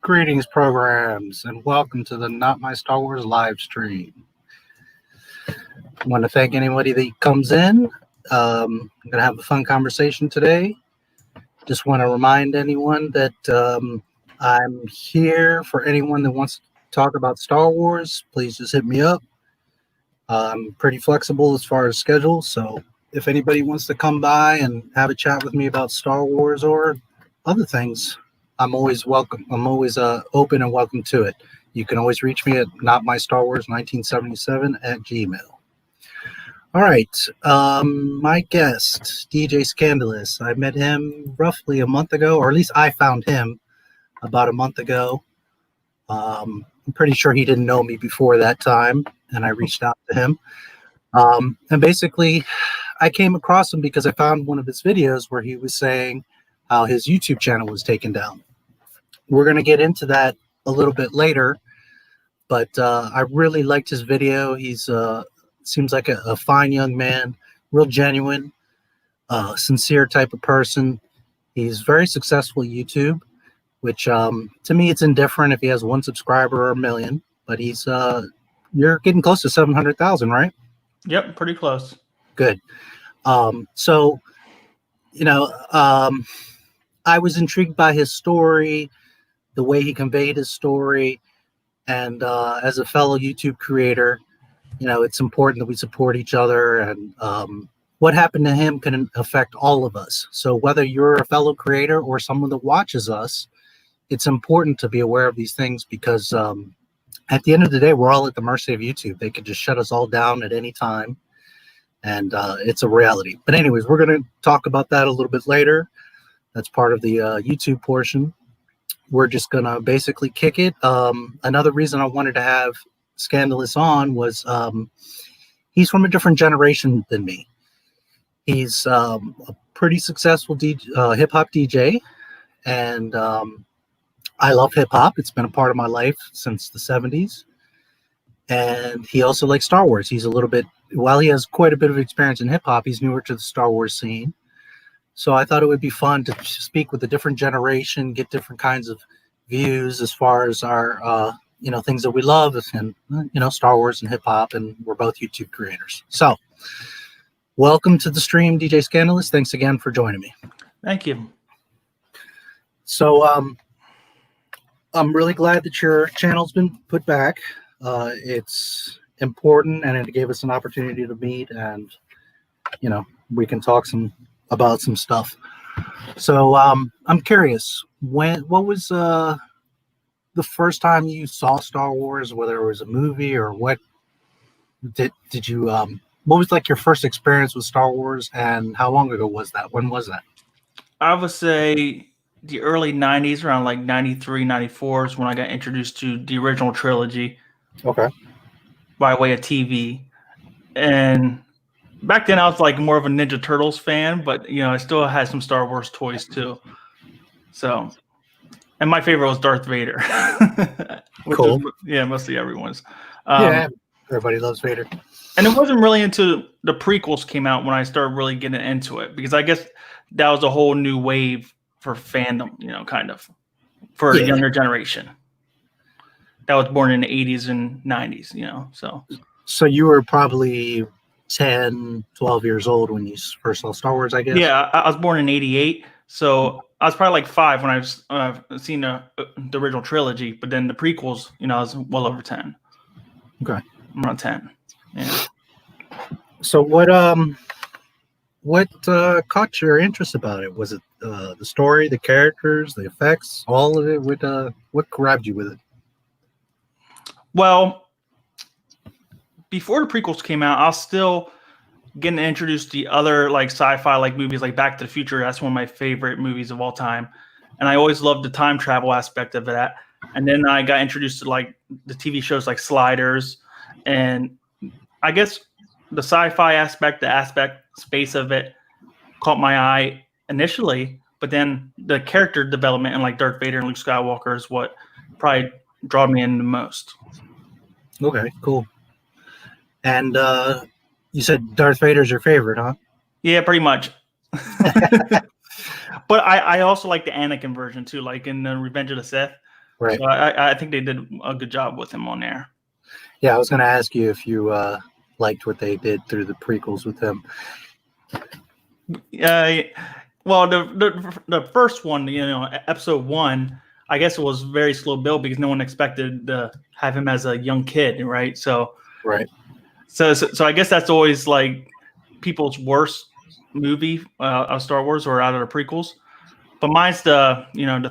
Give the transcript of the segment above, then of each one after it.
Greetings, programs, and welcome to the Not My Star Wars live stream. I want to thank anybody that comes in. I'm going to have a fun conversation today. Just want to remind anyone that I'm here for anyone that wants to talk about Star Wars. Please just hit me up. I'm pretty flexible as far as schedule, so if anybody wants to come by and have a chat with me about Star Wars or other things, I'm always welcome. I'm always open and welcome to it. You can always reach me at notmystarwars1977@gmail. All right. My guest, DJ Skandalous. I met him roughly a month ago, or at least I found him about a month ago. I'm pretty sure he didn't know me before that time, and I reached out to him. And basically, I came across him because I found one of his videos where he was saying how his YouTube channel was taken down. We're going to get into that a little bit later, but I really liked his video. He's seems like a fine young man, real genuine, sincere type of person. He's very successful at YouTube, which to me it's indifferent if he has 1 subscriber or 1 million, but he's you're getting close to 700,000, right? Yep, pretty close. Good. So, you know, I was intrigued by his story, the way he conveyed his story, and as a fellow YouTube creator, you know, it's important that we support each other, and what happened to him can affect all of us. So whether you're a fellow creator or someone that watches us, it's important to be aware of these things because at the end of the day, we're all at the mercy of YouTube. They could just shut us all down at any time, and it's a reality. But anyways, we're going to talk about that a little bit later. That's part of the YouTube portion. We're just going to basically kick it. Another reason I wanted to have Skandalous on was he's from a different generation than me. He's a pretty successful hip-hop DJ, and I love hip-hop. It's been a part of my life since the 70s. And he also likes Star Wars. He's a little bit, while he has quite a bit of experience in hip-hop, he's newer to the Star Wars scene. So I thought it would be fun to speak with a different generation, get different kinds of views as far as our, you know, things that we love, and, you know, Star Wars and hip hop, and we're both YouTube creators. So welcome to the stream, DJ Skandalous. Thanks again for joining me. Thank you. So I'm really glad that your channel's been put back. It's important, and it gave us an opportunity to meet, and, you know, we can talk about some stuff. So I'm curious, what was the first time you saw Star Wars, whether it was a movie or what did you what was like your first experience with Star Wars, and how long ago was that? When was that? I would say the early 90s, around like 93, 94 is when I got introduced to the original trilogy. Okay. By way of TV. And back then I was like more of a Ninja Turtles fan, but you know, I still had some Star Wars toys too. So, and my favorite was Darth Vader. Cool. Yeah, mostly everyone's. Yeah, everybody loves Vader. And it wasn't really until the prequels came out when I started really getting into it, because I guess that was a whole new wave for fandom, you know, kind of for a younger generation that was born in the 80s and 90s, you know. So you were probably 10, 12 years old when you first saw Star Wars, I guess? Yeah, I was born in 88, so I was probably like 5 when I've seen the original trilogy, but then the prequels, you know, I was well over 10. Okay. Around 10. Yeah. So what caught your interest about it? Was it the story, the characters, the effects, all of it? What grabbed you with it? Well, before the prequels came out, I was still getting introduced to the other like sci-fi like movies, like Back to the Future. That's one of my favorite movies of all time, and I always loved the time travel aspect of that. And then I got introduced to like the TV shows like Sliders, and I guess the sci-fi aspect, the space of it caught my eye initially, but then the character development and like Darth Vader and Luke Skywalker is what probably drawed me in the most. Okay, cool. And you said Darth Vader's your favorite, huh? Yeah, pretty much. But I also like the Anakin version too, like in the Revenge of the Sith. Right. So I think they did a good job with him on there. Yeah, I was going to ask you if you liked what they did through the prequels with him. Well, the first one, episode 1, I guess it was very slow build because no one expected to have him as a young kid, right? So right. So I guess that's always like people's worst movie of Star Wars or out of the prequels. But mine's the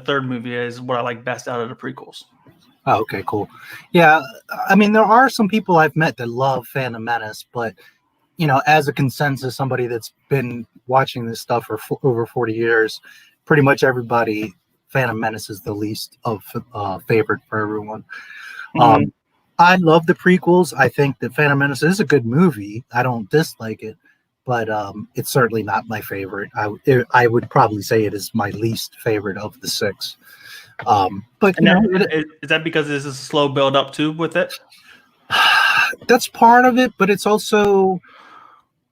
third movie is what I like best out of the prequels. Oh, okay, cool. Yeah, I mean, there are some people I've met that love Phantom Menace, but as a consensus, somebody that's been watching this stuff for over 40 years, pretty much everybody, Phantom Menace is the least of favorite for everyone. Mm-hmm. I love the prequels. I think that Phantom Menace is a good movie. I don't dislike it, but it's certainly not my favorite. I would probably say it is my least favorite of the 6. But is that because this is a slow build up too with it? That's part of it, but it's also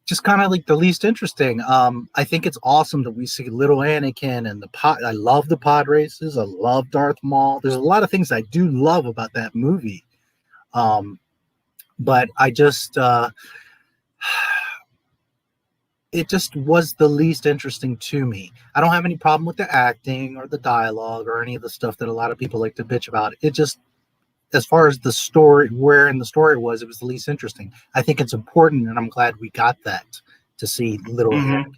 just kind of like the least interesting. I think it's awesome that we see little Anakin and the pod. I love the pod races. I love Darth Maul. There's a lot of things I do love about that movie. But I just it just was the least interesting to me. I don't have any problem with the acting or the dialogue or any of the stuff that a lot of people like to bitch about. It just, as far as the story, where in the story was, it was the least interesting. I think it's important, and I'm glad we got that to see little Anakin.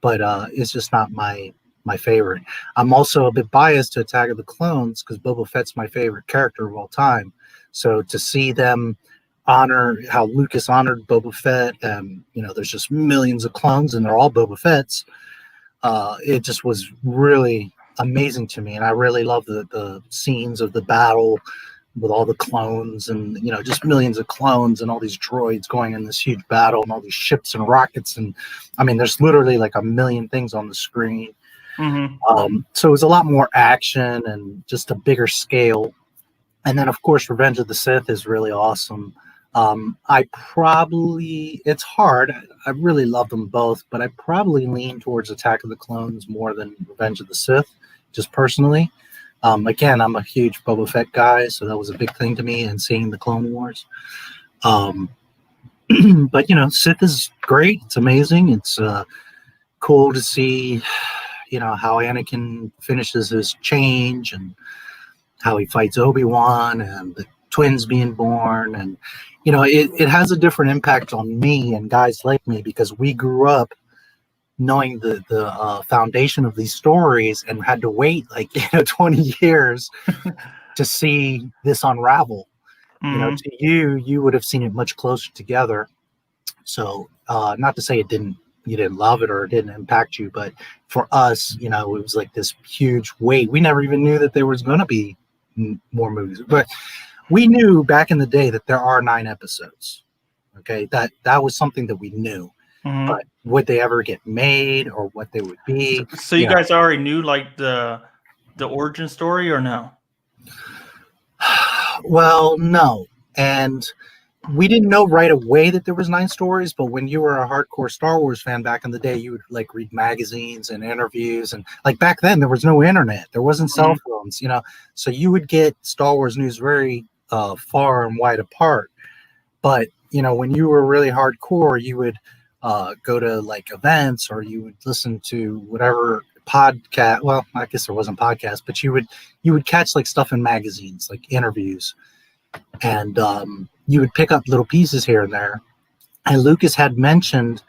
But it's just not my favorite. I'm also a bit biased to Attack of the Clones because Boba Fett's my favorite character of all time. So to see them honor how Lucas honored Boba Fett, and there's just millions of clones and they're all Boba Fett's. It just was really amazing to me, and I really love the scenes of the battle with all the clones and just millions of clones and all these droids going in this huge battle and all these ships and rockets, and I mean there's literally like a million things on the screen. So it was a lot more action and just a bigger scale. And then of course Revenge of the Sith is really awesome. It's hard. I really love them both, but I probably lean towards Attack of the Clones more than Revenge of the Sith, just personally. Again, I'm a huge Boba Fett guy, so that was a big thing to me, and seeing the Clone Wars. But Sith is great. It's amazing. It's cool to see, how Anakin finishes his change and how he fights Obi-Wan and the twins being born, and it has a different impact on me and guys like me because we grew up knowing the foundation of these stories and had to wait like 20 years to see this unravel. To you would have seen it much closer together. So not to say you didn't love it or it didn't impact you, but for us, it was like this huge wait. We never even knew that there was going to be more movies, but we knew back in the day that there are 9 episodes. Okay, that was something that we knew. But would they ever get made or what they would be? So you guys already knew like the origin story, or no? Well, no. And we didn't know right away that there was 9 stories, but when you were a hardcore Star Wars fan back in the day, you would like read magazines and interviews, and like back then there was no internet, there wasn't cell phones, so you would get Star Wars news very far and wide apart. But when you were really hardcore, you would go to like events, or you would listen to whatever podcast. Well, I guess there wasn't podcasts, but you would catch like stuff in magazines, like interviews, and you would pick up little pieces here and there. And Lucas had mentioned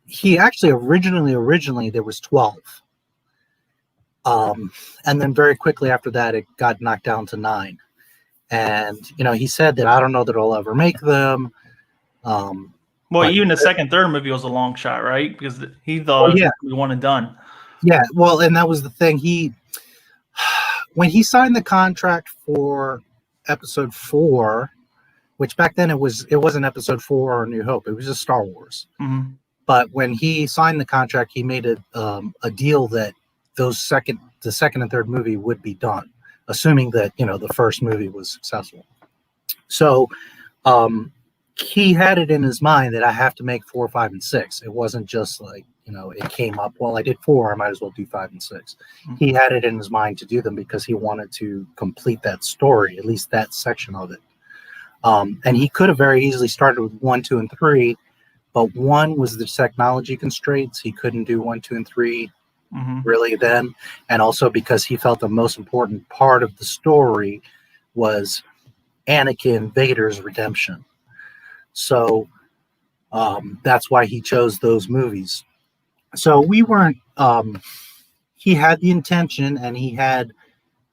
he actually originally there was 12, and then very quickly after that it got knocked down to 9. And he said that I don't know that I'll ever make them. Well, even the second, third movie was a long shot, right? Because he thought it was one and done. Yeah, well, and that was the thing. When he signed the contract for episode 4, which back then it wasn't episode 4 or New Hope, it was just Star Wars. But when he signed the contract, he made a deal that the second and third movie would be done, assuming that the first movie was successful. So he had it in his mind that I have to make 4, 5, and 6. It wasn't just like it came up, well, I did 4, I might as well do 5 and 6. He had it in his mind to do them because he wanted to complete that story, at least that section of it. And he could have very easily started with 1, 2, and 3, but 1 was the technology constraints. He couldn't do 1, 2, and 3 really then. And also because he felt the most important part of the story was Anakin Vader's redemption. So that's why he chose those movies. So we weren't, he had the intention and he had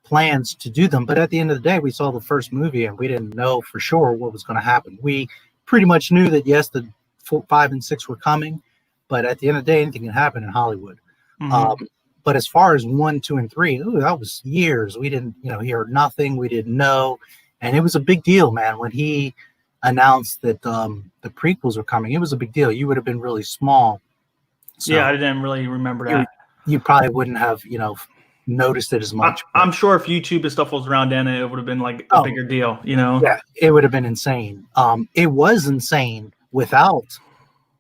plans to do them, but at the end of the day, we saw the first movie and we didn't know for sure what was going to happen. We pretty much knew that, yes, the 4, 5, and 6 were coming, but at the end of the day, anything can happen in Hollywood. But as far as 1, 2, and 3, that was years. We didn't, hear nothing. We didn't know. And it was a big deal, man. When he announced that the prequels were coming, it was a big deal. You would have been really small. So yeah, I didn't really remember that. You probably wouldn't have, noticed it as much. I'm sure if YouTube and stuff was around then, it would have been like a bigger deal, Yeah, it would have been insane. It was insane without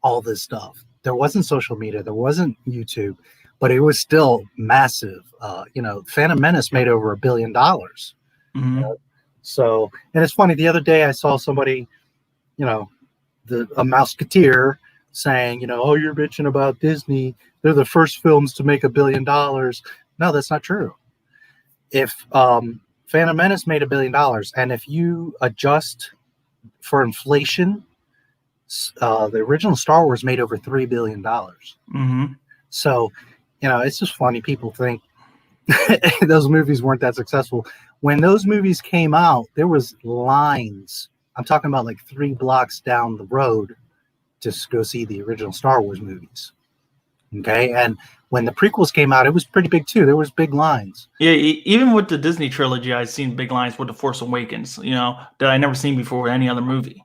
all this stuff. There wasn't social media, there wasn't YouTube, but it was still massive. Phantom Menace made over $1 billion. So, and it's funny, the other day I saw somebody, a Mouseketeer saying, oh, you're bitching about Disney. They're the first films to make $1 billion. No, that's not true. If Phantom Menace made $1 billion, and if you adjust for inflation, the original Star Wars made over $3 billion. So, it's just funny. People think those movies weren't that successful. When those movies came out, there was lines. I'm talking about like 3 blocks down the road to go see the original Star Wars movies. Okay, and when the prequels came out, it was pretty big too. There was big lines. Yeah, even with the Disney trilogy, I've seen big lines with The Force Awakens, that I never seen before with any other movie.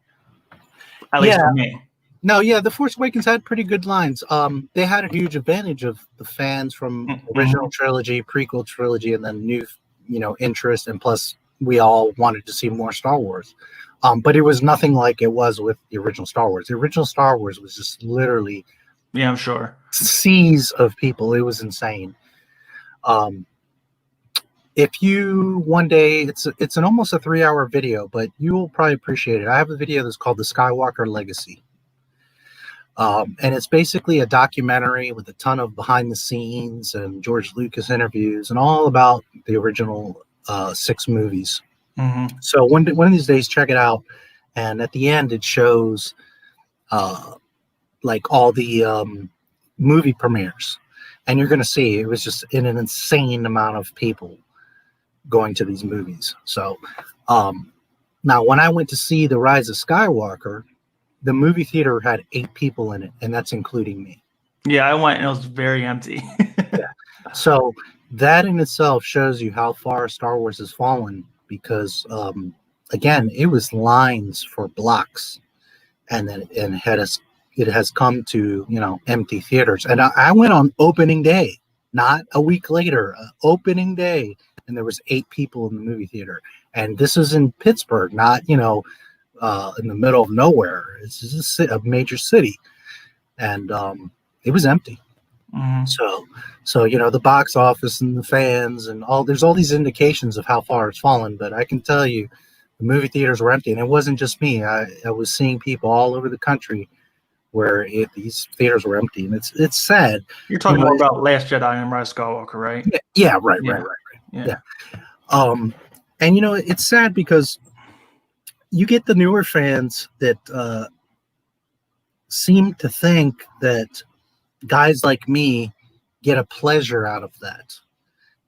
At least for me. No, yeah, The Force Awakens had pretty good lines. They had a huge advantage of the fans from original trilogy, prequel trilogy, and then new, interest, and plus we all wanted to see more Star Wars. But it was nothing like it was with the original Star Wars. The original Star Wars was just literally, yeah, I'm sure, seas of people. It was insane. If you one day, it's an almost a 3-hour video, but you'll probably appreciate it. I have a video that's called The Skywalker Legacy. And it's basically a documentary with a ton of behind the scenes and George Lucas interviews and all about the original 6 movies. So one of these days, check it out. And at the end, it shows like all the movie premieres. And you're going to see it was just an insane amount of people going to these movies. So now when I went to see The Rise of Skywalker, the movie theater had 8 people in it, and that's including me. Yeah, I went and it was very empty. Yeah. So that in itself shows you how far Star Wars has fallen because, again, it was lines for blocks, and then it has come to, empty theaters. And I went on opening day, not a week later, opening day, and there was 8 people in the movie theater. And this is in Pittsburgh, not, in the middle of nowhere. It's just a major city, and it was empty. So the box office and the fans and there's all these indications of how far it's fallen. But I can tell you, the movie theaters were empty, and it wasn't just me. I was seeing people all over the country where these theaters were empty, and it's sad. You're talking more about Last Jedi and Rise of Skywalker, right? Yeah, right. Yeah. And it's sad because you get the newer fans that seem to think that guys like me get a pleasure out of that.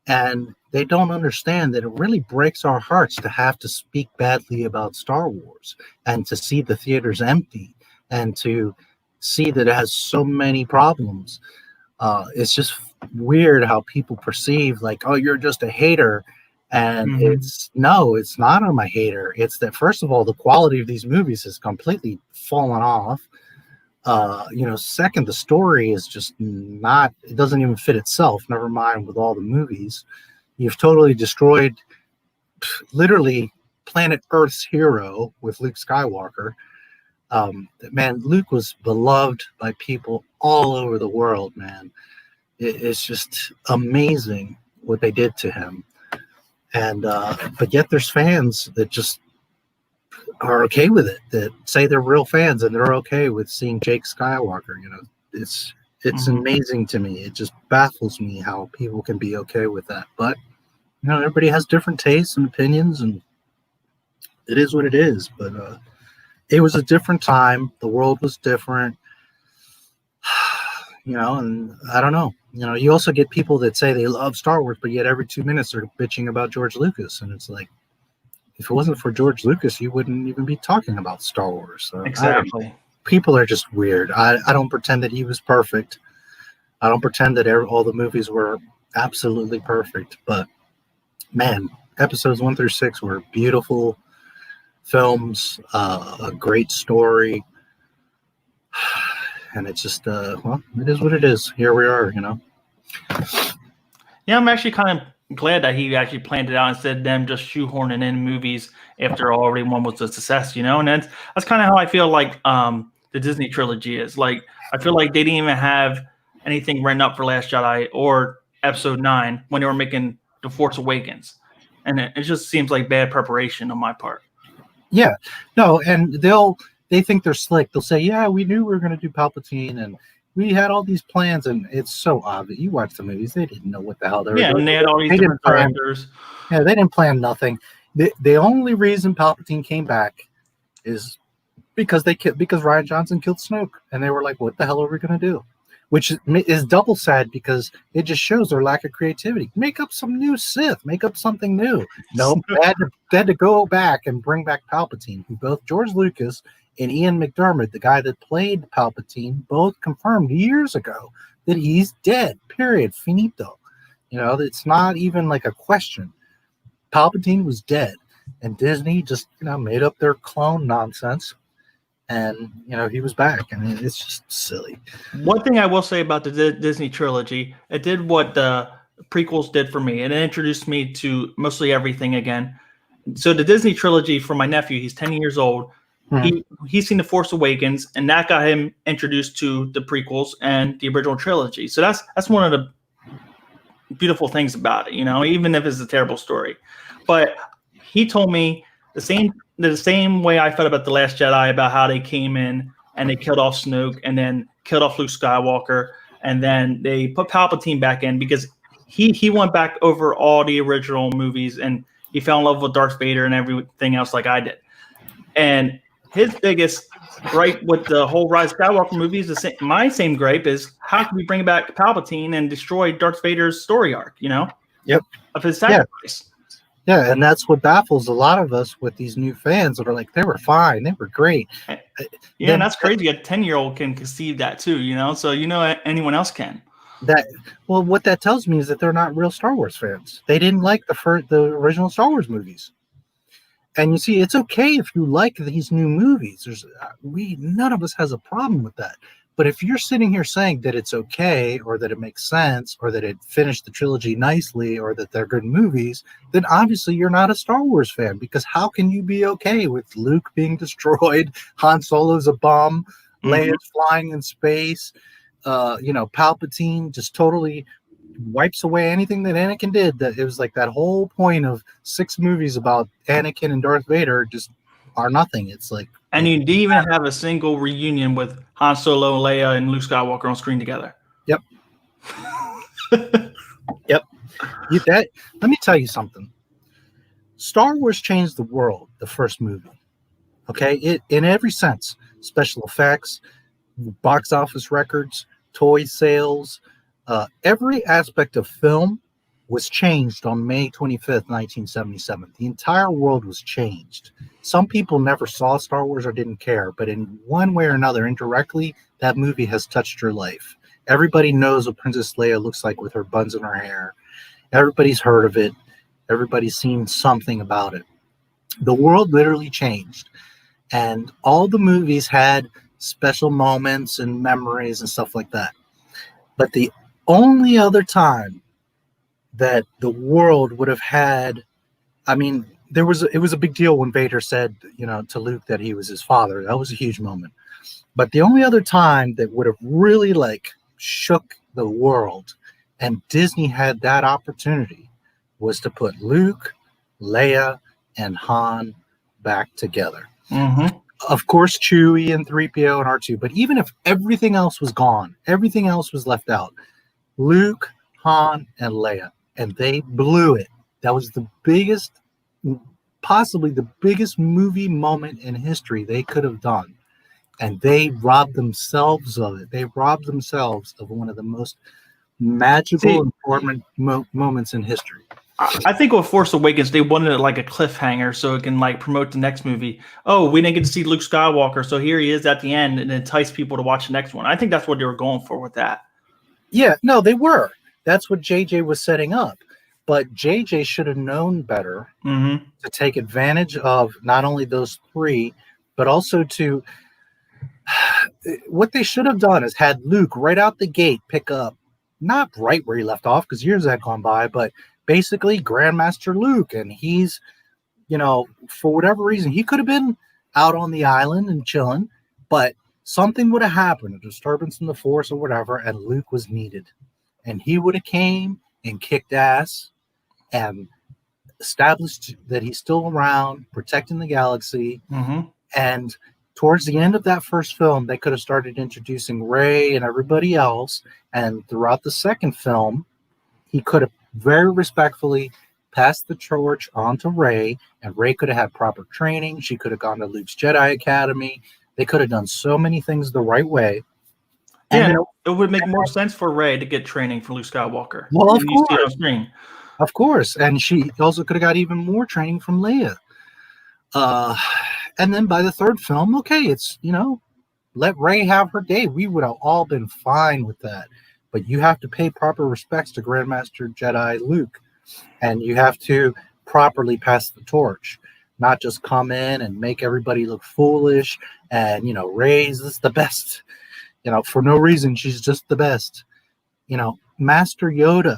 And they don't understand that it really breaks our hearts to have to speak badly about Star Wars and to see the theaters empty and to see that it has so many problems. It's just weird how people perceive like, oh, you're just a hater. And it's not I'm a hater. It's that, first of all, the quality of these movies has completely fallen off. Second, the story is just it doesn't even fit itself, never mind with all the movies. You've totally destroyed literally planet Earth's hero with Luke Skywalker. Man, Luke was beloved by people all over the world, man. It's just amazing what they did to him. And but yet there's fans that just are okay with it, that say they're real fans and they're okay with seeing Jake Skywalker. You know, it's amazing to me. It just baffles me how people can be okay with that. But you know, everybody has different tastes and opinions, and it is what it is. But it was a different time. The world was different. You know, and I don't know. You know, you also get people that say they love Star Wars, but yet every 2 minutes they're bitching about George Lucas, and it's like, if it wasn't for George Lucas, you wouldn't even be talking about Star Wars. So Exactly. People are just weird. I don't pretend that he was perfect. I don't pretend that all the movies were absolutely perfect. But man, episodes 1 through 6 were beautiful films, a great story. And it's just, well, it is what it is. Here we are, you know. Yeah, I'm actually kind of glad that he actually planned it out instead of them just shoehorning in movies after already one was a success, you know. And that's kind of how I feel like the Disney trilogy is. Like, I feel like they didn't even have anything written up for Last Jedi or Episode 9 when they were making The Force Awakens, and it just seems like bad preparation on my part. Yeah, no, and they think they're slick. They'll say, "Yeah, we knew we were going to do Palpatine, and we had all these plans." And it's so obvious. You watch the movies; they didn't know what the hell they were doing. And they had all these different directors. Yeah, they didn't plan nothing. The only reason Palpatine came back is because Rian Johnson killed Snoke, and they were like, "What the hell are we going to do?" Which is double sad because it just shows their lack of creativity. Make up some new Sith. Make up something new. Nope. They had to go back and bring back Palpatine, who both George Lucas and Ian McDiarmid, the guy that played Palpatine, both confirmed years ago that he's dead. Period. Finito. You know, it's not even like a question. Palpatine was dead, and Disney just, you know, made up their clone nonsense. And, you know, he was back, and it's just silly. One thing I will say about the Disney trilogy, it did what the prequels did for me. It introduced me to mostly everything again. So the Disney trilogy for my nephew, he's 10 years old. He's seen The Force Awakens, and that got him introduced to the prequels and the original trilogy. So that's one of the beautiful things about it, you know, even if it's a terrible story. But he told me the same way I felt about The Last Jedi, about how they came in and they killed off Snoke and then killed off Luke Skywalker, and then they put Palpatine back in because he went back over all the original movies and he fell in love with Darth Vader and everything else like I did. And his biggest gripe with the whole Rise of Skywalker movie is my same gripe is, how can we bring back Palpatine and destroy Darth Vader's story arc, you know? Yep. Of his sacrifice. Yeah, and that's what baffles a lot of us with these new fans that are like, they were fine, they were great. Yeah, and that's crazy. A 10-year-old can conceive that too, you know? So, you know, anyone else can. Well, what that tells me is that they're not real Star Wars fans. They didn't like the original Star Wars movies. And you see, it's okay if you like these new movies. None of us has a problem with that. But if you're sitting here saying that it's okay, or that it makes sense, or that it finished the trilogy nicely, or that they're good movies, then obviously you're not a Star Wars fan, because how can you be okay with Luke being destroyed, Han Solo's a bum, Leia's flying in space, you know, Palpatine just totally wipes away anything that Anakin did? That it was like that whole point of 6 movies about Anakin and Darth Vader just are nothing. It's like, and you didn't even have a single reunion with Han Solo, Leia, and Luke Skywalker on screen together. Yep. Yep. Let me tell you something. Star Wars changed the world, the first movie. Okay? It, in every sense. Special effects, box office records, toy sales, every aspect of film was changed on May 25th, 1977. The entire world was changed. Some people never saw Star Wars or didn't care, but in one way or another, indirectly, that movie has touched your life. Everybody knows what Princess Leia looks like with her buns in her hair. Everybody's heard of it. Everybody's seen something about it. The world literally changed. And all the movies had special moments and memories and stuff like that. But the only other time that the world would have had, I mean, it was a big deal when Vader said, to Luke that he was his father. That was a huge moment. But the only other time that would have really like shook the world, and Disney had that opportunity, was to put Luke, Leia, and Han back together. Mm-hmm. Of course, Chewie and 3PO and R2, but even if everything else was gone, everything else was left out, Luke, Han, and Leia, and they blew it. That was the biggest, possibly the biggest movie moment in history they could have done. And they robbed themselves of it. They robbed themselves of one of the most magical, important moments in history. I think with Force Awakens, they wanted it like a cliffhanger so it can like promote the next movie. Oh, we didn't get to see Luke Skywalker, so here he is at the end, and entice people to watch the next one. I think that's what they were going for with that. Yeah, no, they were. That's what JJ was setting up. But JJ should have known better to take advantage of not only those three, but also to... What they should have done is had Luke right out the gate pick up, not right where he left off because years had gone by, but basically Grandmaster Luke, and he's, for whatever reason, he could have been out on the island and chilling, but something would have happened, a disturbance in the Force or whatever, and Luke was needed, and he would have came and kicked ass and established that he's still around, protecting the galaxy, and towards the end of that first film, they could have started introducing Rey and everybody else. And throughout the second film, he could have very respectfully passed the torch on to Rey, and Rey could have had proper training. She could have gone to Luke's Jedi Academy. They could have done so many things the right way. Yeah, and it would make more sense for Rey to get training for Luke Skywalker. Well, of course. See it on screen. Of course. And she also could have got even more training from Leia. And then by the third film, okay, it's, let Rey have her day. We would have all been fine with that. But you have to pay proper respects to Grandmaster Jedi Luke. And you have to properly pass the torch. Not just come in and make everybody look foolish. And, Rey's is the best. For no reason, she's just the best. Master Yoda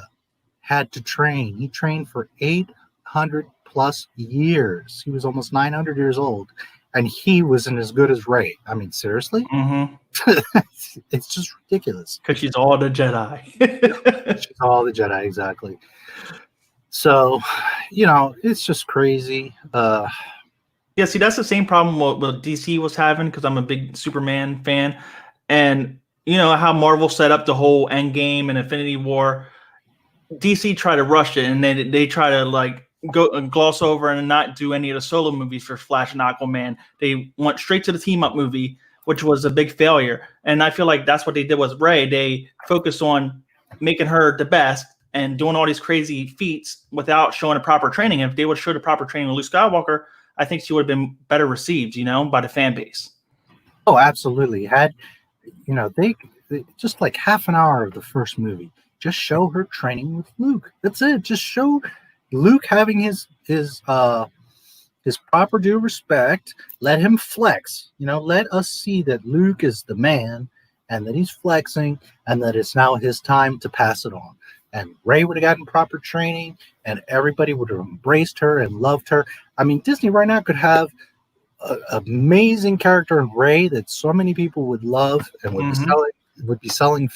had to train. He trained for 800 plus years. He was almost 900 years old, and he wasn't as good as Rey. I mean, seriously? It's just ridiculous. Because she's all the Jedi. She's all the Jedi, exactly. So, it's just crazy. Yeah, see, that's the same problem what DC was having, because I'm a big Superman fan. And, how Marvel set up the whole Endgame and Infinity War. DC tried to rush it, and then they try to, go and gloss over and not do any of the solo movies for Flash and Aquaman. They went straight to the team up movie, which was a big failure. And I feel like that's what they did with Rey. They focused on making her the best and doing all these crazy feats without showing a proper training. If they would show the proper training with Luke Skywalker, I think she would have been better received, by the fan base. Oh, absolutely. Had, they just like half an hour of the first movie, just show her training with Luke. That's it. Just show Luke having his proper due respect. Let him flex. Let us see that Luke is the man, and that he's flexing, and that it's now his time to pass it on. And Rey would have gotten proper training, and everybody would have embraced her and loved her. I mean, Disney right now could have an amazing character in Rey that so many people would love and would be selling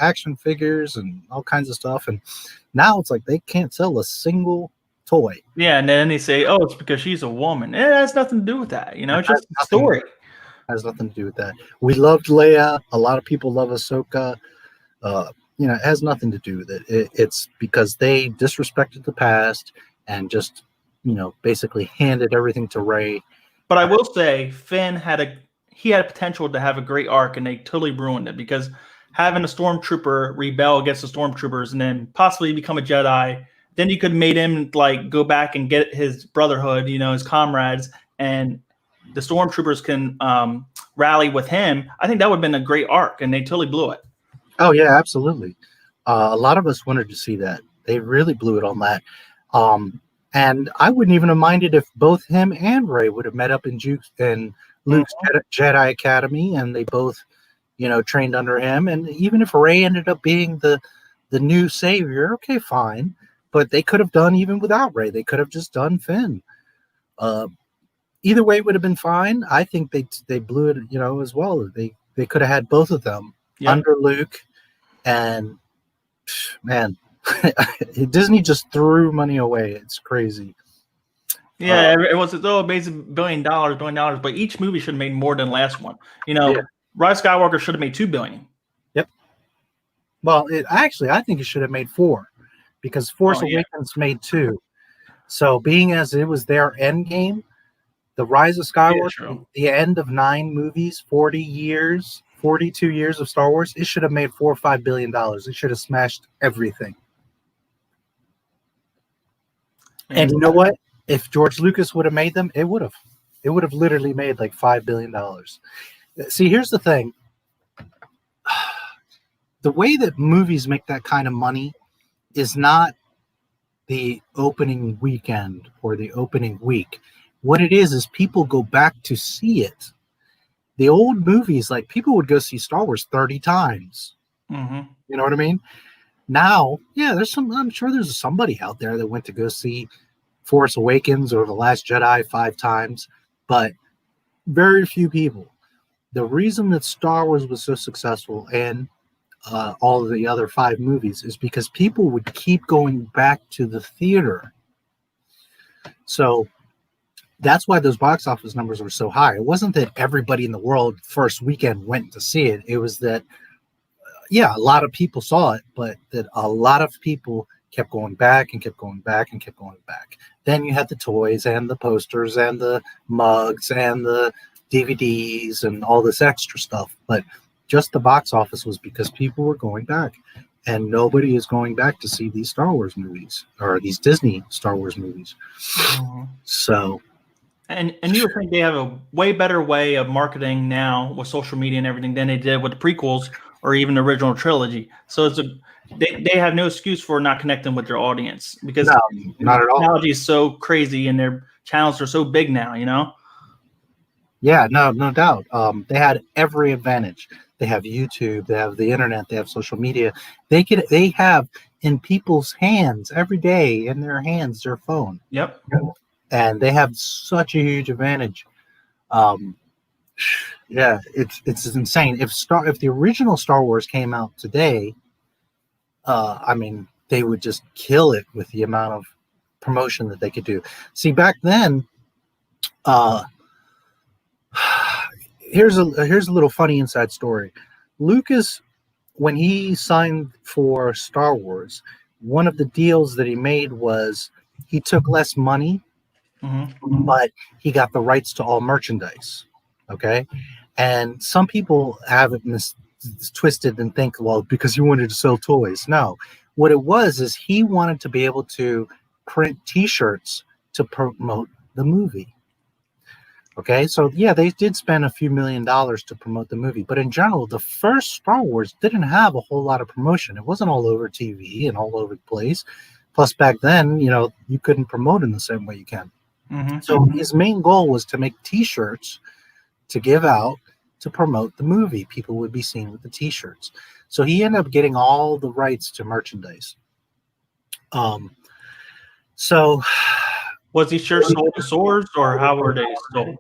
action figures and all kinds of stuff. And now it's like they can't sell a single toy. Yeah, and then they say, "Oh, it's because she's a woman." It has nothing to do with that. It's just a story. Has nothing to do with that. We loved Leia. A lot of people love Ahsoka. It has nothing to do with it. It's because they disrespected the past and just, basically handed everything to Rey. But I will say, Finn had potential to have a great arc, and they totally ruined it, because having a stormtrooper rebel against the stormtroopers and then possibly become a Jedi, then you could have made him go back and get his brotherhood, his comrades, and the stormtroopers can rally with him. I think that would have been a great arc, and they totally blew it. Oh yeah, absolutely. A lot of us wanted to see that. They really blew it on that. And I wouldn't even have minded if both him and Rey would have met up in Luke's Jedi Academy, and they both, trained under him. And even if Rey ended up being the new savior, okay, fine. But they could have done even without Rey. They could have just done Finn. Either way would have been fine. I think they blew it, as well. They could have had both of them under Luke, and man, Disney just threw money away. It's crazy. Yeah, everyone says, "Oh, it made $1 billion, $1 billion," but each movie should have made more than the last one. Rise of Skywalker should have made $2 billion. Yep. Well, I think it should have made 4, because Force Awakens made 2. So, being as it was their end game, the Rise of Skywalker, the end of 9 movies, 42 years of Star Wars, it should have made $4 or $5 billion. It should have smashed everything. And you know what? If George Lucas would have made them, it would have. It would have literally made like $5 billion. See, here's the thing. The way that movies make that kind of money is not the opening weekend or the opening week. What it is people go back to see it. The old movies, like, people would go see Star Wars 30 times. Mm-hmm. You know what I mean? Now, I'm sure there's somebody out there that went to go see Force Awakens or The Last Jedi 5 times, but very few people. The reason that Star Wars was so successful and all of the other 5 movies is because people would keep going back to the theater. So that's why those box office numbers were so high. It wasn't that everybody in the world first weekend went to see it. It was that, a lot of people saw it, but that a lot of people kept going back and kept going back and kept going back. Then you had the toys and the posters and the mugs and the DVDs and all this extra stuff. But just the box office was because people were going back. And nobody is going back to see these Star Wars movies or these Disney Star Wars movies. Mm-hmm. So... And you would think they have a way better way of marketing now with social media and everything than they did with the prequels or even the original trilogy. So they have no excuse for not connecting with their audience, because not at all. Technology is so crazy and their channels are so big now, Yeah, no doubt. They had every advantage. They have YouTube, they have the internet, they have social media. They have in people's hands every day, in their hands, their phone. Yep. And they have such a huge advantage. It's insane. If the original Star Wars came out today, they would just kill it with the amount of promotion that they could do. See, back then, here's a little funny inside story. Lucas, when he signed for Star Wars, one of the deals that he made was he took less money. Mm-hmm. But he got the rights to all merchandise. Okay. And some people have it twisted and think, well, because he wanted to sell toys. No, what it was is he wanted to be able to print T-shirts to promote the movie. Okay. So they did spend a few $1 million to promote the movie, but in general, the first Star Wars didn't have a whole lot of promotion. It wasn't all over TV and all over the place. Plus back then, you couldn't promote in the same way you can. Mm-hmm. So his main goal was to make T-shirts to give out to promote the movie. People would be seen with the T-shirts. So he ended up getting all the rights to merchandise. So was these shirts sold to stores, or how were they sold?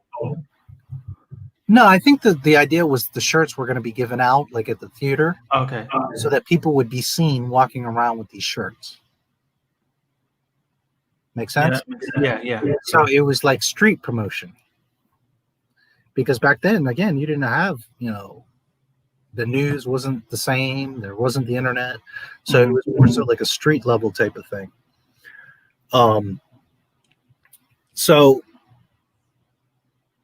No, I think that the idea was the shirts were going to be given out like at the theater. Okay. So that people would be seen walking around with these shirts. Make sense? Yeah. So it was like street promotion. Because back then, again, you didn't have, the news wasn't the same. There wasn't the internet. So it was more so like a street level type of thing. So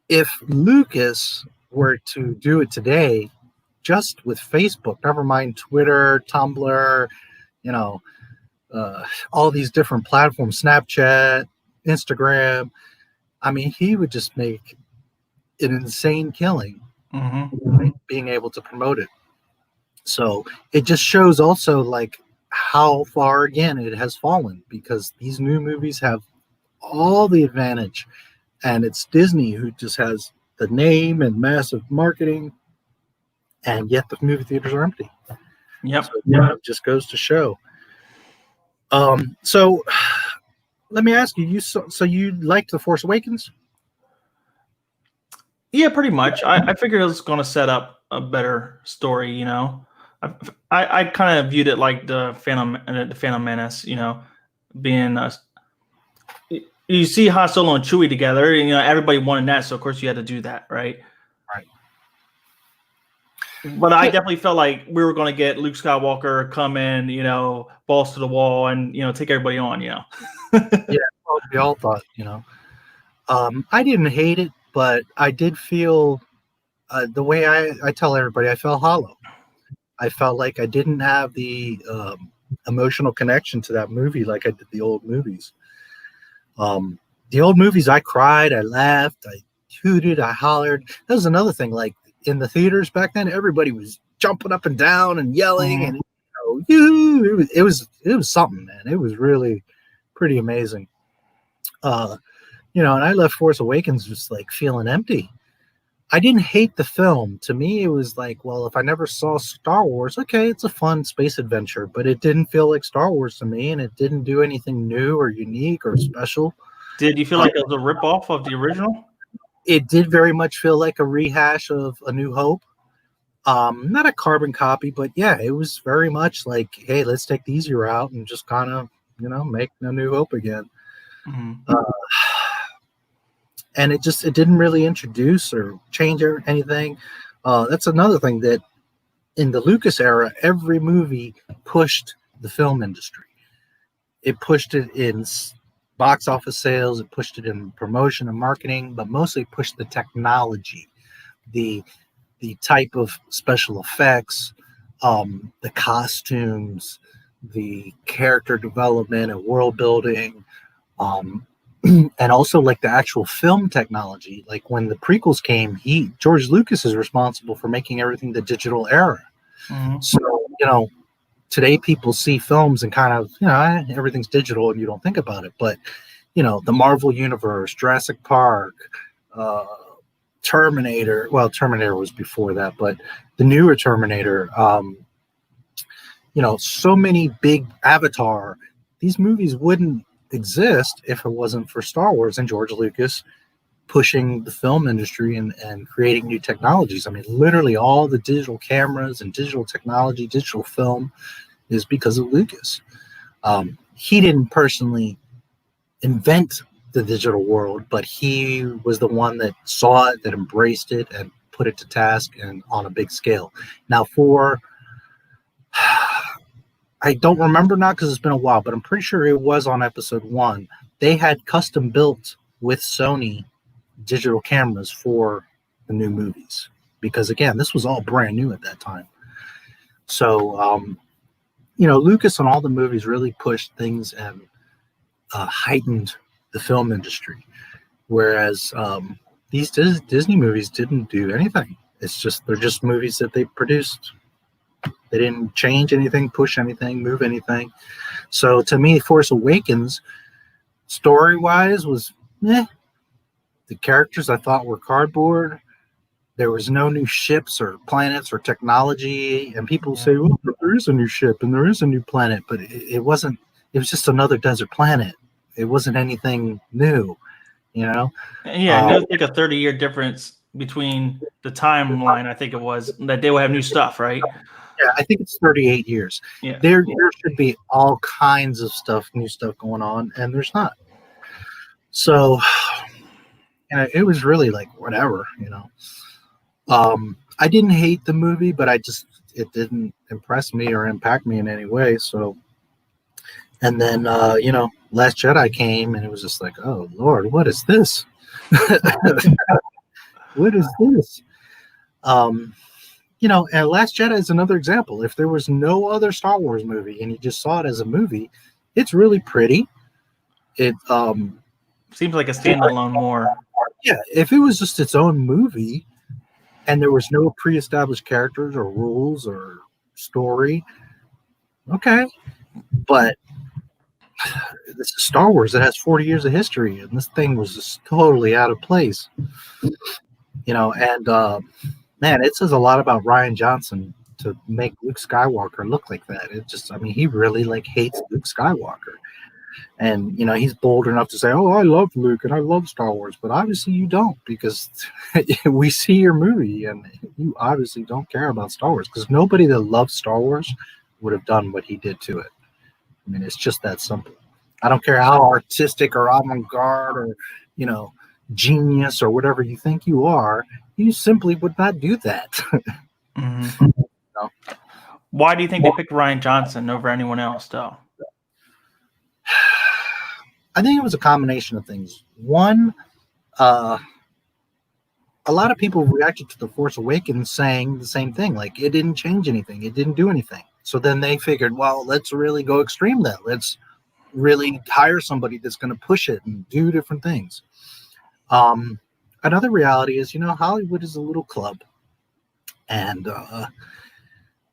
if Lucas were to do it today, just with Facebook, never mind Twitter, Tumblr, all these different platforms, Snapchat, Instagram, he would just make an insane killing, being able to promote it. So it just shows also like how far again it has fallen, because these new movies have all the advantage, and it's Disney who just has the name and massive marketing, and yet the movie theaters are empty. Yep. So, it just goes to show. So let me ask you, so you liked The Force Awakens? Yeah, pretty much. I figured it was going to set up a better story. You know, I kind of viewed it like the Phantom Menace. You know, being you see Han Solo and Chewie together. You know, everybody wanted that, so of course you had to do that, right? Right. But I definitely felt like we were going to get Luke Skywalker come in, you know, balls to the wall, and you know, take everybody on. You know. Yeah, well, we all thought, I didn't hate it, but I did feel the way I tell everybody, I felt hollow. I felt like I didn't have the emotional connection to that movie like I did the old movies. The old movies, I cried, I laughed, I hooted, I hollered. That was another thing. Like in the theaters back then, everybody was jumping up and down and yelling, and it was something, man. It was really pretty amazing. And I left Force Awakens just like feeling empty. I didn't hate the film. To me, it was like, well, if I never saw Star Wars, okay, it's a fun space adventure, but it didn't feel like Star Wars to me, and it didn't do anything new or unique or special. Did you feel like it was a ripoff of the original? It did very much feel like a rehash of A New Hope. Not a carbon copy, but yeah, it was very much like, hey, let's take the easier route and just kind of, make A New Hope again. Mm-hmm. And it didn't really introduce or change anything. That's another thing, that in the Lucas era, every movie pushed the film industry. It pushed it in box office sales, it pushed it in promotion and marketing, but mostly pushed the technology, the type of special effects, the costumes, the character development and world building, and also like the actual film technology. Like when the prequels came, George Lucas is responsible for making everything the digital era. Mm-hmm. So, today people see films and kind of, everything's digital and you don't think about it. But, the Marvel Universe, Jurassic Park, Terminator. Well, Terminator was before that, but the newer Terminator, so many big Avatar, these movies wouldn't exist if it wasn't for Star Wars and George Lucas pushing the film industry and creating new technologies. I mean, literally all the digital cameras and digital technology, digital film is because of Lucas. He didn't personally invent the digital world, but he was the one that saw it, that embraced it, and put it to task and on a big scale. Now, I don't remember now because it's been a while, but I'm pretty sure it was on episode 1. They had custom built with Sony digital cameras for the new movies because, again, this was all brand new at that time. So, Lucas and all the movies really pushed things and heightened the film industry, whereas these Disney movies didn't do anything. They're just movies that they produced. They didn't change anything, push anything, move anything. So to me, Force Awakens, story-wise, was The characters I thought were cardboard. There was no new ships or planets or technology. And people say, well, there is a new ship and there is a new planet. But it wasn't. It was just another desert planet. It wasn't anything new, Yeah, there's like a 30-year difference between the timeline. I think it was that they will have new stuff, right? Yeah, I think it's 38 years. Yeah. There should be all kinds of stuff, new stuff going on, and there's not. So, it was really like whatever, I didn't hate the movie, but it didn't impress me or impact me in any way. So, and then, Last Jedi came, and it was just like, oh, Lord, what is this? What is this? And Last Jedi is another example. If there was no other Star Wars movie and you just saw it as a movie, it's really pretty. It seems like a standalone more. Yeah, if it was just its own movie and there was no pre-established characters or rules or story, okay. But this is Star Wars. It has 40 years of history, and this thing was just totally out of place. And man, it says a lot about Rian Johnson to make Luke Skywalker look like that. He really hates Luke Skywalker. And, you know, he's bold enough to say, oh, I love Luke and I love Star Wars. But obviously you don't, because we see your movie and you obviously don't care about Star Wars, because nobody that loves Star Wars would have done what he did to it. I mean, it's just that simple. I don't care how artistic or avant-garde or, you know, genius or whatever you think you are. You simply would not do that. Mm-hmm. No. Why do you think they picked Rian Johnson over anyone else, though? I think it was a combination of things. One, a lot of people reacted to The Force Awakens saying the same thing. Like, it didn't change anything. It didn't do anything. So then they figured, well, let's really go extreme then. Let's really hire somebody that's going to push it and do different things. Another reality is, you know, Hollywood is a little club. And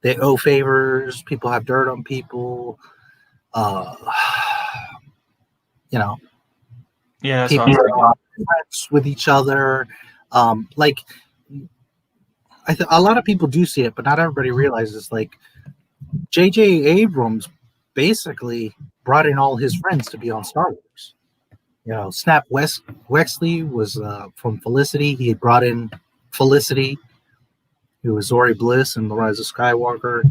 they owe favors. People have dirt on people. You know, yeah, people are friends with each other. Like, a lot of people do see it, but not everybody realizes. Like, J.J. Abrams basically brought in all his friends to be on Star Wars. You know, Snap Wexley was from Felicity. He had brought in Felicity, who was Zori Bliss in The Rise of Skywalker.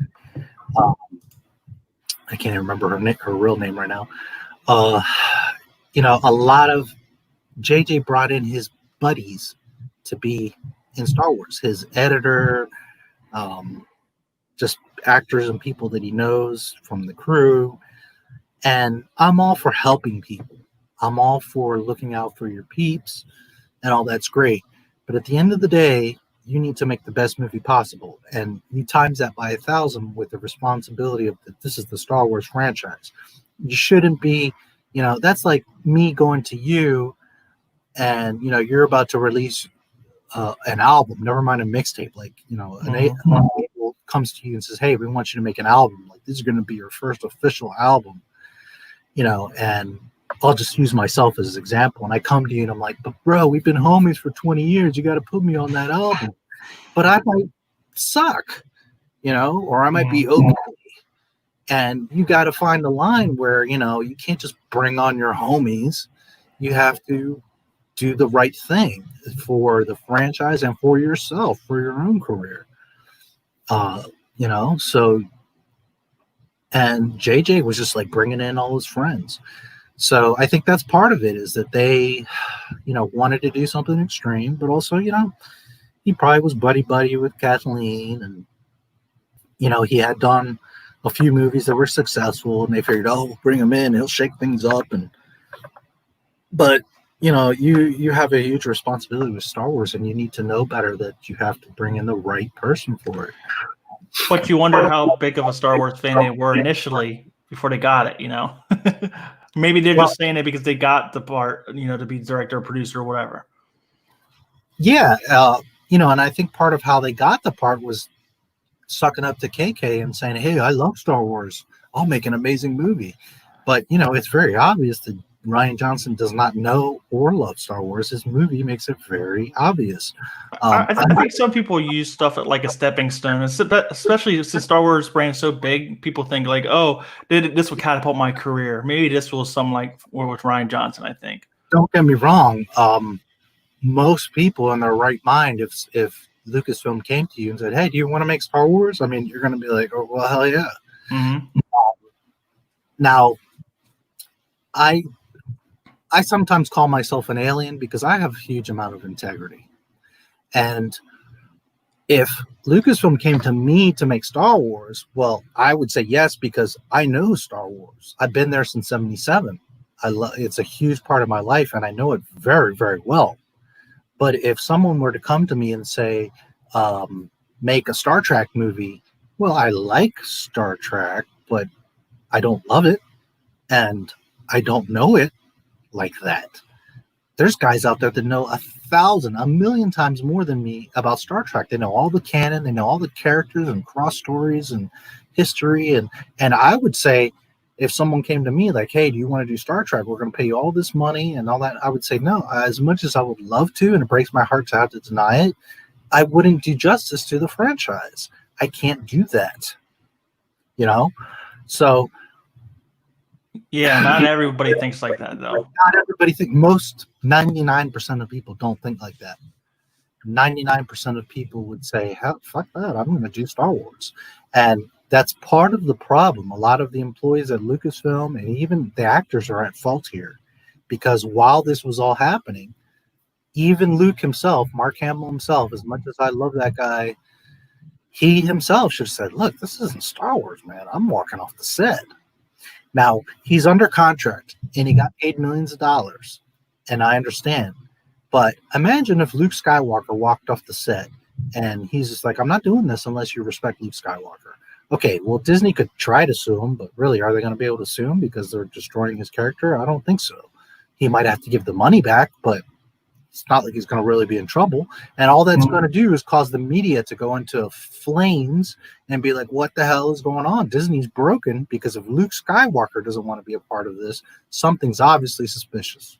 I can't even remember her real name right now. You know, a lot of JJ brought in his buddies to be in Star Wars, his editor, just actors and people that he knows from the crew. And I'm all for helping people. I'm all for looking out for your peeps, and all that's great. But at the end of the day, you need to make the best movie possible. And you times that by 1,000 with the responsibility of this is the Star Wars franchise. You shouldn't be, you know, that's like me going to you and, you know, you're about to release an album, never mind a mixtape. Like, you know, an label comes to you and says, hey, we want you to make an album. Like, this is going to be your first official album, you know, and I'll just use myself as an example. And I come to you and I'm like, but bro, we've been homies for 20 years. You got to put me on that album. But I might suck, you know, or I might be okay. And you got to find the line where, you know, you can't just bring on your homies. You have to do the right thing for the franchise and for yourself, for your own career. You know, so, and JJ was just like bringing in all his friends. So I think that's part of it, is that they, you know, wanted to do something extreme, but also, you know, he probably was buddy with Kathleen, and, you know, he had done a few movies that were successful, and they figured, oh, we'll bring him in, he'll shake things up. But, you know, you have a huge responsibility with Star Wars, and you need to know better that you have to bring in the right person for it. But you wonder how big of a Star Wars fan they were initially before they got it, you know? Maybe they're just saying it because they got the part, you know, to be director or producer or whatever. Yeah, you know, and I think part of how they got the part was sucking up to KK and saying, hey, I love Star Wars. I'll make an amazing movie. But, you know, it's very obvious that Rian Johnson does not know or love Star Wars. His movie makes it very obvious. I think some people use stuff like a stepping stone, especially since Star Wars brand is so big. People think like, oh, this would catapult my career. Maybe this was some like with Rian Johnson, I think. Don't get me wrong. Most people in their right mind, if Lucasfilm came to you and said, hey, do you want to make Star Wars? I mean, you're going to be like, oh, well, hell yeah. Mm-hmm. Now, I sometimes call myself an alien because I have a huge amount of integrity. And if Lucasfilm came to me to make Star Wars, well, I would say yes, because I know Star Wars. I've been there since 1977. It's a huge part of my life, and I know it very, very well. But if someone were to come to me and say, make a Star Trek movie, well, I like Star Trek, but I don't love it, and I don't know it like that. There's guys out there that know 1,000, 1,000,000 times more than me about Star Trek. They know all the canon, they know all the characters and cross stories and history. And I would say, if someone came to me like, hey, do you want to do Star Trek? We're going to pay you all this money and all that. I would say no. As much as I would love to, and it breaks my heart to have to deny it, I wouldn't do justice to the franchise. I can't do that. You know? So Yeah, not everybody thinks like that though. Not everybody think. Most 99% of people don't think like that. 99% of people would say, fuck that, I'm going to do Star Wars. And that's part of the problem. A lot of the employees at Lucasfilm and even the actors are at fault here, because while this was all happening, even Luke himself, Mark Hamill himself, as much as I love that guy, he himself should have said, look, this isn't Star Wars, man. I'm walking off the set. Now, he's under contract and he got paid millions of dollars. And I understand. But imagine if Luke Skywalker walked off the set and he's just like, I'm not doing this unless you respect Luke Skywalker. Okay, well, Disney could try to sue him, but really, are they going to be able to sue him because they're destroying his character? I don't think so. He might have to give the money back, but it's not like he's going to really be in trouble. And all that's going to do is cause the media to go into flames and be like, what the hell is going on? Disney's broken because if Luke Skywalker doesn't want to be a part of this, something's obviously suspicious.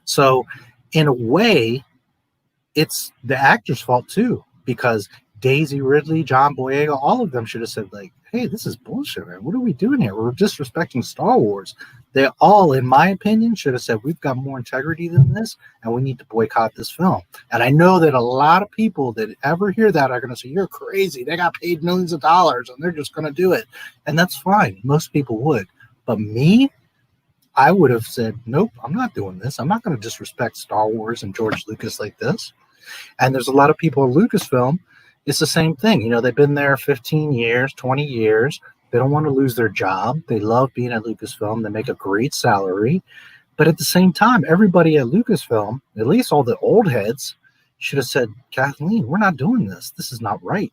So in a way, it's the actor's fault too, because Daisy Ridley, John Boyega, all of them should have said, like, hey, this is bullshit, man. What are we doing here? We're disrespecting Star Wars. They all, in my opinion, should have said, we've got more integrity than this, and we need to boycott this film. And I know that a lot of people that ever hear that are going to say, you're crazy. They got paid millions of dollars, and they're just going to do it. And that's fine. Most people would. But me, I would have said, nope, I'm not doing this. I'm not going to disrespect Star Wars and George Lucas like this. And there's a lot of people at Lucasfilm. It's the same thing. You know, they've been there 15 years, 20 years. They don't want to lose their job. They love being at Lucasfilm. They make a great salary. But at the same time, everybody at Lucasfilm, at least all the old heads, should have said, Kathleen, we're not doing this. This is not right.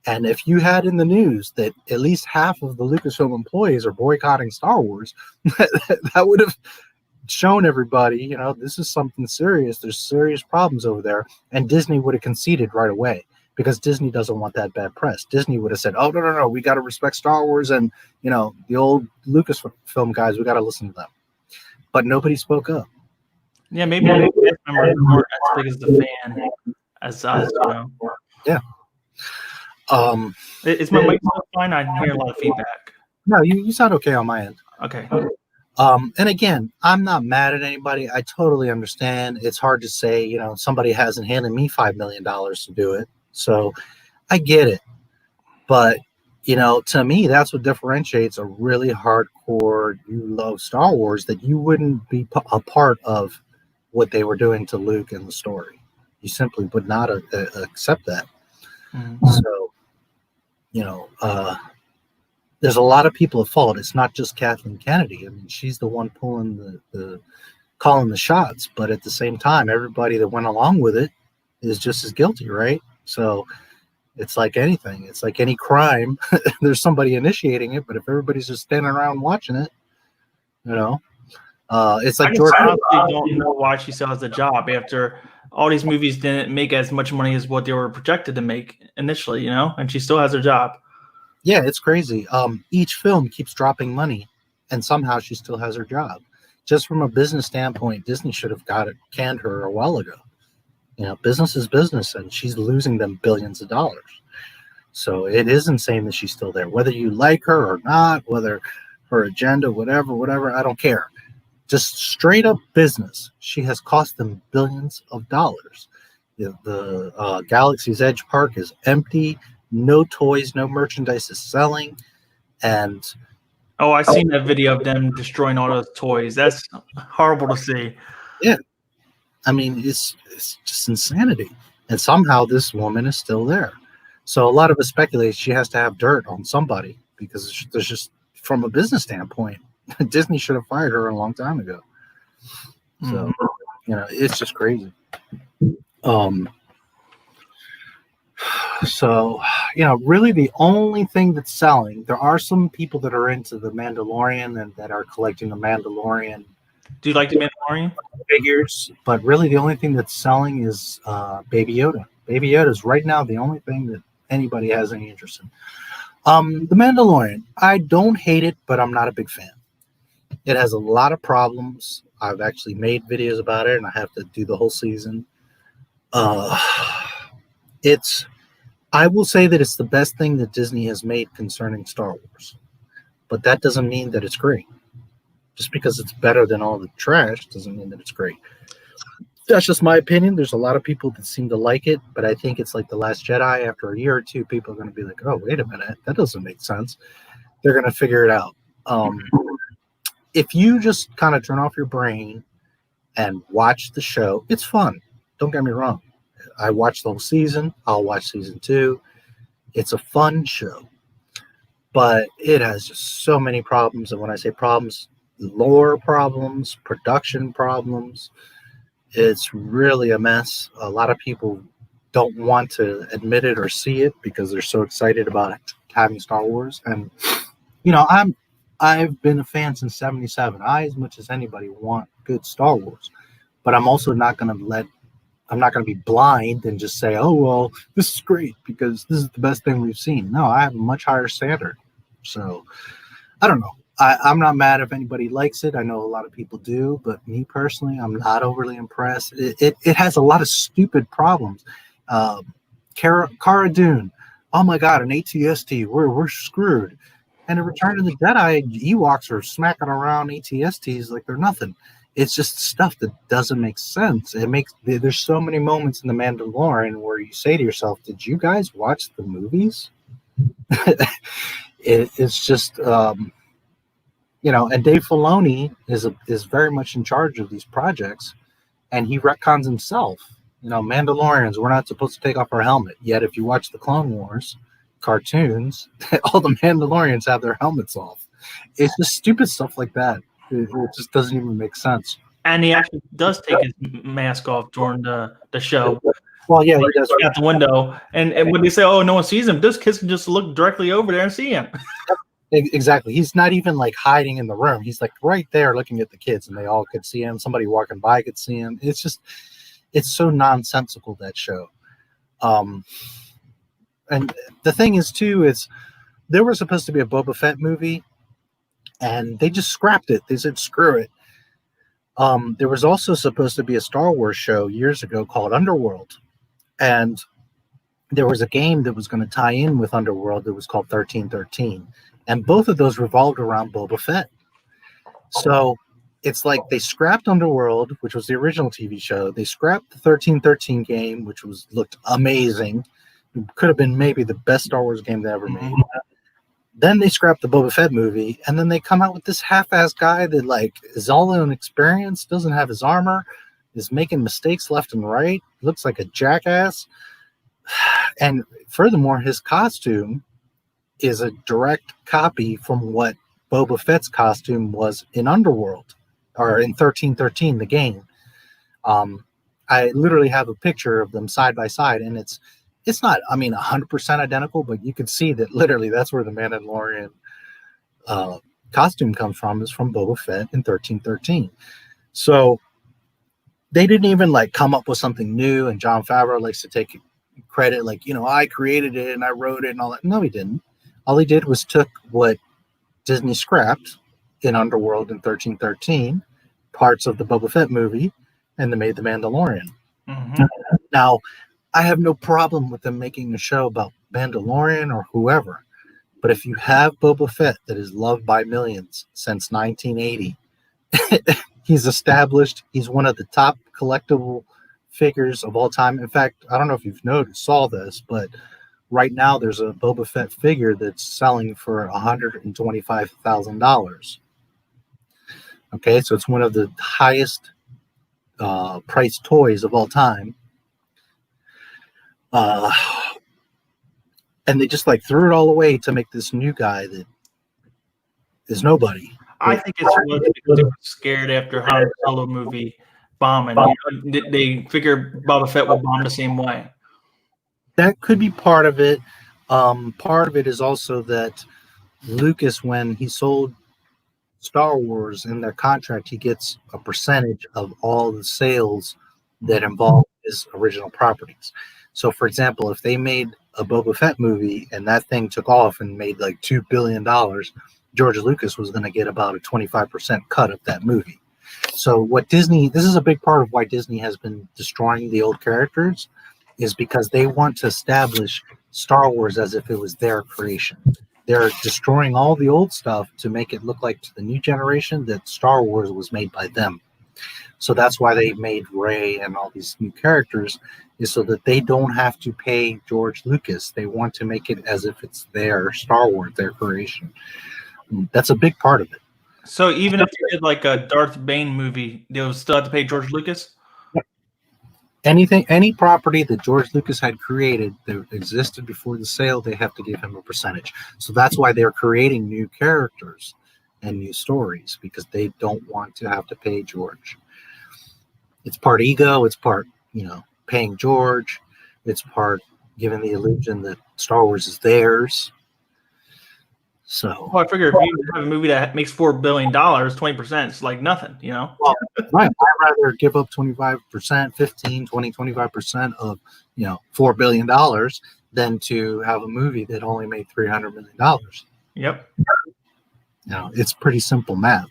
And if you had in the news that at least half of the Lucasfilm employees are boycotting Star Wars, that would have shown everybody, you know, this is something serious. There's serious problems over there. And Disney would have conceded right away, because Disney doesn't want that bad press. Disney would have said, oh, no, we got to respect Star Wars, and, you know, the old Lucasfilm guys, we got to listen to them. But nobody spoke up. Yeah, maybe the cast members weren't as big as the fan as us, you know. Yeah. Is my mic fine? I hear a lot of feedback. No, you sound okay on my end. Okay. And again, I'm not mad at anybody. I totally understand. It's hard to say, you know, somebody hasn't handed me $5 million to do it. So I get it. But, you know, to me, that's what differentiates a really hardcore, you love Star Wars, that you wouldn't be a part of what they were doing to Luke in the story. You simply would not accept that. Mm-hmm. So, you know, there's a lot of people at fault. It's not just Kathleen Kennedy. I mean, she's the one pulling calling the shots. But at the same time, everybody that went along with it is just as guilty, right? So it's like anything. It's like any crime. There's somebody initiating it, but if everybody's just standing around watching it, you know, it's like George. I honestly don't know why she still has a job after all these movies didn't make as much money as what they were projected to make initially, you know, and she still has her job. Yeah, it's crazy. Each film keeps dropping money, and somehow she still has her job. Just from a business standpoint, Disney should have canned her a while ago. You know, business is business, and she's losing them billions of dollars. So it is insane that she's still there. Whether you like her or not, whether her agenda, whatever, I don't care. Just straight up business. She has cost them billions of dollars. The Galaxy's Edge Park is empty. No toys, no merchandise is selling. And I seen that video of them destroying all those toys. That's horrible to see. Yeah. I mean, it's just insanity. And somehow this woman is still there. So a lot of it speculates she has to have dirt on somebody, because there's just, from a business standpoint, Disney should have fired her a long time ago. So, you know, it's just crazy. So, you know, really the only thing that's selling, there are some people that are into the Mandalorian and that are collecting the Mandalorian. Do you like the Mandalorian figures? But really the only thing that's selling is Baby Yoda. Baby Yoda is right now the only thing that anybody has any interest in. The Mandalorian, I don't hate it, but I'm not a big fan. It has a lot of problems. I've actually made videos about it, and I have to do the whole season. I will say that it's the best thing that Disney has made concerning Star Wars, but that doesn't mean that it's great. Just because it's better than all the trash doesn't mean that it's great. That's just my opinion. There's a lot of people that seem to like it, but I think it's like The Last Jedi. After a year or two, people are going to be like, oh, wait a minute, that doesn't make sense. They're going to figure it out. If you just kind of turn off your brain and watch the show, it's fun. Don't get me wrong. I watched the whole season. I'll watch season 2. It's a fun show, but it has just so many problems. And when I say problems, lore problems, production problems, it's really a mess. A lot of people don't want to admit it or see it because they're so excited about having Star Wars. And, you know, I've been a fan since '77. I, as much as anybody, want good Star Wars, but I'm also not going to be blind and just say, oh, well, this is great because this is the best thing we've seen. No, I have a much higher standard. So I don't know. I'm not mad if anybody likes it. I know a lot of people do, but me personally, I'm not overly impressed. It has a lot of stupid problems. Cara Dune, oh my God, an ATST, we're screwed. And in Return of the Jedi, Ewoks are smacking around ATSTs like they're nothing. It's just stuff that doesn't make sense. There's so many moments in The Mandalorian where you say to yourself, did you guys watch the movies? It's just, and Dave Filoni is very much in charge of these projects, and he retcons himself. Mandalorians, we're not supposed to take off our helmet. Yet if you watch the Clone Wars cartoons, all the Mandalorians have their helmets off. It's just stupid stuff like that. It just doesn't even make sense. And he actually does take his mask off during the show. Well, yeah, he does. Out the window. And when they say, oh, no one sees him, this kid can just look directly over there and see him. Exactly. He's not even like hiding in the room. He's like right there looking at the kids, and they all could see him. Somebody walking by could see him. It's so nonsensical, that show. And the thing is, too, is there was supposed to be a Boba Fett movie, and they just scrapped it. They said, screw it. There was also supposed to be a Star Wars show years ago called Underworld. And there was a game that was going to tie in with Underworld that was called 1313. And both of those revolved around Boba Fett. So it's like they scrapped Underworld, which was the original TV show. They scrapped the 1313 game, which looked amazing. It could have been maybe the best Star Wars game they ever made. Then they scrapped the Boba Fett movie, and then they come out with this half-ass guy that like is all inexperienced, doesn't have his armor, is making mistakes left and right, looks like a jackass. And furthermore, his costume is a direct copy from what Boba Fett's costume was in Underworld, or in 1313, the game. I literally have a picture of them side by side, and it's not, 100% identical, but you can see that literally that's where the Mandalorian costume comes from, is from Boba Fett in 1313. So they didn't even like come up with something new, and Jon Favreau likes to take credit, like, I created it and I wrote it and all that. No, he didn't. All he did was took what Disney scrapped in Underworld in 1313, parts of the Boba Fett movie, and they made The Mandalorian. Mm-hmm. Now, I have no problem with them making a show about Mandalorian or whoever, but if you have Boba Fett that is loved by millions since 1980, he's established, he's one of the top collectible figures of all time. In fact, I don't know if you've saw this, but right now there's a Boba Fett figure that's selling for $125,000. Okay, so it's one of the highest priced toys of all time. And they just like threw it all away to make this new guy that is nobody. I think it's because they were scared after Han Solo movie bombing. They figure Boba Fett will bomb the same way. That could be part of it. Part of it is also that Lucas, when he sold Star Wars in their contract, he gets a percentage of all the sales that involve his original properties. So, for example, if they made a Boba Fett movie and that thing took off and made like $2 billion, George Lucas was going to get about a 25% cut of that movie. So this is a big part of why Disney has been destroying the old characters, is because they want to establish Star Wars as if it was their creation. They're destroying all the old stuff to make it look like to the new generation that Star Wars was made by them. So that's why they made Rey and all these new characters, is so that they don't have to pay George Lucas. They want to make it as if it's their Star Wars, their creation. That's a big part of it. So even if you did like a Darth Bane movie, they would still have to pay George Lucas? Any property that George Lucas had created that existed before the sale, they have to give him a percentage. So that's why they're creating new characters and new stories, because they don't want to have to pay George. It's part ego, it's part, paying George, it's part giving the illusion that Star Wars is theirs. So I figure if you have a movie that makes $4 billion, 20% is like nothing, Well, right. I'd rather give up 25%, 15, 20, 25% of, $4 billion than to have a movie that only made $300 million. Yep. It's pretty simple math.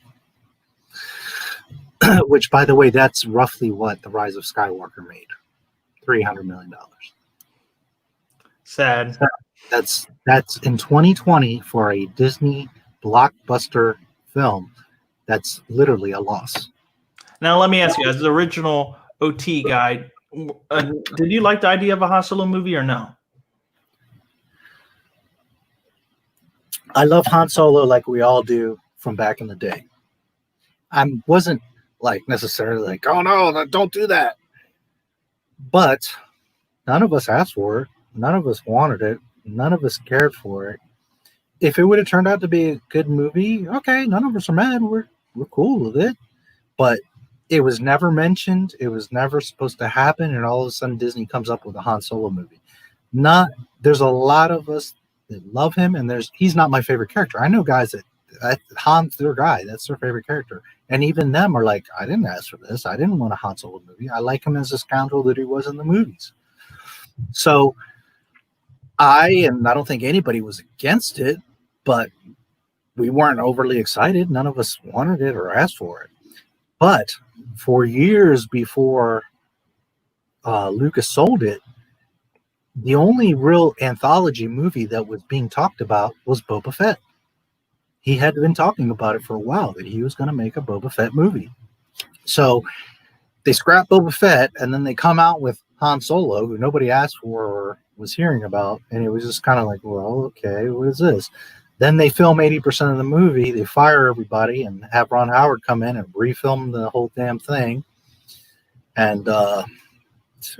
Which, by the way, that's roughly what The Rise of Skywalker made. $300 million. Sad. That's in 2020 for a Disney blockbuster film. That's literally a loss. Now, let me ask you, as the original OT guy, did you like the idea of a Han Solo movie or no? I love Han Solo like we all do from back in the day. I wasn't necessarily like, oh no, don't do that. But none of us asked for it. None of us wanted it. None of us cared for it. If it would have turned out to be a good movie, okay, none of us are mad. We're cool with it. But it was never mentioned. It was never supposed to happen. And all of a sudden Disney comes up with a Han Solo movie. There's a lot of us that love him, and he's not my favorite character. I know guys that Han's their guy. That's their favorite character. And even them are like, I didn't ask for this. I didn't want a Han Solo movie. I like him as a scoundrel that he was in the movies. So I don't think anybody was against it, but we weren't overly excited. None of us wanted it or asked for it. But for years before Lucas sold it, the only real anthology movie that was being talked about was Boba Fett. He had been talking about it for a while, that he was going to make a Boba Fett movie. So they scrap Boba Fett, and then they come out with Han Solo, who nobody asked for or was hearing about, and it was just kind of like, well, okay, what is this? Then they film 80% of the movie, they fire everybody, and have Ron Howard come in and refilm the whole damn thing. And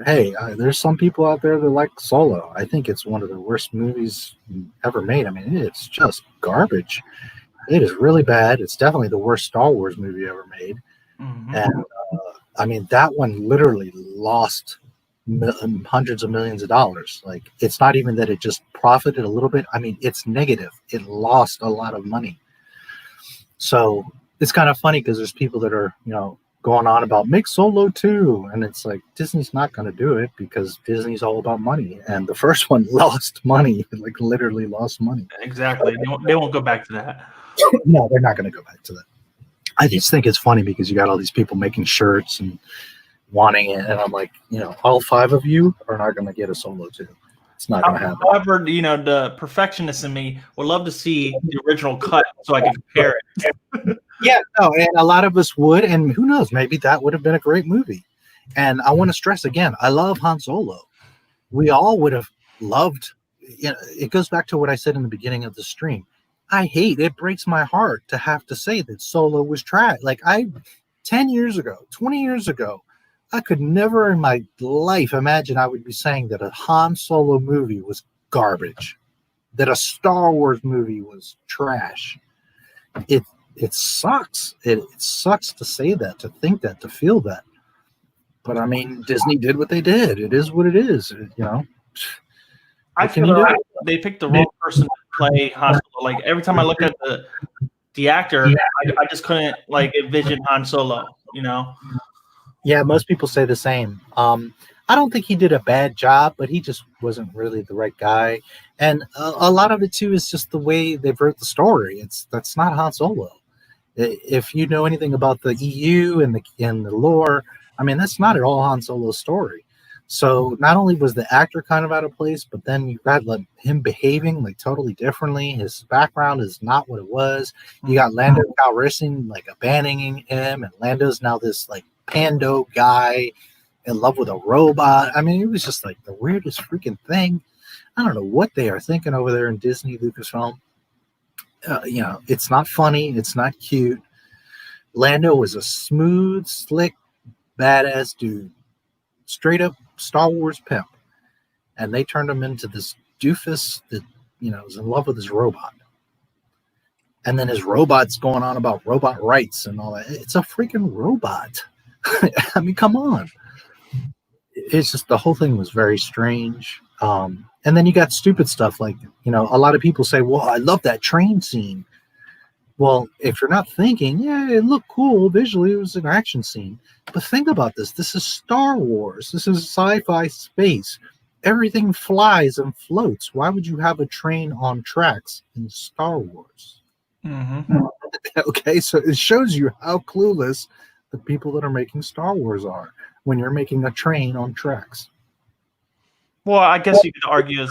hey, there's some people out there that like Solo. I think it's one of the worst movies ever made. I mean, it's just garbage. It is really bad. It's definitely the worst Star Wars movie ever made. Mm-hmm. And I mean, that one literally lost hundreds of millions of dollars. Like, it's not even that it just profited a little bit. I mean, it's negative. It lost a lot of money. So it's kind of funny because there's people that are, going on about make Solo 2, and it's like, Disney's not going to do it because Disney's all about money, and the first one lost money, like literally lost money. Exactly. They won't go back to that. No, they're not going to go back to that. I just think it's funny because you got all these people making shirts and wanting it, and I'm like, all 5 of you are not going to get a Solo 2. It's not going to happen. However, the perfectionist in me would love to see the original cut so I can compare it. Yeah, no, and a lot of us would, and who knows, maybe that would have been a great movie. And I want to stress again, I love Han Solo. We all would have loved, it goes back to what I said in the beginning of the stream. It breaks my heart to have to say that Solo was trash. Like 10 years ago, 20 years ago, I could never in my life imagine I would be saying that a Han Solo movie was garbage, that a Star Wars movie was trash. It sucks. It sucks to say that, to think that, to feel that. But I mean, Disney did what they did. It is what it is. I feel like they picked the wrong person to play Han Solo. Like, every time I look at the actor, I just couldn't envision Han Solo. Yeah, most people say the same. I don't think he did a bad job, but he just wasn't really the right guy. And a lot of it too is just the way they wrote the story. That's not Han Solo. If you know anything about the EU and the lore, I mean, that's not at all Han Solo's story. So not only was the actor kind of out of place, but then you got like him behaving like totally differently. His background is not what it was. You got Lando Calrissian like abandoning him, and Lando's now this like pando guy in love with a robot. I mean, it was just like the weirdest freaking thing. I don't know what they are thinking over there in Disney Lucasfilm. You know, it's not funny. It's not cute. Lando was a smooth, slick, badass dude. Straight up Star Wars pimp. And they turned him into this doofus that, you know, is in love with his robot. And then his robot's going on about robot rights and all that. It's a freaking robot. I mean, come on. It's just the whole thing was very strange. And then you got stupid stuff like, you know, a lot of people say, well, I love that train scene. Well, if you're not thinking, yeah, it looked cool visually, it was an action scene. But think about this. This is Star Wars. This is sci-fi space. Everything flies and floats. Why would you have a train on tracks in Star Wars? Mm-hmm. Okay, so it shows you how clueless the people that are making Star Wars are when you're making a train on tracks. Well, I guess you could argue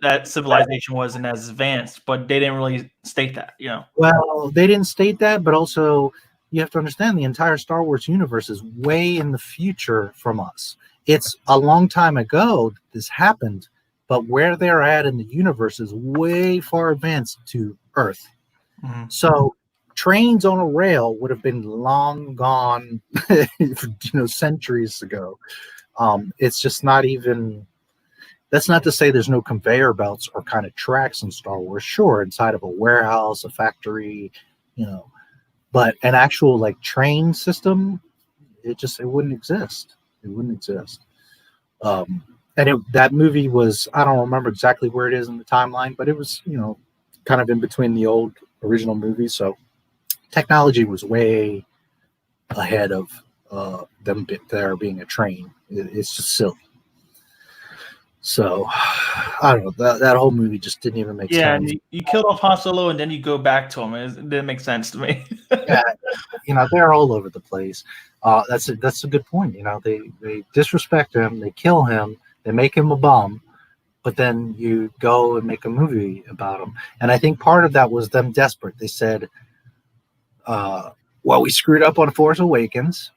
that civilization wasn't as advanced, but they didn't really state that, you know. Well, they didn't state that, but also you have to understand the entire Star Wars universe is way in the future from us. It's a long time ago that this happened, but where they're at in the universe is way far advanced to Earth. Mm-hmm. So trains on a rail would have been long gone, you know, centuries ago. It's just not even. That's not to say there's no conveyor belts or kind of tracks in Star Wars. Sure, inside of a warehouse, a factory, you know, but an actual like train system, it wouldn't exist. It wouldn't exist. And that movie was, I don't remember exactly where it is in the timeline, but it was, you know, kind of in between the old original movies. So technology was way ahead of them there being a train. It's just silly. So, I don't know. That whole movie just didn't even make sense. Yeah, you killed off Han Solo and then you go back to him. It didn't make sense to me. Yeah, you know, they're all over the place. That's a good point. You know, they disrespect him, they kill him, they make him a bum, but then you go and make a movie about him. And I think part of that was them desperate. They said, well, we screwed up on Force Awakens,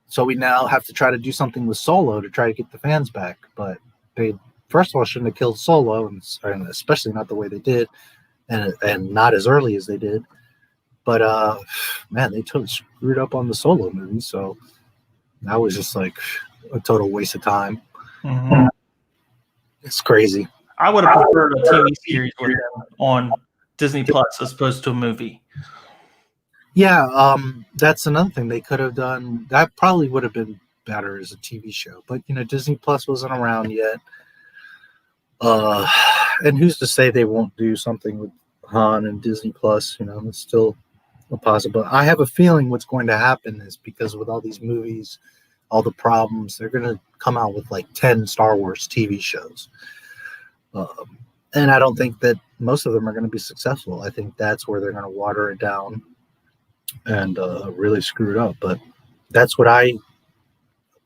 so we now have to try to do something with Solo to try to get the fans back. But they, first of all, shouldn't have killed Solo, and especially not the way they did, and not as early as they did. But man, they totally screwed up on the Solo movie, so that was just like a total waste of time. Mm-hmm. It's crazy. I would have preferred a TV series with them on Disney Plus as opposed to a movie. Yeah, that's another thing they could have done. That probably would have been better as a TV show, but you know, Disney Plus wasn't around yet. And who's to say they won't do something with Han and Disney Plus? You know, it's still a possible. I have a feeling what's going to happen is because with all these movies, all the problems, they're going to come out with like 10 Star Wars TV shows. And I don't think that most of them are going to be successful. I think that's where they're going to water it down and really screw it up. But that's what I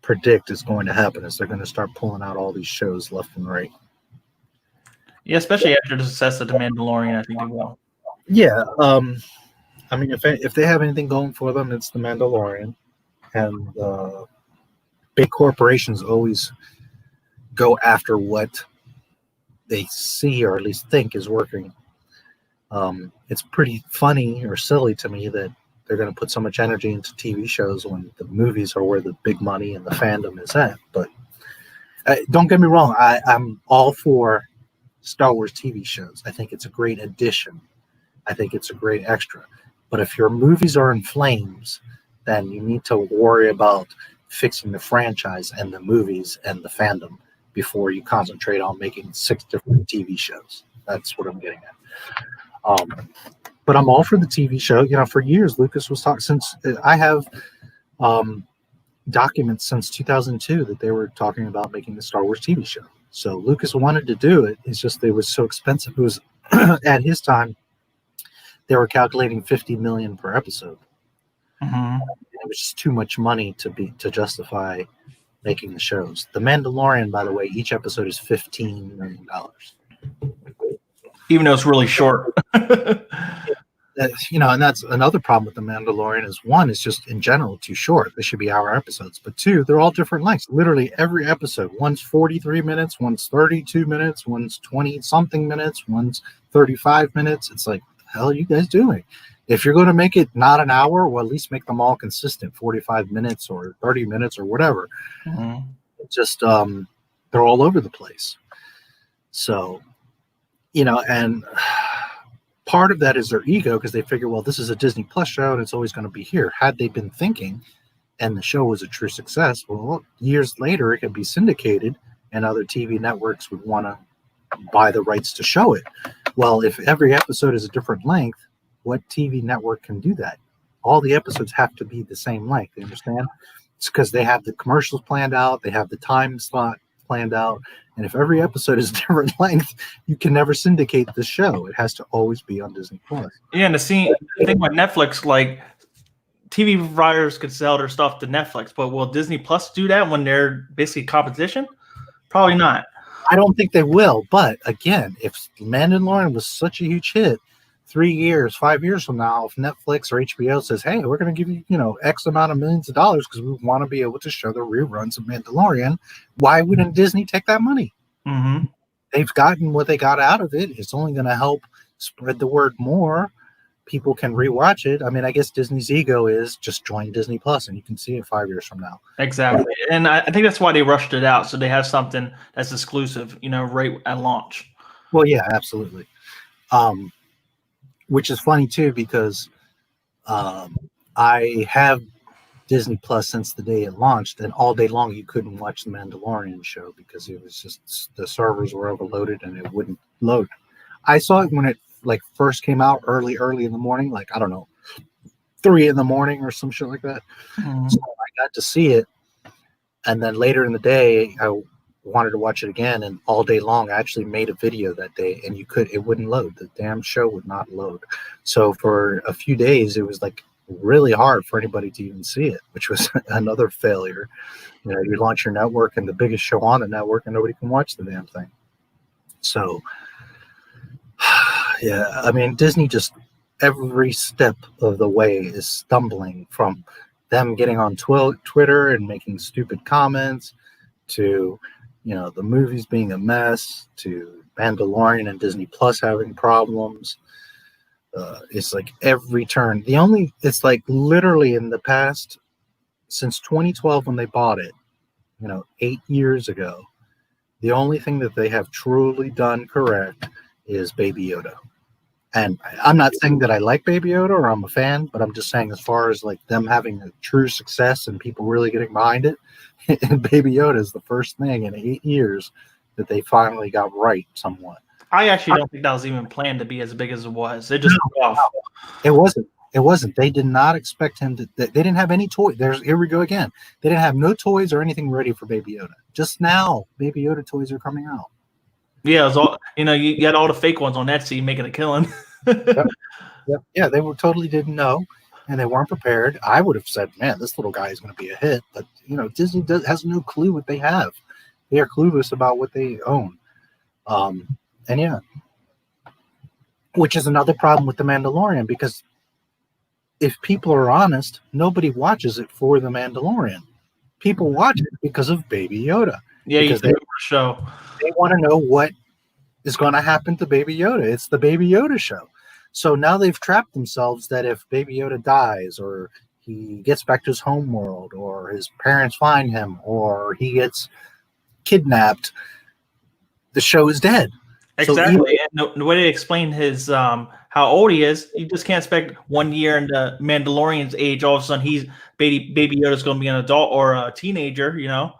predict is going to happen, is they're going to start pulling out all these shows left and right. Yeah, especially after the success of The Mandalorian, I think they will. Yeah, I mean, if they have anything going for them, it's The Mandalorian. And big corporations always go after what they see or at least think is working. It's pretty funny or silly to me that they're going to put so much energy into TV shows when the movies are where the big money and the fandom is at. But don't get me wrong, I'm all for Star Wars TV shows. I think it's a great addition. I think it's a great extra. But if your movies are in flames, then you need to worry about fixing the franchise and the movies and the fandom before you concentrate on making 6 different TV shows. That's what I'm getting at. But I'm all for the TV show. You know, for years, Lucas was talking, since I have documents since 2002 that they were talking about making the Star Wars TV show. So Lucas wanted to do it. It's just it was so expensive. It was at his time, they were calculating $50 million per episode. Mm-hmm. It was just too much money to justify making the shows. The Mandalorian, by the way, each episode is $15 million. Even though it's really short. You know, and that's another problem with the Mandalorian is one, it's just in general too short. They should be hour episodes. But two, they're all different lengths. Literally every episode, one's 43 minutes, one's 32 minutes, one's 20 something minutes, one's 35 minutes. It's like, what the hell are you guys doing? If you're going to make it not an hour, well, at least make them all consistent, 45 minutes or 30 minutes or whatever. Mm-hmm. It's just they're all over the place. So, you know, and part of that is their ego, because they figure, well, this is a Disney Plus show and it's always going to be here. Had they been thinking and the show was a true success, well, years later it could be syndicated and other TV networks would want to buy the rights to show it. Well, if every episode is a different length, what TV network can do that? All the episodes have to be the same length. You understand? It's because they have the commercials planned out, they have the time slot planned out, and if every episode is different length, you can never syndicate the show. It has to always be on Disney Plus. Yeah, and the thing about Netflix, like TV providers could sell their stuff to Netflix, but will Disney Plus do that when they're basically competition? Probably not. I don't think they will. But again, if Mandalorian was such a huge hit, 3 years, 5 years from now, if Netflix or HBO says, hey, we're going to give you, you know, X amount of millions of dollars because we want to be able to show the reruns of Mandalorian, why wouldn't Disney take that money? Mm-hmm. They've gotten what they got out of it. It's only going to help spread the word more. People can rewatch it. I mean, I guess Disney's ego is just join Disney Plus and you can see it 5 years from now. Exactly. And I think that's why they rushed it out. So they have something that's exclusive, you know, right at launch. Well, yeah, absolutely. Which is funny too, because I have Disney Plus since the day it launched, and all day long you couldn't watch the Mandalorian show because it was just the servers were overloaded and it wouldn't load. I saw it when it like first came out early in the morning, like I don't know, 3 a.m. or some shit like that. Mm-hmm. So I got to see it, and then later in the day I wanted to watch it again, and all day long I actually made a video that day, and it wouldn't load. The damn show would not load. So for a few days it was like really hard for anybody to even see it, which was another failure. You know, you launch your network and the biggest show on the network and nobody can watch the damn thing. So yeah, I mean, Disney just every step of the way is stumbling, from them getting on Twitter and making stupid comments to, you know, the movies being a mess, to Mandalorian and Disney Plus having problems. It's like every turn. It's like literally in the past, since 2012 when they bought it, you know, 8 years ago, the only thing that they have truly done correct is Baby Yoda. And I'm not saying that I like Baby Yoda or I'm a fan, but I'm just saying as far as like them having a true success and people really getting behind it, and Baby Yoda is the first thing in 8 years that they finally got right somewhat. I actually don't think that was even planned to be as big as it was. It just took off. It wasn't. They did not expect him to. They didn't have any toys. Here we go again. They didn't have no toys or anything ready for Baby Yoda. Just now, Baby Yoda toys are coming out. Yeah, it was all, you know, you got all the fake ones on Etsy making a killing. Yep. Yeah, they totally didn't know, and they weren't prepared. I would have said, man, this little guy is going to be a hit. But, you know, Disney has no clue what they have. They are clueless about what they own. And yeah, which is another problem with The Mandalorian, because if people are honest, nobody watches it for The Mandalorian. People watch it because of Baby Yoda. Yeah, because you show. They want to know what is going to happen to Baby Yoda. It's the Baby Yoda show. So now they've trapped themselves that if Baby Yoda dies, or he gets back to his home world, or his parents find him, or he gets kidnapped, the show is dead. Exactly. So and the way they explain his how old he is, you just can't expect 1 year into Mandalorian's age, all of a sudden he's Baby Yoda's going to be an adult or a teenager, you know?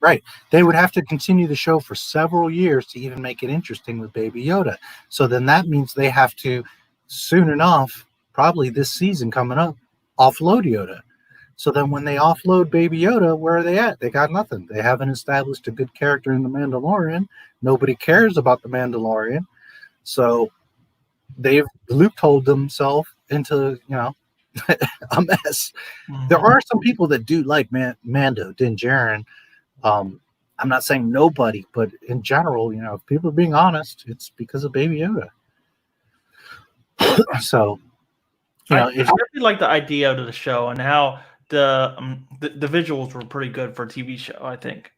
Right. They would have to continue the show for several years to even make it interesting with Baby Yoda. So then that means they have to, soon enough, probably this season coming up, offload Yoda. So then when they offload Baby Yoda, where are they at? They got nothing. They haven't established a good character in The Mandalorian. Nobody cares about The Mandalorian. So they've loopholed themselves into, you know, a mess. Mm-hmm. There are some people that do like Mando, Din Djarin, I'm not saying nobody, but in general, you know, if people are being honest, it's because of Baby Yoda. So, you know, I really like the idea of the show and how the visuals were pretty good for a TV show, I think.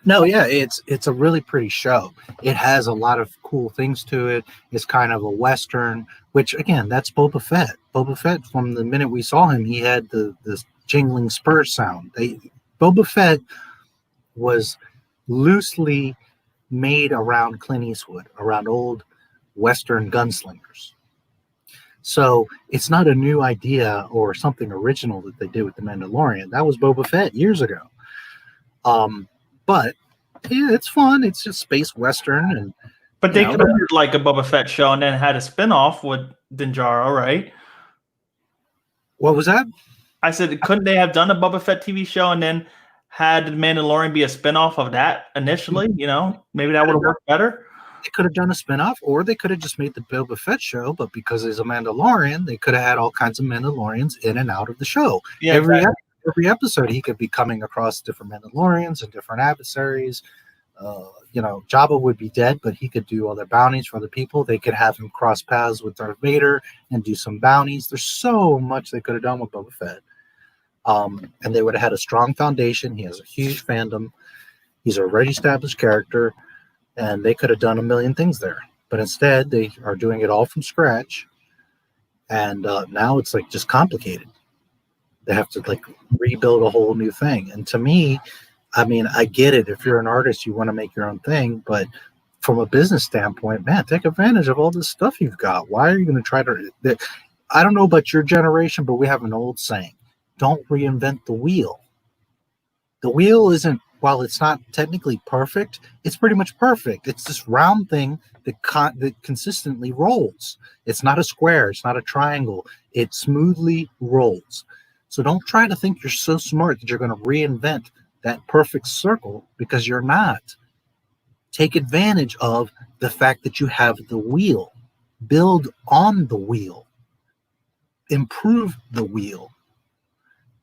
No, yeah, it's a really pretty show. It has a lot of cool things to it. It's kind of a Western, which again, that's Boba Fett. Boba Fett, from the minute we saw him, he had this jingling spur sound. Boba Fett was loosely made around Clint Eastwood, around old Western gunslingers. So it's not a new idea or something original that they did with The Mandalorian. That was Boba Fett years ago. But yeah, it's fun. It's just space Western. But they could have did like a Boba Fett show and then had a spinoff with Din Djarin, right? What was that? I said, couldn't they have done a Boba Fett TV show and then had The Mandalorian be a spinoff of that initially? You know, maybe that would have worked better. They could have done a spinoff, or they could have just made the Boba Fett show. But because he's a Mandalorian, they could have had all kinds of Mandalorians in and out of the show. Yeah, every episode, he could be coming across different Mandalorians and different adversaries. You know, Jabba would be dead, but he could do other bounties for other people. They could have him cross paths with Darth Vader and do some bounties. There's so much they could have done with Boba Fett. And they would have had a strong foundation. He has a huge fandom. He's a already established character, and they could have done a million things there. But instead, they are doing it all from scratch. And now it's like just complicated. They have to like rebuild a whole new thing. And to me, I mean, I get it. If you're an artist, you want to make your own thing. But from a business standpoint, man, take advantage of all this stuff you've got. Why are you going to try to... I don't know about your generation, but we have an old saying. Don't reinvent the wheel. The wheel isn't, while it's not technically perfect, it's pretty much perfect. It's this round thing that consistently rolls. It's not a square. It's not a triangle. It smoothly rolls. So don't try to think you're so smart that you're going to reinvent that perfect circle, because you're not. Take advantage of the fact that you have the wheel. Build on the wheel. Improve the wheel.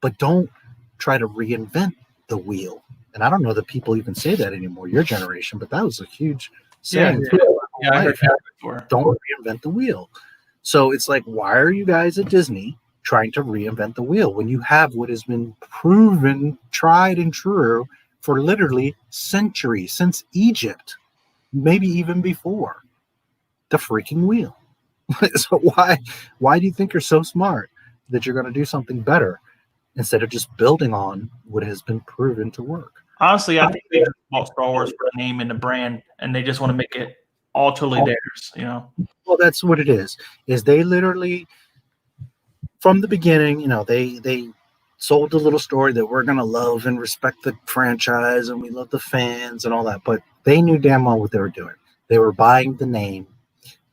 But don't try to reinvent the wheel. And I don't know that people even say that anymore, your generation, but that was a huge saying. Yeah, I heard that before. Don't reinvent the wheel. So it's like, why are you guys at Disney trying to reinvent the wheel when you have what has been proven, tried and true for literally centuries, since Egypt, maybe even before? The freaking wheel. So why do you think you're so smart that you're going to do something better instead of just building on what has been proven to work? Honestly, I think they just bought Star Wars for the name and the brand, and they just want to make it all totally theirs, you know? Well, that's what it is they literally, from the beginning, you know, they sold the little story that we're going to love and respect the franchise and we love the fans and all that, but they knew damn well what they were doing. They were buying the name.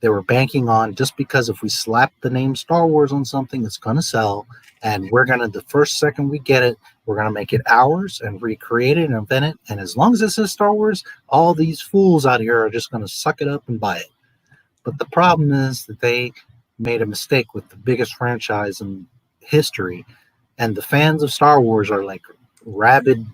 They were banking on, just because if we slap the name Star Wars on something, it's going to sell, and we're going to, the first second we get it, we're going to make it ours and recreate it and invent it, and as long as it says Star Wars, all these fools out here are just going to suck it up and buy it. But the problem is that they made a mistake with the biggest franchise in history, and the fans of Star Wars are like rabid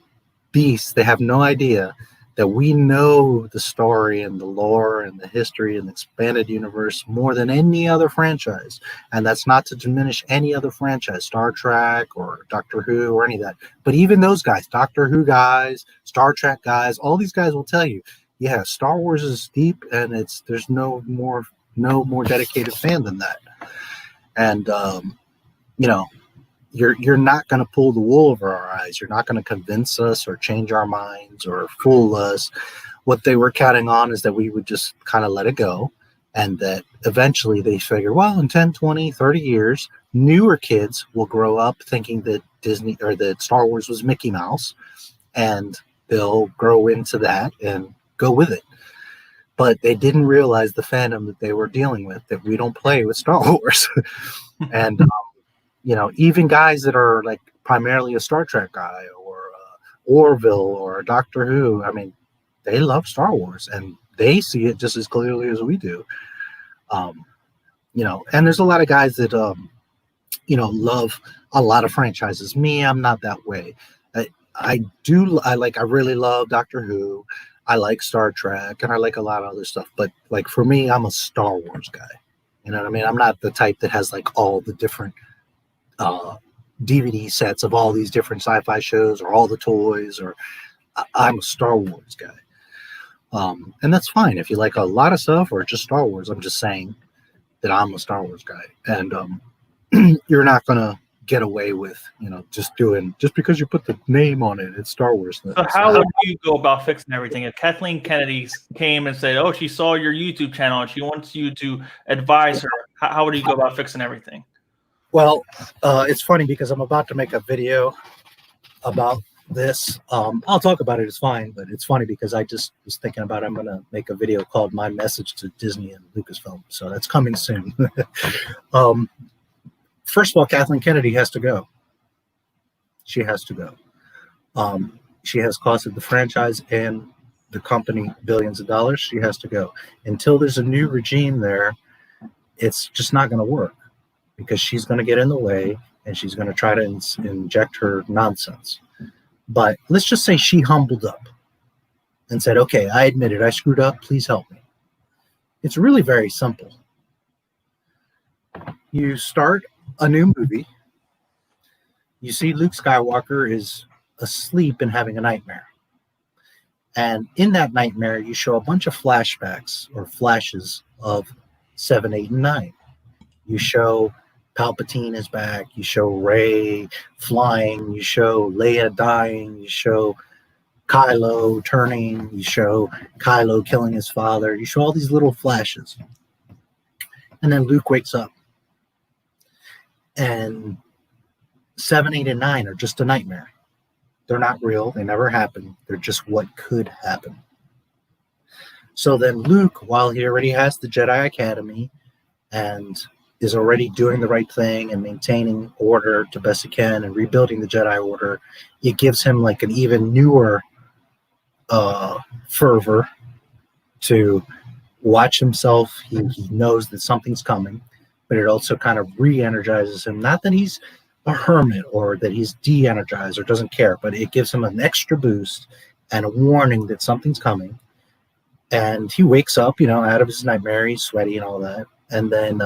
beasts. They have no idea that we know the story and the lore and the history and the expanded universe more than any other franchise. And that's not to diminish any other franchise, Star Trek or Doctor Who or any of that. But even those guys, Doctor Who guys, Star Trek guys, all these guys will tell you, yeah, Star Wars is deep, and there's no more dedicated fan than that. And you know, you're not going to pull the wool over our eyes. You're not going to convince us or change our minds or fool us. What they were counting on is that we would just kind of let it go, and that eventually they figure, well, in 10, 20, 30 years, newer kids will grow up thinking that Disney or that Star Wars was Mickey Mouse, and they'll grow into that and go with it. But they didn't realize the fandom that they were dealing with, that we don't play with Star Wars. And you know, even guys that are like primarily a Star Trek guy or Orville or Doctor Who, I mean, they love Star Wars and they see it just as clearly as we do. You know, and there's a lot of guys that, you know, love a lot of franchises. Me, I'm not that way. I really love Doctor Who. I like Star Trek, and I like a lot of other stuff. But like for me, I'm a Star Wars guy. You know what I mean? I'm not the type that has like all the different DVD sets of all these different sci-fi shows or all the toys. Or I'm a Star Wars guy, and that's fine if you like a lot of stuff or just Star Wars. I'm just saying that I'm a Star Wars guy, and you're not gonna get away with just because you put the name on it, it's Star Wars. So how would you go about fixing everything if Kathleen Kennedy came and said, oh, she saw your YouTube channel and she wants you to advise her? How would you go about fixing everything? Well, it's funny because I'm about to make a video about this. I'll talk about it, it's fine, but it's funny because I just was thinking about I'm gonna make a video called My Message to Disney and Lucasfilm, so that's coming soon. First of all, Kathleen Kennedy has to go. She has to go. She has costed the franchise and the company billions of dollars. She has to go. Until there's a new regime there, it's just not going to work, because she's going to get in the way and she's going to try to inject her nonsense. But let's just say she humbled up and said, okay, I admit it, I screwed up, please help me. It's really very simple. You start a new movie. You see Luke Skywalker is asleep and having a nightmare. And in that nightmare, you show a bunch of flashbacks or flashes of 7, 8, and 9. You show Palpatine is back. You show Rey flying. You show Leia dying. You show Kylo turning. You show Kylo killing his father. You show all these little flashes. And then Luke wakes up. And 7, 8, and 9 are just a nightmare. They're not real. They never happen. They're just what could happen. So then Luke, while he already has the Jedi Academy and is already doing the right thing and maintaining order to best he can and rebuilding the Jedi Order, it gives him like an even newer fervor to watch himself. He knows that something's coming, but it also kind of re-energizes him. Not that he's a hermit or that he's de-energized or doesn't care, but it gives him an extra boost and a warning that something's coming. And he wakes up, out of his nightmare. He's sweaty and all that. And then,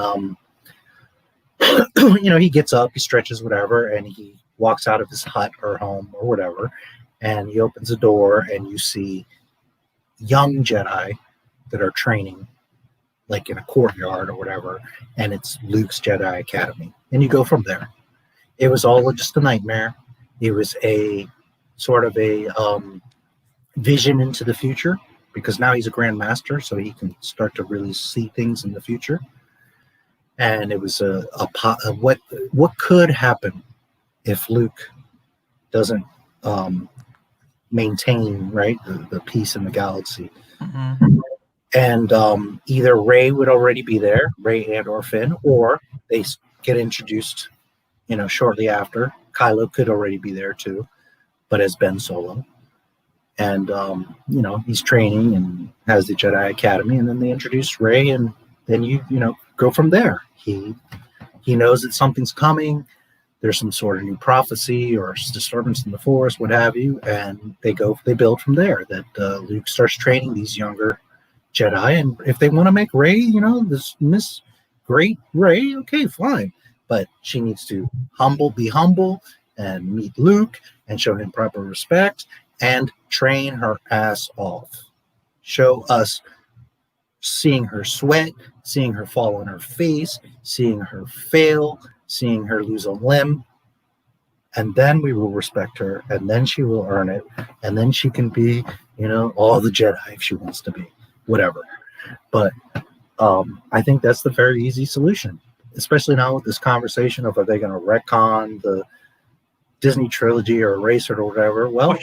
he gets up, he stretches, whatever, and he walks out of his hut or home or whatever. And he opens the door and you see young Jedi that are training, like in a courtyard or whatever. And it's Luke's Jedi Academy. And you go from there. It was all just a nightmare. It was a sort of a vision into the future, because now he's a Grand Master, so he can start to really see things in the future. And it was what could happen if Luke doesn't maintain the peace in the galaxy. Mm-hmm. And either Rey would already be there, Rey and or Finn, or they get introduced shortly after. Kylo could already be there too, but as Ben Solo. And, he's training and has the Jedi Academy, and then they introduce Rey, and then you go from there. He knows that something's coming. There's some sort of new prophecy or disturbance in the Force, what have you, and they build from there. That Luke starts training these younger Jedi, and if they want to make Rey, this Miss Great Rey, okay, fine. But she needs to be humble and meet Luke and show him proper respect and train her ass off. Show us seeing her sweat, seeing her fall on her face, seeing her fail, seeing her lose a limb. And then we will respect her, and then she will earn it. And then she can be, all the Jedi if she wants to be, whatever. But I think that's the very easy solution. Especially now with this conversation of, are they going to retcon the Disney trilogy or erase it or whatever? Well,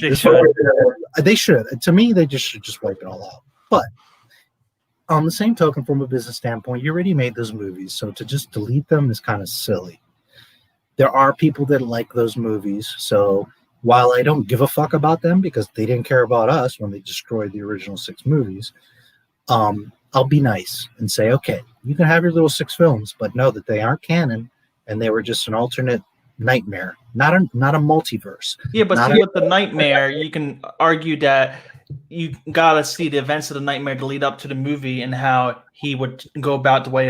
they should. To me, they should just wipe it all out. But on the same token, from a business standpoint, you already made those movies, so to just delete them is kind of silly. There are people that like those movies, so while I don't give a fuck about them because they didn't care about us when they destroyed the original 6 movies, I'll be nice and say, okay, you can have your little 6 films, but know that they aren't canon and they were just an alternate nightmare, not a multiverse. Yeah, but not see, with the nightmare, you can argue that you gotta see the events of the nightmare to lead up to the movie and how he would go about the way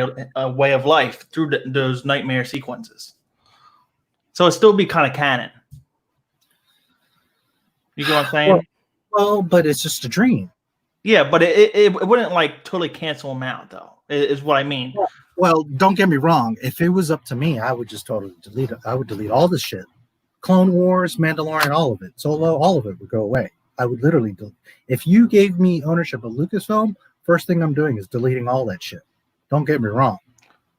of life through those nightmare sequences. So it'd still be kind of canon. You get what I'm saying? Well, but it's just a dream. Yeah, but it wouldn't like totally cancel him out, though. Is what I mean. Well, don't get me wrong. If it was up to me, I would just totally delete it. I would delete all this shit. Clone Wars, Mandalorian, all of it. Solo, all of it would go away. I would literally delete. If you gave me ownership of Lucasfilm, first thing I'm doing is deleting all that shit. Don't get me wrong.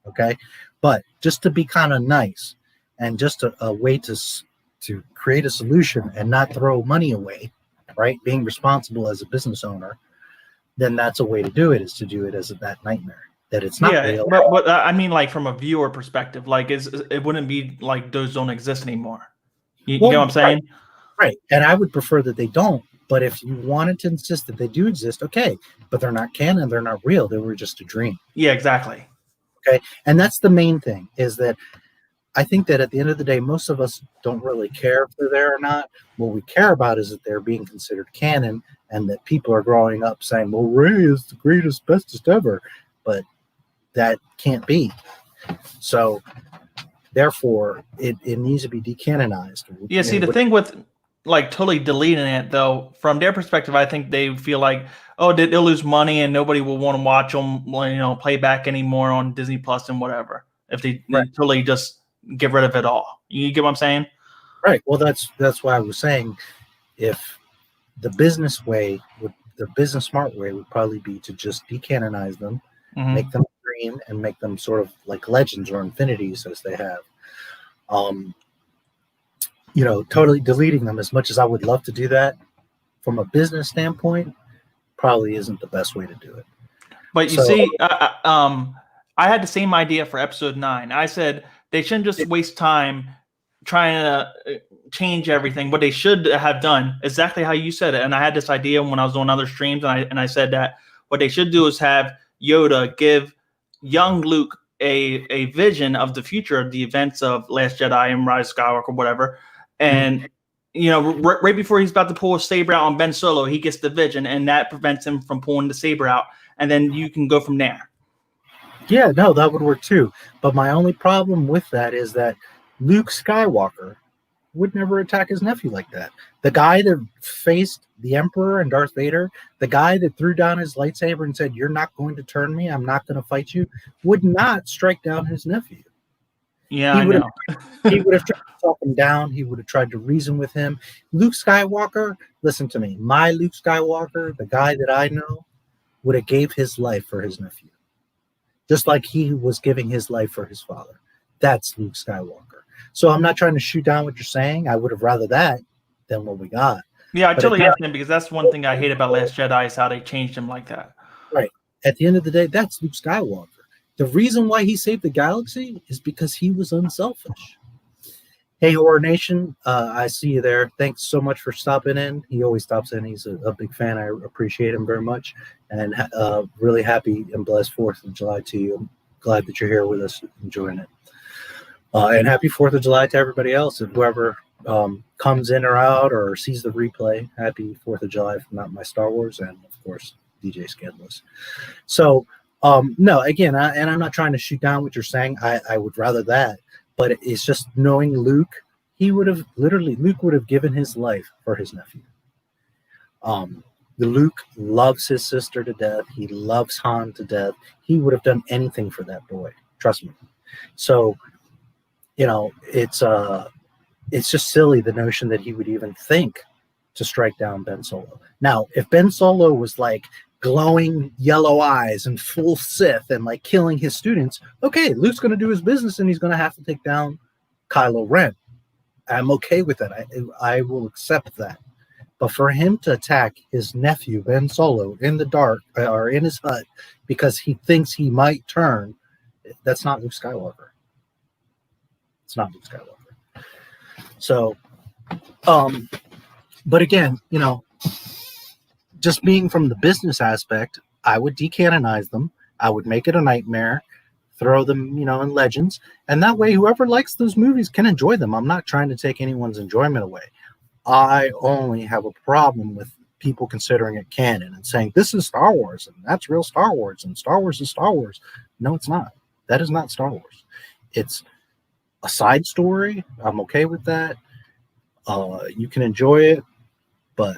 Okay? But just to be kind of nice and just a way to create a solution and not throw money away, right? Being responsible as a business owner, then that's a way to do it, is to do it as that nightmare. That it's not real. But I mean, like from a viewer perspective, like it wouldn't be like those don't exist anymore. You know what I'm saying? Right. And I would prefer that they don't. But if you wanted to insist that they do exist, okay. But they're not canon. They're not real. They were just a dream. Yeah, exactly. Okay. And that's the main thing, is that I think that at the end of the day, most of us don't really care if they're there or not. What we care about is that they're being considered canon and that people are growing up saying, well, Rey is the greatest, bestest ever. But that can't be. So therefore, it needs to be decanonized. Yeah, see, the thing with like totally deleting it, though, from their perspective, I think they feel like, oh, they'll lose money and nobody will want to watch them, play back anymore on Disney Plus and whatever if they totally just get rid of it all. You get what I'm saying? Right. Well, that's why I was saying, if the business way, the business smart way would probably be to just decanonize them, make them green, and make them sort of like legends or infinities as they have. Totally deleting them, as much as I would love to do that, from a business standpoint, probably isn't the best way to do it. But you see, I had the same idea for episode 9. I said they shouldn't just waste time trying to change everything. What they should have done, exactly how you said it, and I had this idea when I was on other streams, and I said that what they should do is have Yoda give young Luke a vision of the future of the events of Last Jedi and Rise of Skywalker, whatever. And right before he's about to pull a saber out on Ben Solo, he gets the vision, and that prevents him from pulling the saber out. And then you can go from there. Yeah, no, that would work too. But my only problem with that is that Luke Skywalker would never attack his nephew like that. The guy that faced the Emperor and Darth Vader, the guy that threw down his lightsaber and said, "You're not going to turn me, I'm not going to fight you," would not strike down his nephew. Yeah, I know. He would have tried to talk him down. He would have tried to reason with him. Luke Skywalker, listen to me. My Luke Skywalker, the guy that I know, would have gave his life for his nephew. Just like he was giving his life for his father. That's Luke Skywalker. So I'm not trying to shoot down what you're saying. I would have rather that than what we got. Yeah, I totally understand, because that's one thing I hate about Last Jedi is how they changed him like that. Right. At the end of the day, that's Luke Skywalker. The reason why he saved the galaxy is because he was unselfish. Hey, Horror Nation, I see you there. Thanks so much for stopping in. He always stops in. He's a big fan. I appreciate him very much. And really happy and blessed 4th of July to you. I'm glad that you're here with us, enjoying it. And happy 4th of July to everybody else. And whoever comes in or out or sees the replay, happy 4th of July from NotMySTARWARS and, of course, DJ Skandalous. So, no, again, and I'm not trying to shoot down what you're saying. I would rather that. But it's just knowing Luke, Luke would have given his life for his nephew. Luke loves his sister to death. He loves Han to death. He would have done anything for that boy. Trust me. So, it's just silly, the notion that he would even think to strike down Ben Solo. Now, if Ben Solo was like glowing yellow eyes and full Sith and like killing his students, okay, Luke's going to do his business and he's going to have to take down Kylo Ren. I'm okay with that. I will accept that. But for him to attack his nephew, Ben Solo, in the dark or in his hut because he thinks he might turn, that's not Luke Skywalker. It's not Luke Skywalker. So, but again, just being from the business aspect, I would decanonize them. I would make it a nightmare. throw them, in Legends, and that way whoever likes those movies can enjoy them. I'm not trying to take anyone's enjoyment away. I only have a problem with people considering it canon and saying this is Star Wars and that's real Star Wars and Star Wars is Star Wars. No, it's not. That is not Star Wars. It's a side story. I'm okay with that. You can enjoy it, but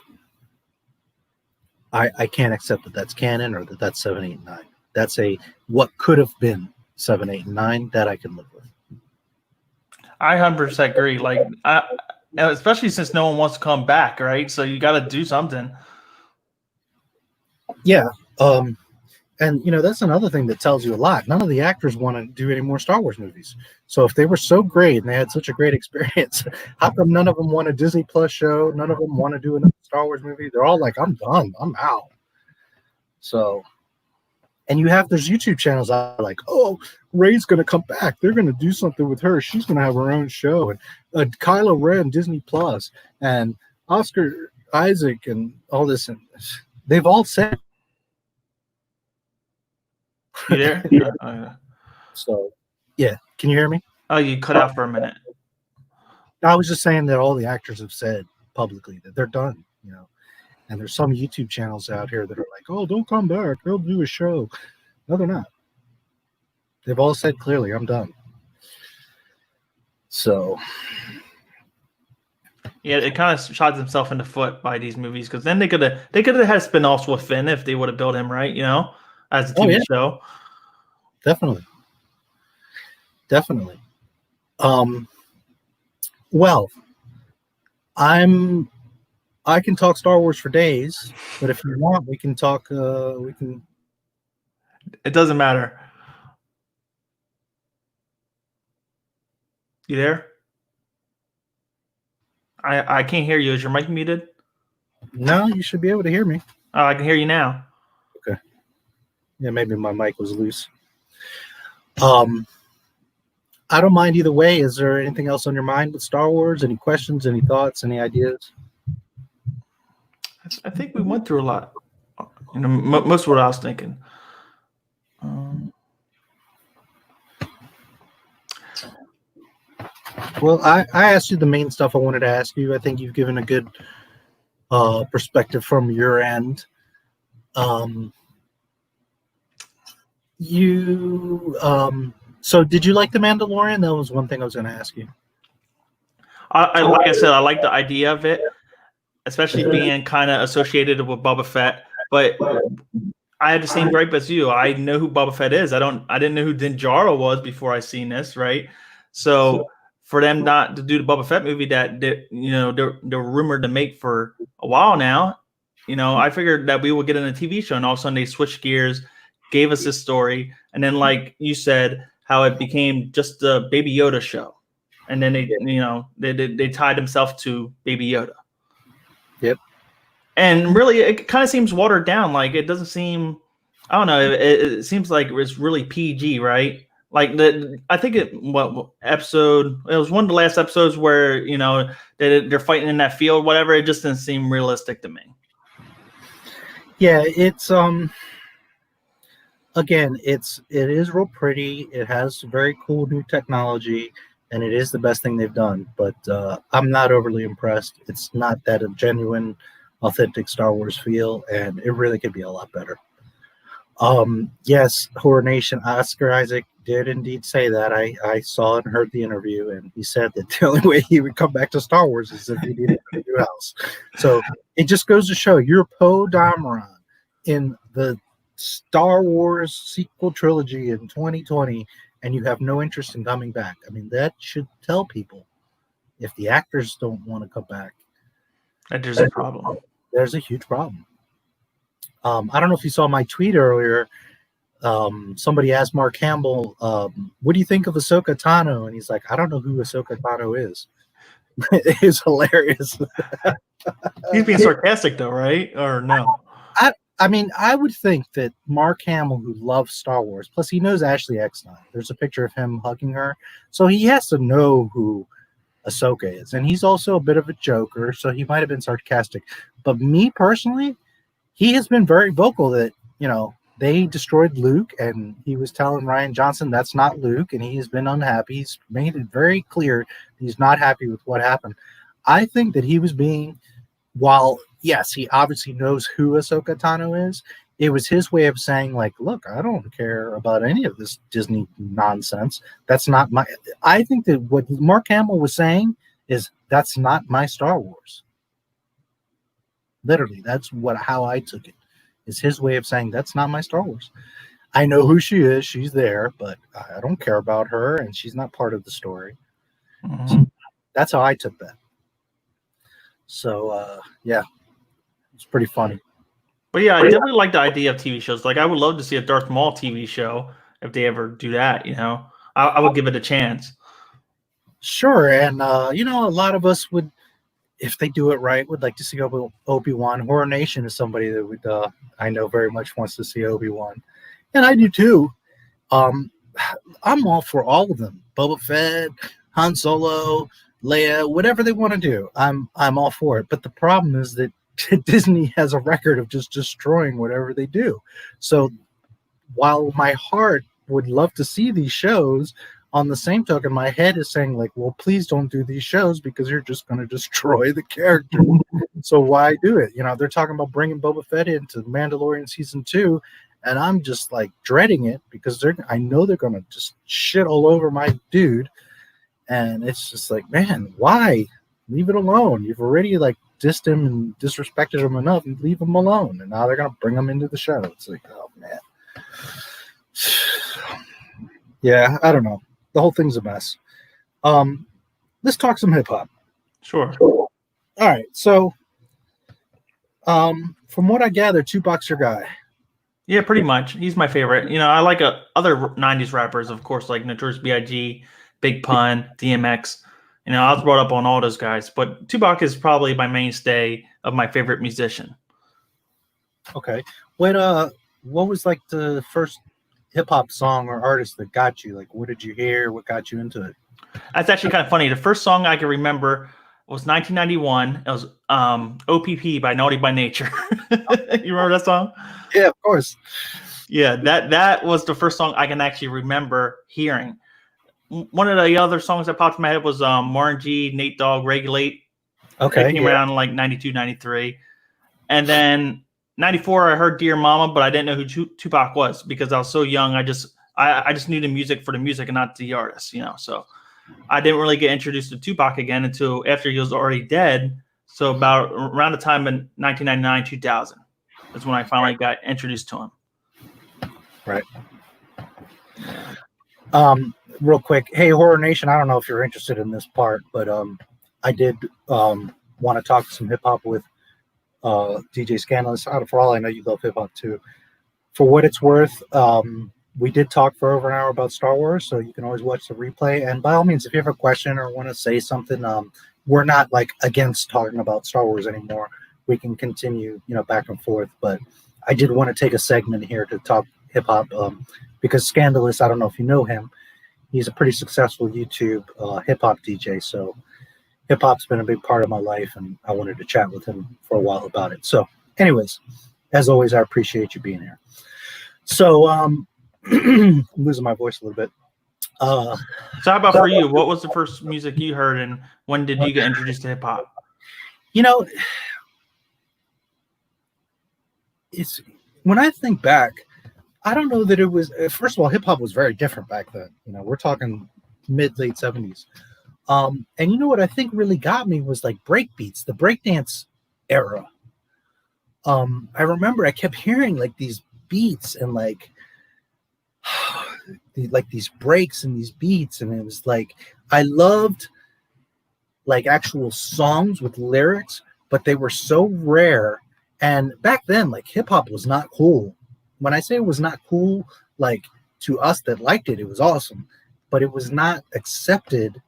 I can't accept that that's canon or that that's 7, 8, and 9. That's what could have been 7, 8, and 9 that I can live with. I 100% agree. Like, especially since no one wants to come back, right? So you got to do something. Yeah. And, that's another thing that tells you a lot. None of the actors want to do any more Star Wars movies. So if they were so great and they had such a great experience, how come none of them want a Disney Plus show? None of them want to do another Star Wars movie? They're all like, I'm done. I'm out. So, and there's YouTube channels out like, oh, Rey's going to come back. They're going to do something with her. She's going to have her own show. And Kylo Ren, Disney Plus, and Oscar Isaac and all this. And they've all said, you there? So, yeah. Can you hear me? Oh, you cut out for a minute. I was just saying that all the actors have said publicly that they're done, And there's some YouTube channels out here that are like, oh, don't come back. They'll do a show. No, they're not. They've all said clearly, I'm done. So. Yeah, it kind of shot themselves in the foot by these movies because then they could have had spin-offs with Finn if they would have built him right, as a TV show. Definitely. Well, I can talk Star Wars for days, but if you want, we can talk. It doesn't matter. You there? I can't hear you. Is your mic muted? No, you should be able to hear me. Oh, I can hear you now. Okay. Yeah, maybe my mic was loose. I don't mind either way. Is there anything else on your mind with Star Wars? Any questions, any thoughts, any ideas? I think we went through a lot. Most of what I was thinking. Well, I asked you the main stuff I wanted to ask you. I think you've given a good perspective from your end. So did you like The Mandalorian? That was one thing I was going to ask you. Like I said, I like the idea of it, especially being kind of associated with Boba Fett. But I had the same gripe as you. I know who Boba Fett is. I didn't know who Din Djarin was before I seen this, right? So for them not to do the Boba Fett movie that they're rumored to make for a while now, I figured that we would get in a TV show, and all of a sudden they switched gears, gave us this story, and then like you said, how it became just the Baby Yoda show, and then they tied themselves to Baby Yoda. Yep. And really, it kind of seems watered down. Like it doesn't seem. I don't know. It seems like it's really PG, right? Like I think episode? It was one of the last episodes where they're fighting in that field, whatever. It just didn't seem realistic to me. Yeah, it's again, it is real pretty. It has very cool new technology, and it is the best thing they've done. But I'm not overly impressed. It's not that a genuine, authentic Star Wars feel, and it really could be a lot better. Yes, Horror Nation, Oscar Isaac did indeed say that. I saw and heard the interview, and he said that the only way he would come back to Star Wars is if he needed a new house. So it just goes to show you're Poe Dameron in the Star Wars sequel trilogy in 2020, and you have no interest in coming back. I mean, that should tell people, if the actors don't want to come back, that there's a problem. There's a huge problem. I don't know if you saw my tweet earlier. Somebody asked Mark Hamill, what do you think of Ahsoka Tano? And he's like, I don't know who Ahsoka Tano is. It is hilarious. He's being sarcastic though, right? Or no? I mean, I would think that Mark Hamill, who loves Star Wars, plus he knows Ashley Eckstein. There's a picture of him hugging her. So he has to know who Ahsoka is. And he's also a bit of a joker, so he might have been sarcastic. But me personally, he has been very vocal that, they destroyed Luke, and he was telling Rian Johnson that's not Luke, and he has been unhappy. He's made it very clear he's not happy with what happened. I think that he was being, while yes, he obviously knows who Ahsoka Tano is, it was his way of saying, like, look, I don't care about any of this Disney nonsense. That's not my. I think that what Mark Hamill was saying is that's not my Star Wars. Literally, that's how I took it. Is his way of saying that's not my Star Wars. I know who she is. She's there, but I don't care about her, and she's not part of the story. Mm-hmm. So that's how I took that. So, yeah, it's pretty funny. But yeah, I definitely like the idea of TV shows. Like, I would love to see a Darth Maul TV show if they ever do that. You know, I would give it a chance. Sure, and you know, a lot of us would, if they do it right, would like to see Obi-Wan. Horror Nation is somebody that would I know very much wants to see Obi-Wan, and I do too. I'm all for all of them. Boba Fett, Han Solo, Leia, whatever they want to do, I'm all for it. But the problem is that Disney has a record of just destroying whatever they do. So while my heart would love to see these shows, on the same token, my head is saying, like, well, please don't do these shows because you're just going to destroy the character. So why do it? You know, they're talking about bringing Boba Fett into Mandalorian season 2, and I'm just like dreading it because I know they're going to just shit all over my dude. And it's just like, man, why? Leave it alone. You've already like dissed him and disrespected him enough. And leave him alone. And now they're going to bring him into the show. It's like, oh man. Yeah, I don't know. The whole thing's a mess. Let's talk some hip hop. Sure. All right. So, from what I gather, Tupac's your guy. Yeah, pretty much. He's my favorite. You know, I like other 90s rappers, of course, like Notorious B.I.G., Big Pun, DMX. You know, I was brought up on all those guys, but Tupac is probably my mainstay of my favorite musician. Okay. What was like the first hip hop song or artist that got you? Like, what did you hear? What got you into it? That's actually kind of funny. The first song I can remember was 1991. It was OPP by Naughty by Nature. You remember that song? Yeah, of course. Yeah, that was the first song I can actually remember hearing. One of the other songs that popped in my head was Martin G, Nate Dogg, Regulate. Okay. It came around in like 92, 93. And then 94, I heard Dear Mama, but I didn't know who Tupac was because I was so young. I just knew the music for the music and not the artist, you know. So I didn't really get introduced to Tupac again until after he was already dead. So about around the time in 1999, 2000 is when I finally got introduced to him. Right. Real quick, hey, Horror Nation, I don't know if you're interested in this part, but I did want to talk some hip hop with DJ Skandalous. For all I know, you love hip hop too. For what it's worth, we did talk for over an hour about Star Wars, so you can always watch the replay. And by all means, if you have a question or want to say something, we're not like against talking about Star Wars anymore. We can continue, you know, back and forth. But I did want to take a segment here to talk hip hop because Skandalous, I don't know if you know him. He's a pretty successful YouTube hip hop DJ. So hip hop's been a big part of my life, and I wanted to chat with him for a while about it. So, anyways, as always, I appreciate you being here. So, I'm losing my voice a little bit. So, how about for you? What was the first music you heard, and when did you get introduced to hip hop? You know, it's when I think back, I don't know that it was. First of all, hip hop was very different back then. You know, we're talking late 70s. And you know what I think really got me was like break beats, the breakdance era. I remember I kept hearing like these beats and like these breaks and these beats, and it was like I loved like actual songs with lyrics, but they were so rare. And back then, like hip hop was not cool. When I say it was not cool, like to us that liked it, it was awesome, but it was not accepted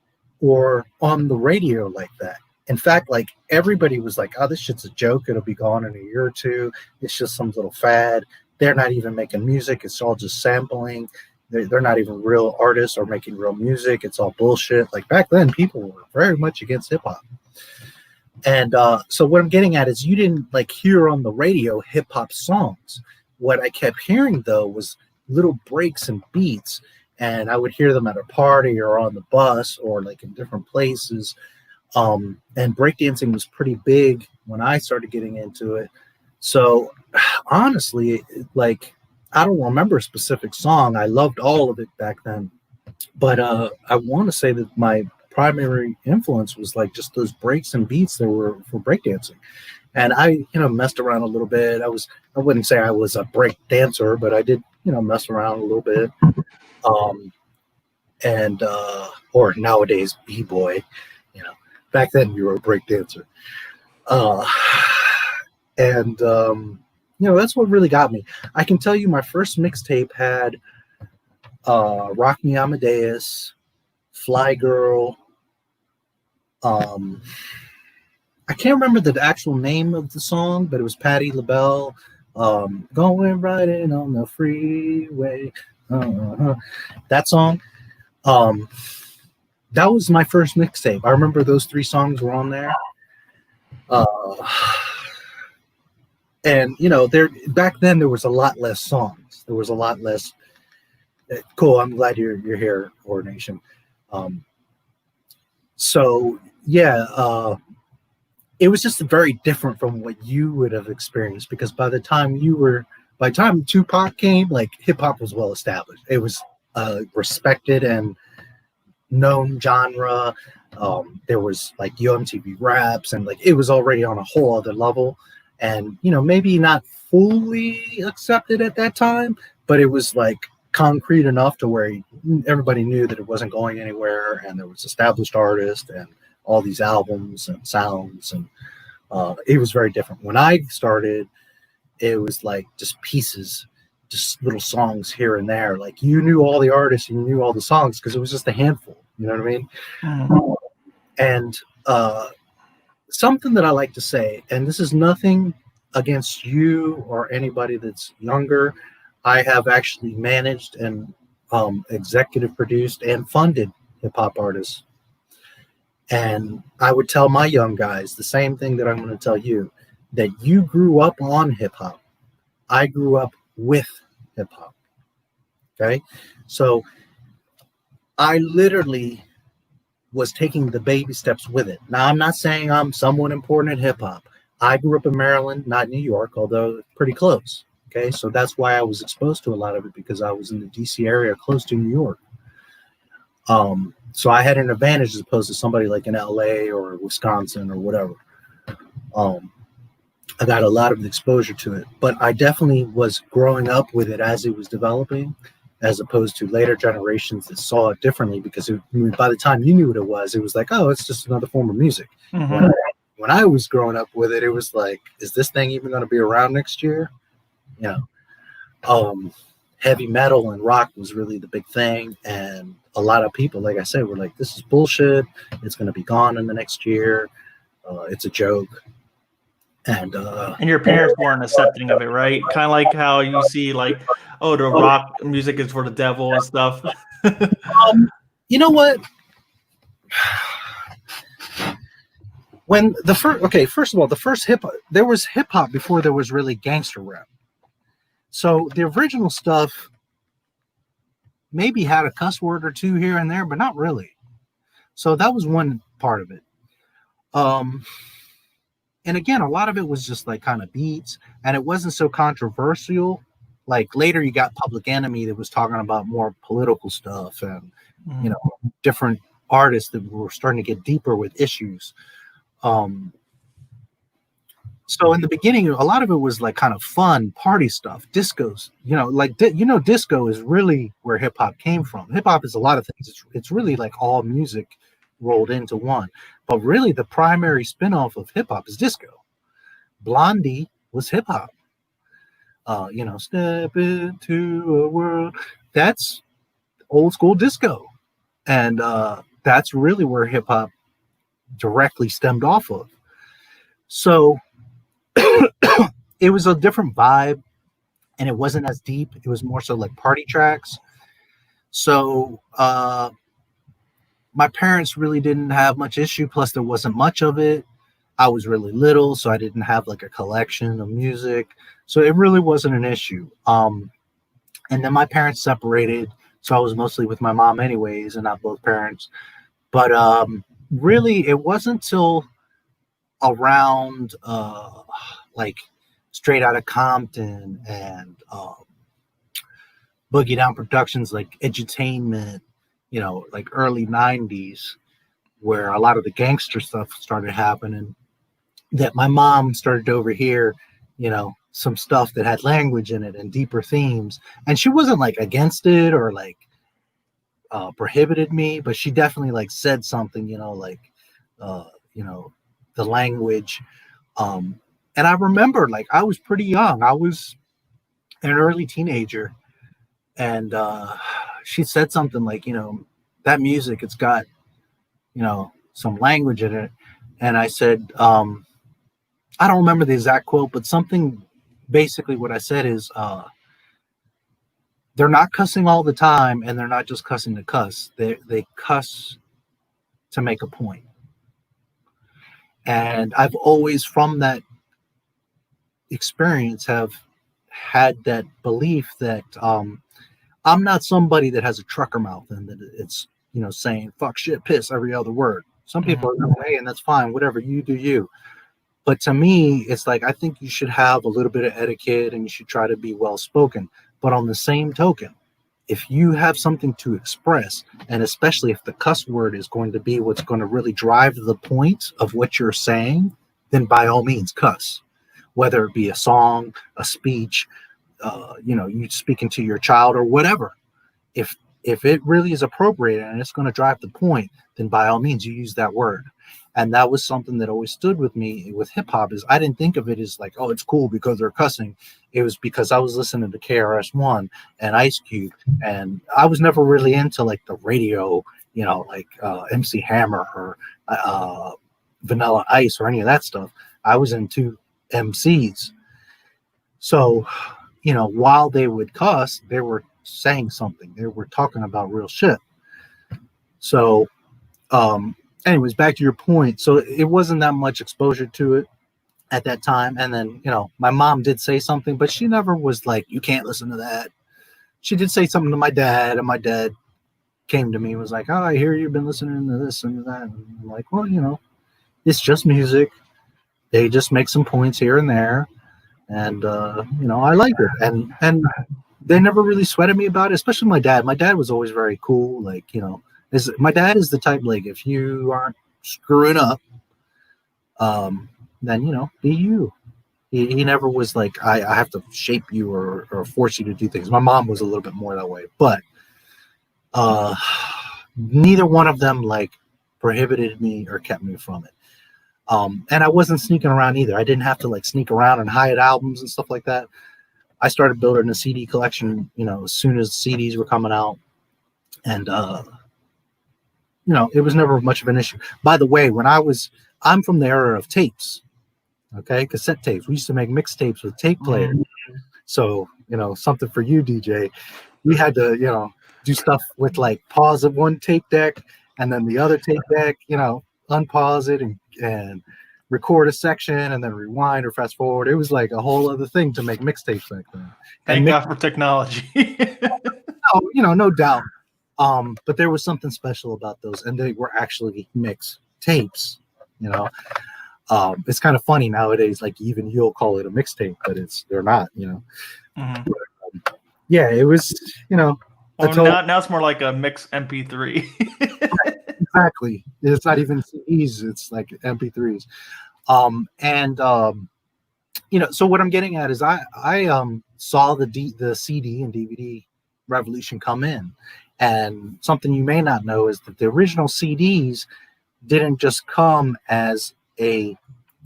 or on the radio like that. In fact, like everybody was like, oh, this shit's a joke. It'll be gone in a year or two. It's just some little fad. They're not even making music. It's all just sampling. They're not even real artists or making real music. It's all bullshit. Like back then, people were very much against hip hop. And so what I'm getting at is you didn't like hear on the radio hip hop songs. what I kept hearing though was little breaks and beats, and I would hear them at a party or on the bus or like in different places. And breakdancing was pretty big when I started getting into it. So honestly, like, I don't remember a specific song. I loved all of it back then. But I want to say that my primary influence was like just those breaks and beats that were for breakdancing. And I, messed around a little bit. I wouldn't say I was a break dancer, but I did, mess around a little bit. Or nowadays, B-boy, back then you were a break dancer. That's what really got me. I can tell you my first mixtape had Rock Me Amadeus, Fly Girl. I can't remember the actual name of the song, but it was Patti LaBelle. Going right in on the freeway. That song. That was my first mixtape. I remember those 3 songs were on there. And there back then there was a lot less songs. There was a lot less. Cool. I'm glad you're here, Ordination. So yeah, it was just very different from what you would have experienced, because by the time Tupac came, like, hip hop was well established. It was respected and known genre. There was like UMTV raps, and like it was already on a whole other level. And maybe not fully accepted at that time, but it was like concrete enough to where everybody knew that it wasn't going anywhere, and there was established artists and all these albums and sounds, and it was very different. When I started, it was like just pieces, just little songs here and there. Like, you knew all the artists, you knew all the songs because it was just a handful. You know what I mean? Mm-hmm. And something that I like to say, and this is nothing against you or anybody that's younger, I have actually managed and executive produced and funded hip-hop artists. And I would tell my young guys the same thing that I'm going to tell you, that you grew up on hip-hop. I grew up with hip-hop. Okay? So I literally was taking the baby steps with it. Now, I'm not saying I'm someone important in hip-hop. I grew up in Maryland, not New York, although pretty close. Okay, so that's why I was exposed to a lot of it, because I was in the DC area close to New York. So I had an advantage as opposed to somebody like in LA or Wisconsin or whatever. I got a lot of exposure to it, but I definitely was growing up with it as it was developing, as opposed to later generations that saw it differently, because by the time you knew what it was like, oh, it's just another form of music. Mm-hmm. When I was growing up with it, it was like, is this thing even going to be around next year? Heavy metal and rock was really the big thing, and a lot of people, like I said, were like, this is bullshit, it's going to be gone in the next year, it's a joke. And your parents weren't accepting of it, right? Kind of like how you see, like, oh, the rock music is for the devil and stuff. You know what? When the first of all, the first there was hip hop before there was really gangster rap. So the original stuff maybe had a cuss word or two here and there, but not really. So that was one part of it. And again, a lot of it was just like kind of beats, and it wasn't so controversial. Like later you got Public Enemy that was talking about more political stuff, and different artists that were starting to get deeper with issues. So in the beginning, a lot of it was like kind of fun party stuff, discos, disco is really where hip hop came from. Hip hop is a lot of things. It's really like all music rolled into one, but really the primary spinoff of hip hop is disco. Blondie was hip hop. Step into a world. That's old school disco. And that's really where hip hop directly stemmed off of. So it was a different vibe, and it wasn't as deep. It was more so like party tracks. So my parents really didn't have much issue. Plus, there wasn't much of it. I was really little, so I didn't have like a collection of music. So it really wasn't an issue. And then my parents separated, so I was mostly with my mom anyways, and not both parents. But really, it wasn't till around like Straight Outta Compton and Boogie Down Productions, like Edutainment, you know, like early 90s, where a lot of the gangster stuff started happening, that my mom started to overhear, you know, some stuff that had language in it and deeper themes. And she wasn't like against it or like prohibited me, but she definitely like said something, you know, like, you know, the language. And I remember like I was pretty young. I was an early teenager. And she said something like, you know, that music, it's got, you know, some language in it. And I said, I don't remember the exact quote, but something basically what I said is, they're not cussing all the time, and they're not just cussing to cuss. They cuss to make a point. And I've always, from that experience, have had that belief that I'm not somebody that has a trucker mouth and that it's, you know, saying fuck, shit, piss every other word. Some people are that way, and that's fine. Whatever, you do you. But to me, it's like I think you should have a little bit of etiquette and you should try to be well spoken. But on the same token, if you have something to express, and especially if the cuss word is going to be what's going to really drive the point of what you're saying, then by all means cuss. Whether it be a song, a speech, you know, you speaking to your child or whatever. If it really is appropriate and it's going to drive the point, then by all means you use that word. And that was something that always stood with me with hip hop, is I didn't think of it as like, oh, it's cool because they're cussing. It was because I was listening to KRS-One and Ice Cube, and I was never really into like the radio, you know, like MC Hammer or Vanilla Ice or any of that stuff. I was into MCs. So, you know, while they would cuss, they were saying something. They were talking about real shit. So, anyways, back to your point. So it wasn't that much exposure to it at that time. And then, you know, my mom did say something, but she never was like, you can't listen to that. She did say something to my dad, and my dad came to me and was like, oh, I hear you've been listening to this and that. And I'm like, well, you know, it's just music. They just make some points here and there. And, you know, I like it. And they never really sweated me about it, especially my dad. My dad was always very cool. Like, you know, my dad is the type, like, if you aren't screwing up, then, you know, be you. He never was like, I have to shape you or force you to do things. My mom was a little bit more that way, but neither one of them like prohibited me or kept me from it. And I wasn't sneaking around either. I didn't have to like sneak around and hide albums and stuff like that. I started building a CD collection, you know, as soon as CDs were coming out. And, you know, it was never much of an issue. By the way, I'm from the era of tapes, okay? Cassette tapes. We used to make mixtapes with tape players. So, you know, something for you, DJ. We had to, you know, do stuff with like pause of one tape deck and then the other tape deck, you know, unpause it and record a section and then rewind or fast forward. It was like a whole other thing to make mixtapes back then. Thank God for technology. Oh, you know, no doubt. But there was something special about those, and they were actually mix tapes, you know. It's kind of funny nowadays, like even you'll call it a mixtape, but they're not, you know. Yeah, it was, you know. Well, now it's more like a mixed MP3. Exactly. It's not even CDs, it's like MP3s. You know, so what I'm getting at is I saw the CD and DVD revolution come in. And something you may not know is that the original CDs didn't just come as a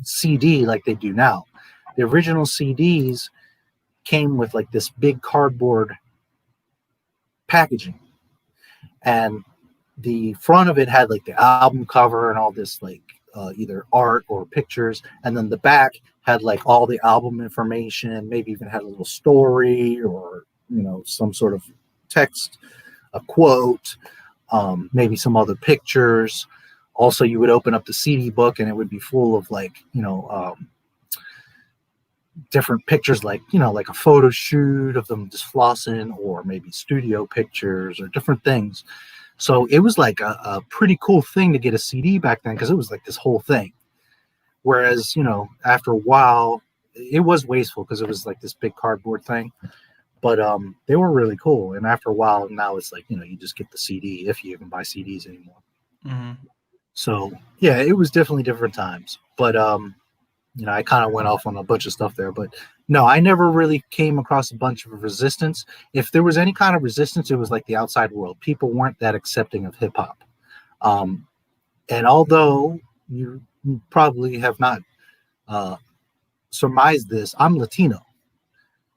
CD like they do now. The original CDs came with like this big cardboard packaging, and the front of it had like the album cover and all this like either art or pictures, and then the back had like all the album information, maybe even had a little story or, you know, some sort of text, a quote, maybe some other pictures. Also, you would open up the CD book and it would be full of like, you know, different pictures, like, you know, like a photo shoot of them just flossing, or maybe studio pictures or different things. So it was like a pretty cool thing to get a CD back then, because it was like this whole thing. Whereas, you know, after a while, it was wasteful because it was like this big cardboard thing. But they were really cool. And after a while, now it's like, you know, you just get the CD, if you even buy CDs anymore. Mm-hmm. So yeah, it was definitely different times. But you know, I kind of went off on a bunch of stuff there. But no, I never really came across a bunch of resistance. If there was any kind of resistance, it was like the outside world. People weren't that accepting of hip hop. And although you probably have not surmised this, I'm Latino.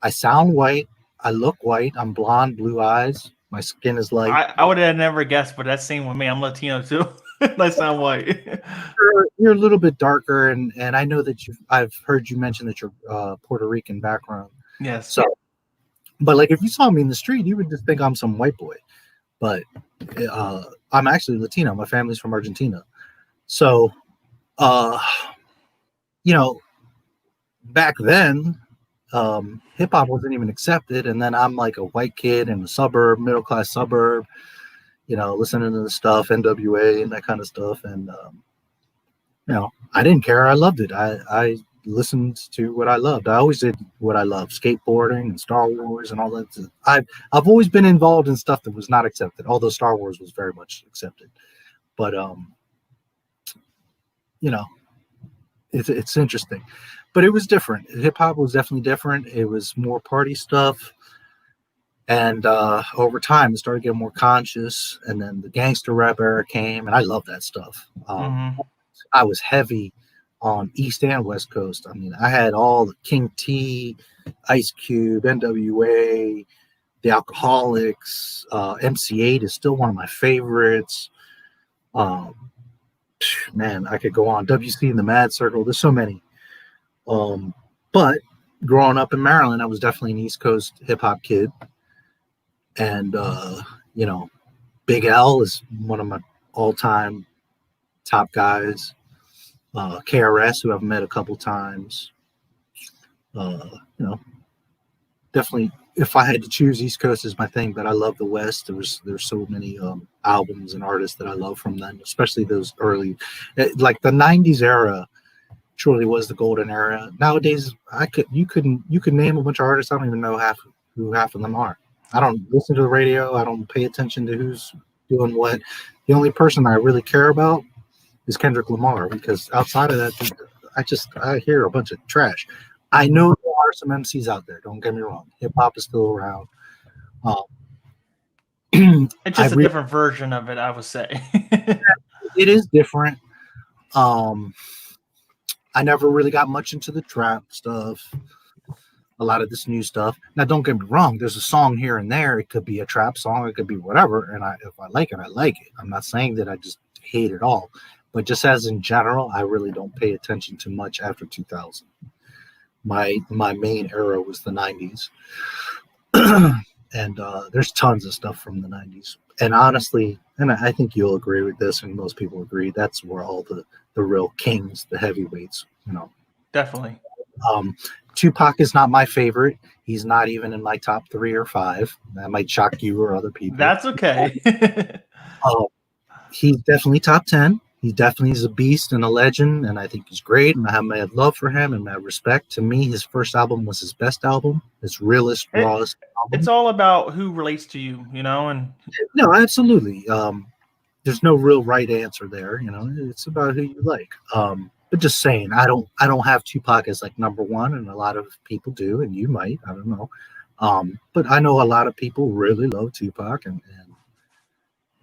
I sound white. I look white. I'm blonde, blue eyes. My skin is light. I would have never guessed, but that's same with me. I'm Latino too. I sound white. You're a little bit darker, and I know that I've heard you mention that you're Puerto Rican background. Yes. So, but like if you saw me in the street, you would just think I'm some white boy. But I'm actually Latino. My family's from Argentina. So, you know, back then, hip hop wasn't even accepted, and then I'm like a white kid in a suburb, middle class suburb, you know, listening to the stuff, NWA and that kind of stuff, and you know, I didn't care. I loved it. I listened to what I loved. I always did what I loved: skateboarding and Star Wars and all that. I've always been involved in stuff that was not accepted, although Star Wars was very much accepted. But you know, it's interesting. But it was different. Hip hop was definitely different. It was more party stuff. And over time, it started getting more conscious. And then the gangster rap era came, and I love that stuff. I was heavy on East and West Coast. I mean, I had all the King T, Ice Cube, NWA, the Alcoholics. MC8 is still one of my favorites. Man, I could go on. WC and the Mad Circle. There's so many. But growing up in Maryland, I was definitely an East Coast hip hop kid. And, you know, Big L is one of my all-time top guys. KRS, who I've met a couple times. You know, definitely, if I had to choose, East Coast is my thing, but I love the West. There's so many albums and artists that I love from then, especially those early, like the 90s era truly was the golden era. Nowadays, you could name a bunch of artists. I don't even know who half of them are. I don't listen to the radio. I don't pay attention to who's doing what. The only person I really care about is Kendrick Lamar, because outside of that, I hear a bunch of trash. I know there are some MCs out there. Don't get me wrong. Hip hop is still around. It's just a different version of it, I would say. It is different. I never really got much into the trap stuff, a lot of this new stuff. Now, don't get me wrong. There's a song here and there. It could be a trap song. It could be whatever. And if I like it, I like it. I'm not saying that I just hate it all. But just as in general, I really don't pay attention to much after 2000. My main era was the 90s. And there's tons of stuff from the 90s. And honestly, and I think you'll agree with this, and most people agree, that's where all the real kings, the heavyweights, you know. Definitely. Tupac is not my favorite. He's not even in my top 3 or 5. That might shock you or other people. That's okay. He's definitely top 10. He definitely is a beast and a legend, and I think he's great, and I have mad love for him and mad respect. To me, his first album was his best album, his realest, rawest album. It's all about who relates to you, you know? And no, absolutely. There's no real right answer there, you know. It's about who you like. But just saying, I don't have Tupac as like number one, and a lot of people do, and you might, I don't know. But I know a lot of people really love Tupac and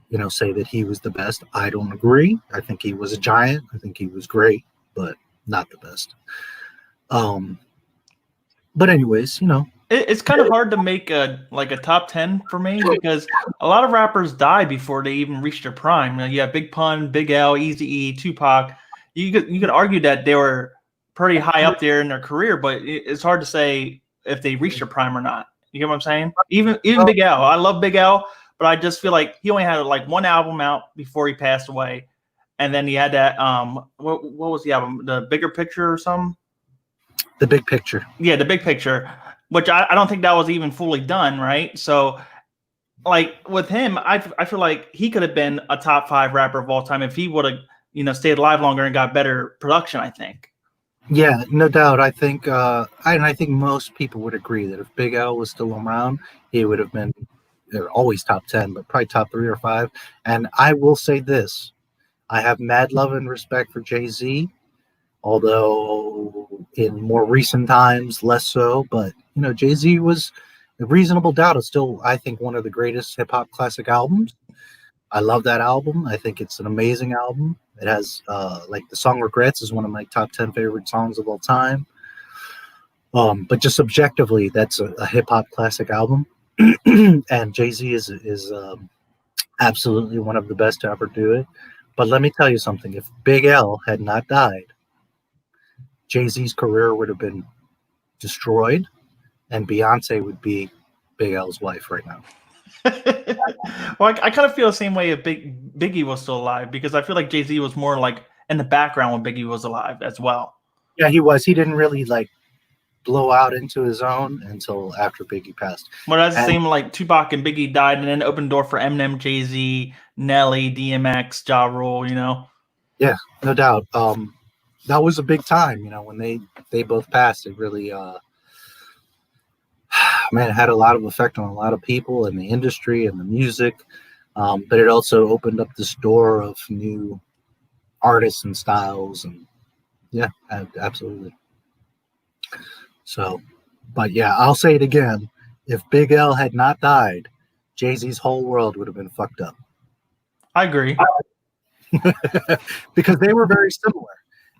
you know, say that he was the best. I don't agree. I think he was a giant. I think he was great, but not the best. But anyways, you know, it's kind of hard to make a top 10 for me, because a lot of rappers die before they even reach their prime. You have Big Pun, Big L, Eazy-E, Tupac. You could argue that they were pretty high up there in their career, but it's hard to say if they reached their prime or not. You get what I'm saying? Even Big L. I love Big L, but I just feel like he only had like one album out before he passed away, and then he had that what was the album? The Bigger Picture or something? The Big Picture. Yeah, The Big Picture, which I don't think that was even fully done, right? So, like with him, I feel like he could have been a top 5 rapper of all time if he would have, stayed alive longer and got better production, I think. Yeah, no doubt. I think, I think most people would agree that if Big L was still around, he would have been always top 10, but probably top 3 or 5. And I will say this: I have mad love and respect for Jay-Z, although in more recent times, less so. But, Jay-Z was a Reasonable Doubt is still, I think, one of the greatest hip hop classic albums. I love that album. I think it's an amazing album. It has, like, the song Regrets is one of my top 10 favorite songs of all time. But just objectively, that's a hip hop classic album. And Jay-Z is absolutely one of the best to ever do it. But let me tell you something. If Big L had not died, Jay-Z's career would have been destroyed, and Beyonce would be Big L's wife right now. Well, I kind of feel the same way if Biggie was still alive, because I feel like Jay-Z was more like in the background when Biggie was alive as well. Yeah, he was. He didn't really like blow out into his own until after Biggie passed. Well, that's the same like Tupac and Biggie died, and then opened the door for Eminem, Jay-Z, Nelly, DMX, Ja Rule. Yeah, no doubt. That was a big time. When they both passed, it really man, it had a lot of effect on a lot of people in the industry and the music. But it also opened up this door of new artists and styles, and yeah, absolutely. So, but yeah, I'll say it again. If Big L had not died, Jay-Z's whole world would have been fucked up. I agree. Because they were very similar.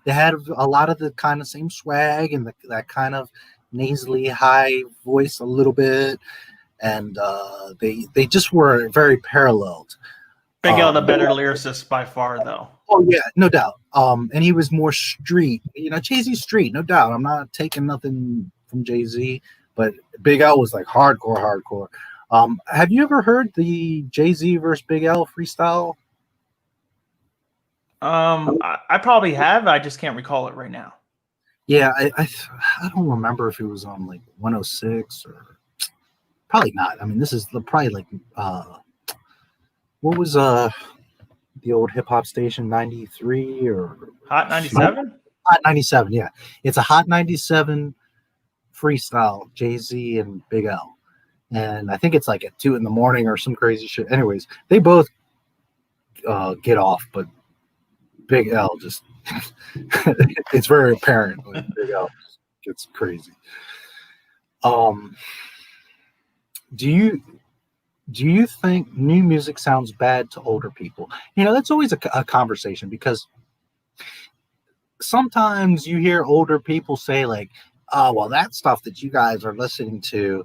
They had a lot of the kind of same swag and that kind of nasally high voice a little bit. And they just were very paralleled. Big L, the better lyricist by far, though. Oh, yeah, no doubt. And he was more street. Jay-Z's street, no doubt. I'm not taking nothing from Jay-Z, but Big L was like hardcore. Have you ever heard the Jay-Z versus Big L freestyle? I probably have. I just can't recall it right now. Yeah, I don't remember if it was on like 106 or probably not. I mean, this is probably like what was the old hip hop station, 93 or Hot 97? Hot 97, yeah. It's a Hot 97 freestyle, Jay-Z and Big L. And I think it's like at 2 a.m. or some crazy shit. Anyways, they both get off, but Big L just it's very apparent when Big L gets crazy. Do you think new music sounds bad to older people? That's always a conversation, because sometimes you hear older people say like, oh, well, that stuff that you guys are listening to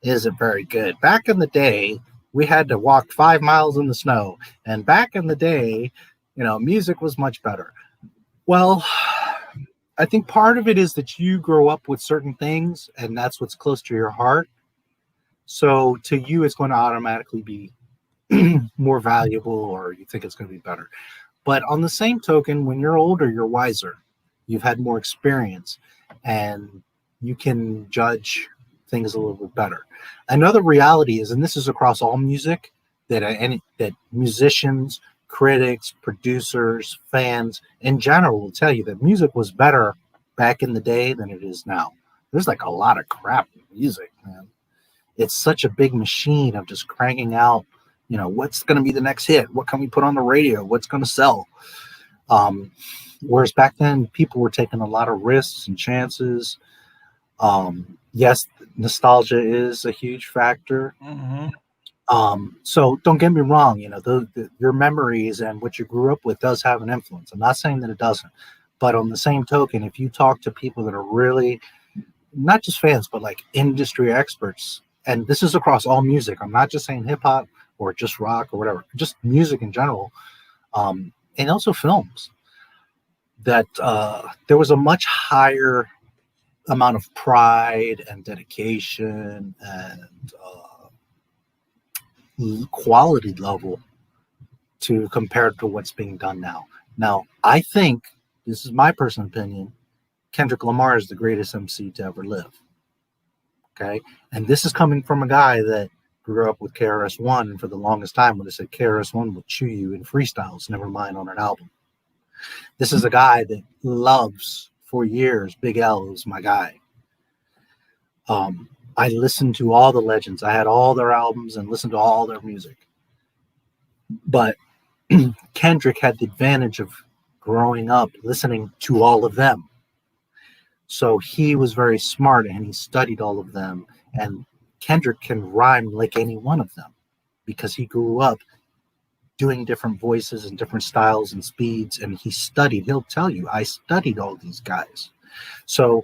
isn't very good. Back in the day, we had to walk 5 miles in the snow. And back in the day, music was much better. Well, I think part of it is that you grow up with certain things, and that's what's close to your heart. So to you, it's going to automatically be more valuable, or you think it's going to be better. But on the same token, when you're older, you're wiser. You've had more experience, and you can judge things a little bit better. Another reality is, and this is across all music, that musicians, critics, producers, fans in general will tell you that music was better back in the day than it is now. There's like a lot of crap music, man. It's such a big machine of just cranking out, what's going to be the next hit? What can we put on the radio? What's going to sell? Whereas back then, people were taking a lot of risks and chances. Yes, nostalgia is a huge factor. Mm-hmm. So don't get me wrong, your memories and what you grew up with does have an influence. I'm not saying that it doesn't. But on the same token, if you talk to people that are really not just fans, but like industry experts, and this is across all music, I'm not just saying hip hop or just rock or whatever, just music in general, and also films, that there was a much higher amount of pride and dedication and quality level compared to what's being done now. Now, I think, this is my personal opinion, Kendrick Lamar is the greatest MC to ever live. Okay. And this is coming from a guy that grew up with KRS-One, and for the longest time when they said KRS-One will chew you in freestyles, never mind on an album. This is a guy that loves, for years, Big L was my guy. I listened to all the legends. I had all their albums and listened to all their music. But Kendrick had the advantage of growing up listening to all of them. So he was very smart and he studied all of them. And Kendrick can rhyme like any one of them because he grew up doing different voices and different styles and speeds. And he studied. He'll tell you, I studied all these guys. So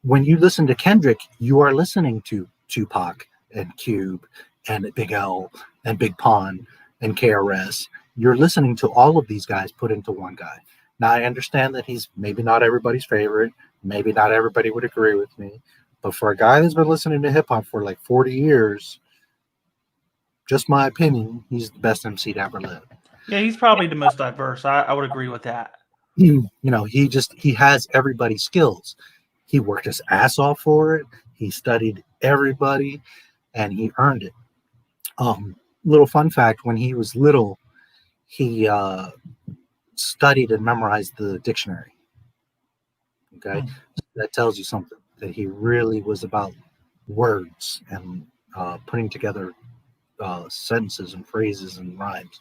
when you listen to Kendrick, you are listening to Tupac and Cube and Big L and Big Pun and KRS. You're listening to all of these guys put into one guy. Now, I understand that he's maybe not everybody's favorite. Maybe not everybody would agree with me. But for a guy that's been listening to hip hop for like 40 years, just my opinion, he's the best MC to ever live. Yeah, he's probably the most diverse. I would agree with that. You know, he has everybody's skills. He worked his ass off for it. He studied everybody and he earned it. Little fun fact, when he was little, he studied and memorized the dictionary. Okay, that tells you something, that he really was about words and putting together sentences and phrases and rhymes.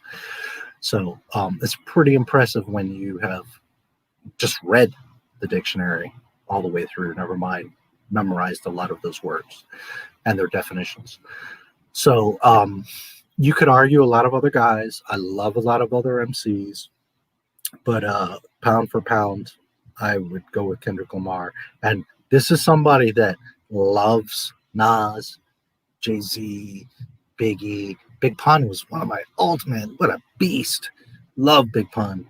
So it's pretty impressive when you have just read the dictionary all the way through, never mind memorized a lot of those words and their definitions. So you could argue a lot of other guys. I love a lot of other MCs, but pound for pound, I would go with Kendrick Lamar. And this is somebody that loves Nas, Jay-Z, Biggie. Big Pun was one of my ultimate, what a beast. Love Big Pun.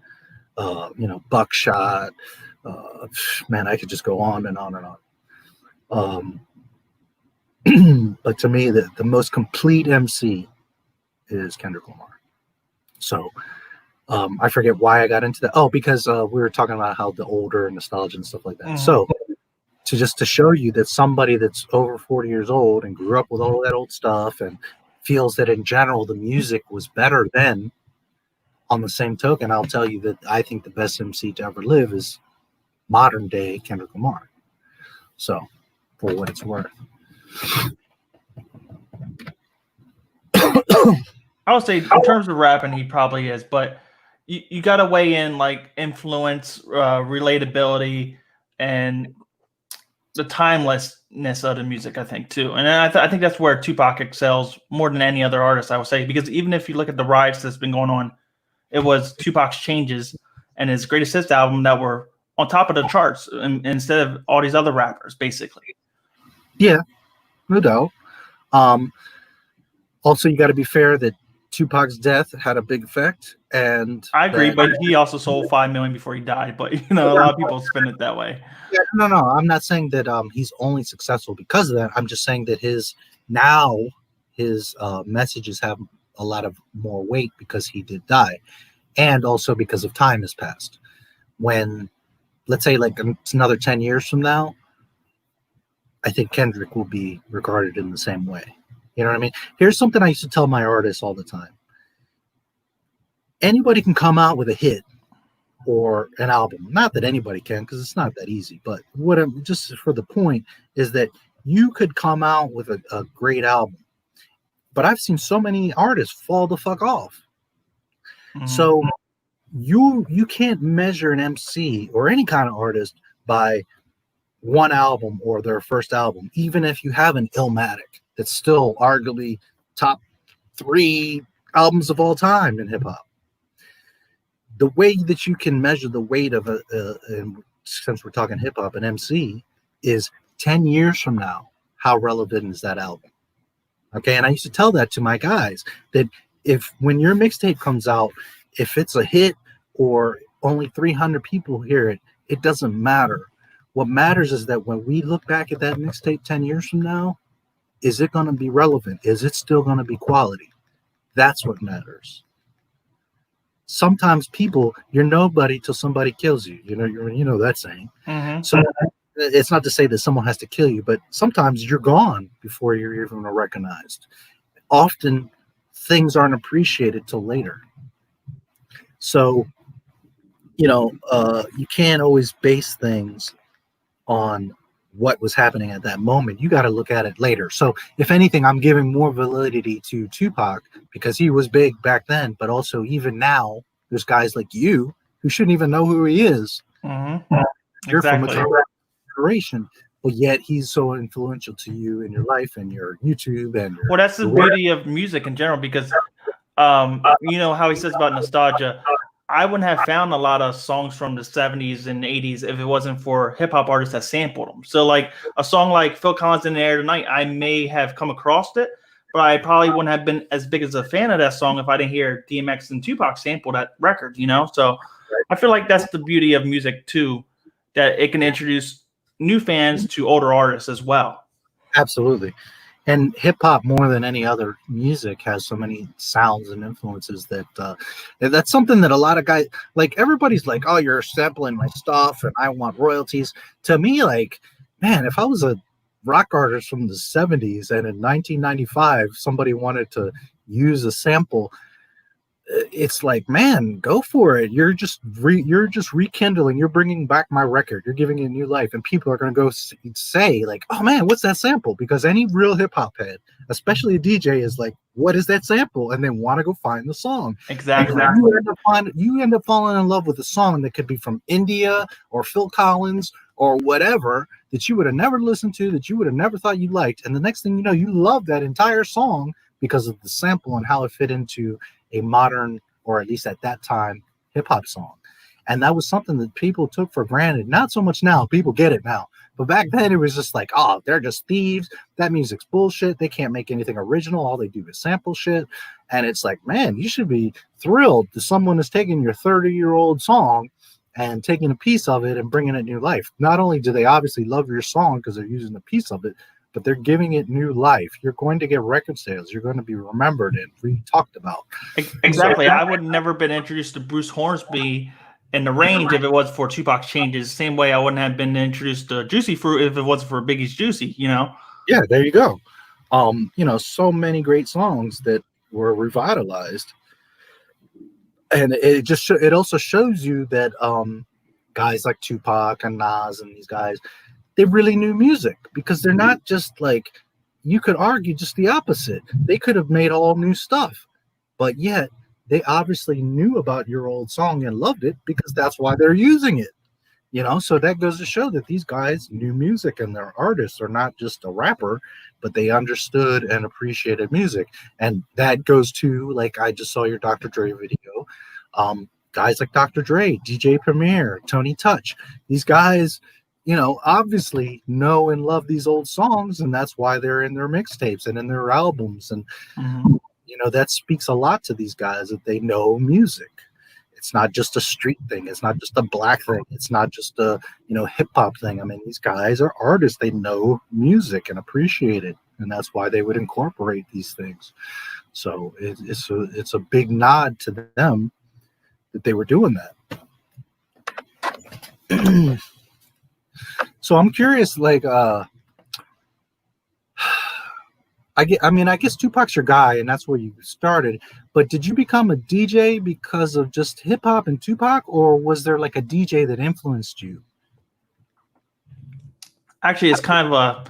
You know, Buckshot. Man, I could just go on and on and on. But to me, the most complete MC is Kendrick Lamar. So I forget why I got into that. Oh, because we were talking about how the older and nostalgia and stuff like that. So to show you that somebody that's over 40 years old and grew up with all that old stuff and feels that in general the music was better then, on the same token, I'll tell you that I think the best MC to ever live is modern day Kendrick Lamar. So, for what it's worth. I would say in terms of rapping, he probably is, but you got to weigh in like influence, relatability, and the timelessness of the music, I think, too. And I think that's where Tupac excels more than any other artist, I would say, because even if you look at the riots that's been going on, it was Tupac's Changes and his Greatest Hits album that were on top of the charts instead of all these other rappers, basically. Yeah, no doubt. Also, you got to be fair that Tupac's death had a big effect, and I agree, but he also sold 5 million before he died. But you know, a lot of people spin it that way. Yeah, no, I'm not saying that he's only successful because of that. I'm just saying that his messages have a lot of more weight because he did die, and also because of time has passed. When, let's say, like it's another 10 years from now, I think Kendrick will be regarded in the same way. You know what I mean? Here's something I used to tell my artists all the time. Anybody can come out with a hit or an album. Not that anybody can, because it's not that easy. But what I'm just for the point is that you could come out with a great album. But I've seen so many artists fall the fuck off. Mm-hmm. So you can't measure an MC or any kind of artist by one album or their first album, even if you have an Illmatic that's still arguably top 3 albums of all time in hip hop. The way that you can measure the weight of since we're talking hip hop, an MC is 10 years from now, how relevant is that album? Okay, and I used to tell that to my guys that when your mixtape comes out, if it's a hit or only 300 people hear it, it doesn't matter. What matters is that when we look back at that mixtape 10 years from now, is it going to be relevant? Is it still going to be quality? That's what matters. sometimes people, you're nobody till somebody kills you. You know that saying. Mm-hmm. So it's not to say that someone has to kill you, but sometimes you're gone before you're even recognized. Often things aren't appreciated till later. So, you can't always base things on what was happening at that moment. You got to look at it later. So if anything, I'm giving more validity to Tupac because he was big back then, but also even now there's guys like you who shouldn't even know who he is. Mm-hmm. You're Exactly. from a generation, but yet he's so influential to you in your life and your YouTube and your, well, that's the beauty of music in general, because you know how he says about nostalgia. I wouldn't have found a lot of songs from the 70s and 80s if it wasn't for hip hop artists that sampled them. So like a song like Phil Collins' In the Air Tonight, I may have come across it, but I probably wouldn't have been as big as a fan of that song if I didn't hear DMX and Tupac sample that record, you know? So I feel like that's the beauty of music too, that it can introduce new fans to older artists as well. Absolutely. And hip hop, more than any other music, has so many sounds and influences that that's something that a lot of guys, like, everybody's like, oh, you're sampling my stuff and I want royalties. To me, like, man, if I was a rock artist from the 70s and in 1995 somebody wanted to use a sample, it's like, man, go for it. You're just rekindling. You're bringing back my record. You're giving it new life, and people are going to go say like, "Oh man, what's that sample?" Because any real hip hop head, especially a DJ, is like, "What is that sample?" And they want to go find the song. Exactly. You end up falling in love with a song that could be from India or Phil Collins or whatever that you would have never listened to, that you would have never thought you liked, and the next thing you know, you love that entire song because of the sample and how it fit into a modern, or at least at that time, hip-hop song. And that was something that people took for granted. Not so much now. People get it now. But back then, it was just like, oh, they're just thieves. That music's bullshit. They can't make anything original. All they do is sample shit. And it's like, man, you should be thrilled that someone is taking your 30-year-old song and taking a piece of it and bringing it new life. Not only do they obviously love your song because they're using a piece of it, but they're giving it new life. You're going to get record sales. You're going to be remembered and talked about. Exactly. I would never been introduced to Bruce Hornsby in the Range if it was for Tupac's Changes. Same way I wouldn't have been introduced to Juicy Fruit if it wasn't for Biggie's Juicy, you know? Yeah, there you go. So many great songs that were revitalized. And it also shows you that guys like Tupac and Nas and these guys, they really knew music, because they're not just like, you could argue just the opposite. They could have made all new stuff, but yet they obviously knew about your old song and loved it because that's why they're using it. So that goes to show that these guys knew music, and their artists are not just a rapper, but they understood and appreciated music. And that goes to, like, I just saw your Dr. Dre video. Guys like Dr. Dre, DJ Premier, Tony Touch, these guys, obviously know and love these old songs, and that's why they're in their mixtapes and in their albums. And, that speaks a lot to these guys, that they know music. It's not just a street thing. It's not just a black thing. It's not just a, hip hop thing. I mean, these guys are artists. They know music and appreciate it. And that's why they would incorporate these things. So it's a big nod to them that they were doing that. So I'm curious, like, I guess Tupac's your guy, and that's where you started. But did you become a DJ because of just hip hop and Tupac, or was there like a DJ that influenced you? Actually, it's kind of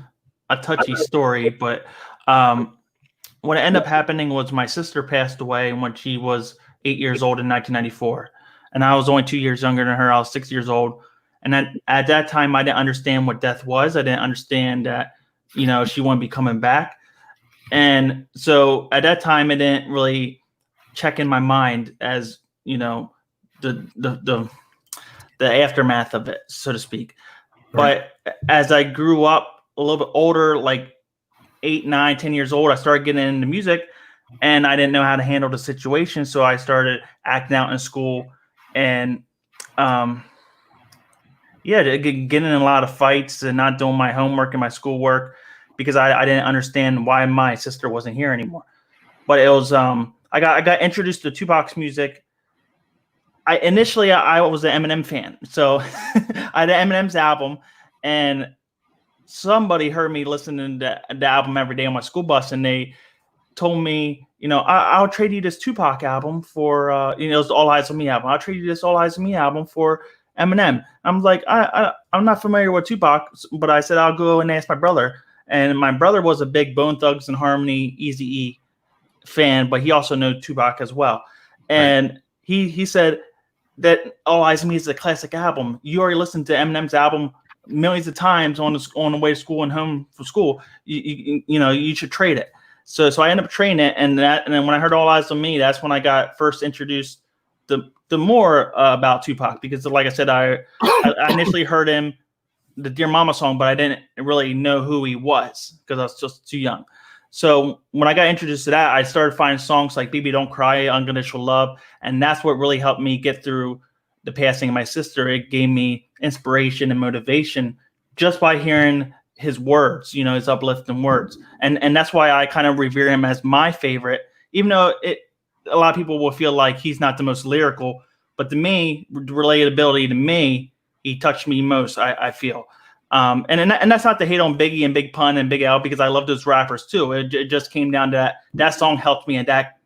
a touchy story, but what ended up happening was my sister passed away when she was 8 years old in 1994, and I was only 2 years younger than her. I was 6 years old. And at that time, I didn't understand what death was. I didn't understand that, she wouldn't be coming back. And so at that time, it didn't really check in my mind as, the aftermath of it, so to speak. Right. But as I grew up a little bit older, like 8, 9, 10 years old, I started getting into music, and I didn't know how to handle the situation. So I started acting out in school and, getting in a lot of fights and not doing my homework and my schoolwork because I didn't understand why my sister wasn't here anymore. But it was I got introduced to Tupac's music initially I was an Eminem fan, so I had Eminem's album, and somebody heard me listening to the album every day on my school bus, and they told me, I'll trade you this Tupac album for, it's the All Eyes on Me album. I'll trade you this All Eyes on Me album for Eminem. I'm like, I'm not familiar with Tupac, but I said I'll go and ask my brother. And my brother was a big Bone Thugs and Harmony, Eazy-E fan, but he also knew Tupac as well. And he said that All Eyes on Me is a classic album. You already listened to Eminem's album millions of times on the way to school and home from school. You should trade it. So I ended up trading it, and then when I heard All Eyes on Me, that's when I got first introduced the more about Tupac, because like I said, I initially heard him, the Dear Mama song, but I didn't really know who he was because I was just too young. So when I got introduced to that, I started finding songs like Baby Don't Cry, Unconditional Love, and that's what really helped me get through the passing of my sister. It gave me inspiration and motivation just by hearing his words, his uplifting words. And that's why I kind of revere him as my favorite, even though a lot of people will feel like he's not the most lyrical, but to me, relatability to me, he touched me most, I feel. And that's not to hate on Biggie and Big Pun and Big L, because I love those rappers too. It just came down to that song helped me at that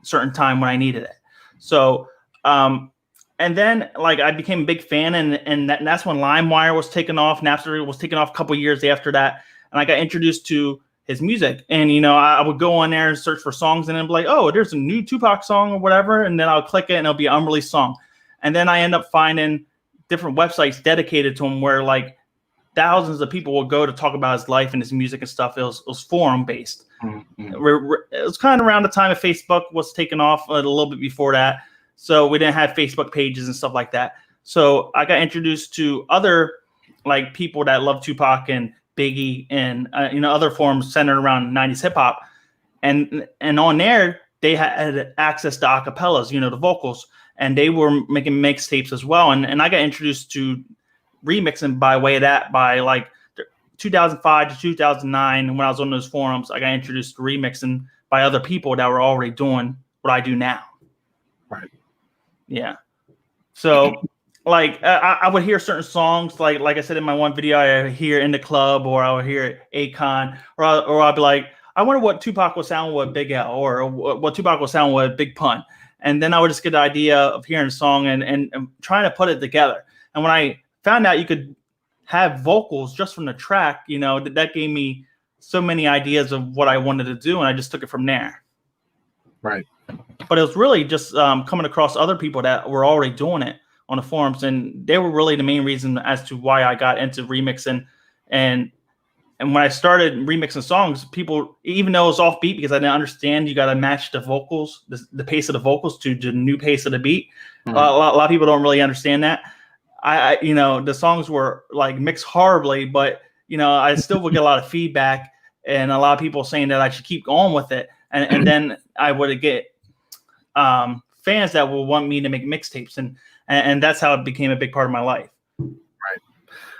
certain time when I needed it. So, and then like I became a big fan, and that's when LimeWire was taken off. Napster was taken off a couple years after that, and I got introduced to his music. And I would go on there and search for songs, and then be like, oh, there's a new Tupac song or whatever, and then I'll click it, and it'll be an unreleased song. And then I end up finding different websites dedicated to him, where like thousands of people will go to talk about his life and his music and stuff. It was forum based. Mm-hmm. It was kind of around the time that Facebook was taken off, a little bit before that. So we didn't have Facebook pages and stuff like that. So I got introduced to other like people that love Tupac and Biggie and other forums centered around 90s hip hop. And on there they had access to acapellas, the vocals, and they were making mixtapes as well. And I got introduced to remixing by way of that by like 2005 to 2009. When I was on those forums, I got introduced to remixing by other people that were already doing what I do now. Right. Yeah. So like I would hear certain songs, like I said in my one video, I would hear In the Club, or I would hear Akon, or I'd be like, I wonder what Tupac will sound with Big L, or what Tupac will sound with Big Pun. And then I would just get the idea of hearing a song and trying to put it together. And when I found out you could have vocals just from the track, that gave me so many ideas of what I wanted to do, and I just took it from there. Right. But it was really just coming across other people that were already doing it on the forums, and they were really the main reason as to why I got into remixing. And when I started remixing songs, people, even though it was offbeat, because I didn't understand, you got to match the vocals, the pace of the vocals to the new pace of the beat. Mm-hmm. A lot of people don't really understand that. I the songs were like mixed horribly, but I still would get a lot of feedback and a lot of people saying that I should keep going with it. And then I would get fans that will want me to make mixtapes, and that's how it became a big part of my life. Right.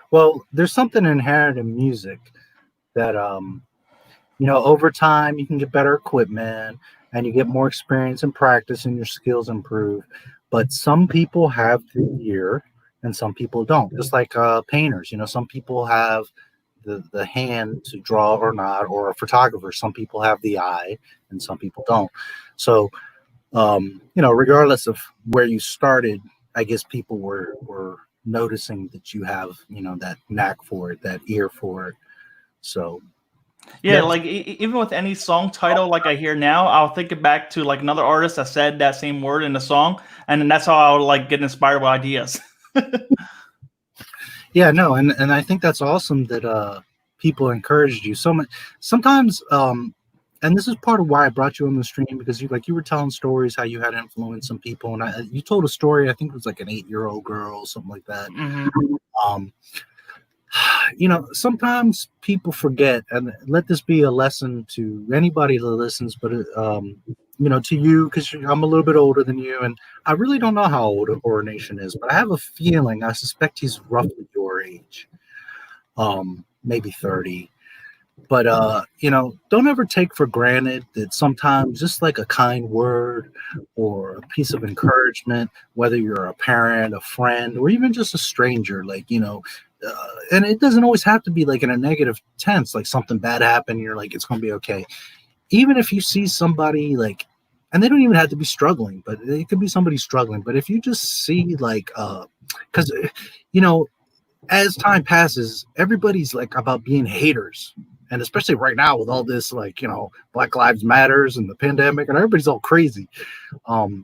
Well, there's something inherent in music that over time you can get better equipment and you get more experience and practice and your skills improve. But some people have the ear and some people don't. Just like painters, some people have the hand to draw or not, or a photographer. Some people have the eye and some people don't. So, regardless of where you started, I guess people were noticing that you have, that knack for it, that ear for it. So, yeah, like even with any song title, like I hear now, I'll think it back to like another artist that said that same word in the song, and then that's how I would like get inspired with ideas. Yeah, no, and I think that's awesome that people encouraged you so much. Sometimes, and this is part of why I brought you on the stream, because you were telling stories how you had influenced some people, and you told a story. I think it was like an 8-year-old girl, something like that. Mm-hmm. Sometimes people forget, and let this be a lesson to anybody that listens, but to you, because I'm a little bit older than you, and I really don't know how old Ordination is, but I have a feeling, I suspect he's roughly your age, maybe 30. But don't ever take for granted that sometimes just like a kind word or a piece of encouragement, whether you're a parent, a friend, or even just a stranger, and it doesn't always have to be like in a negative tense, like something bad happened, you're like, it's gonna be okay. Even if you see somebody like, and they don't even have to be struggling, but it could be somebody struggling. But if you just see because as time passes, everybody's like about being haters. And especially right now with all this, Black Lives Matters and the pandemic, and everybody's all crazy. And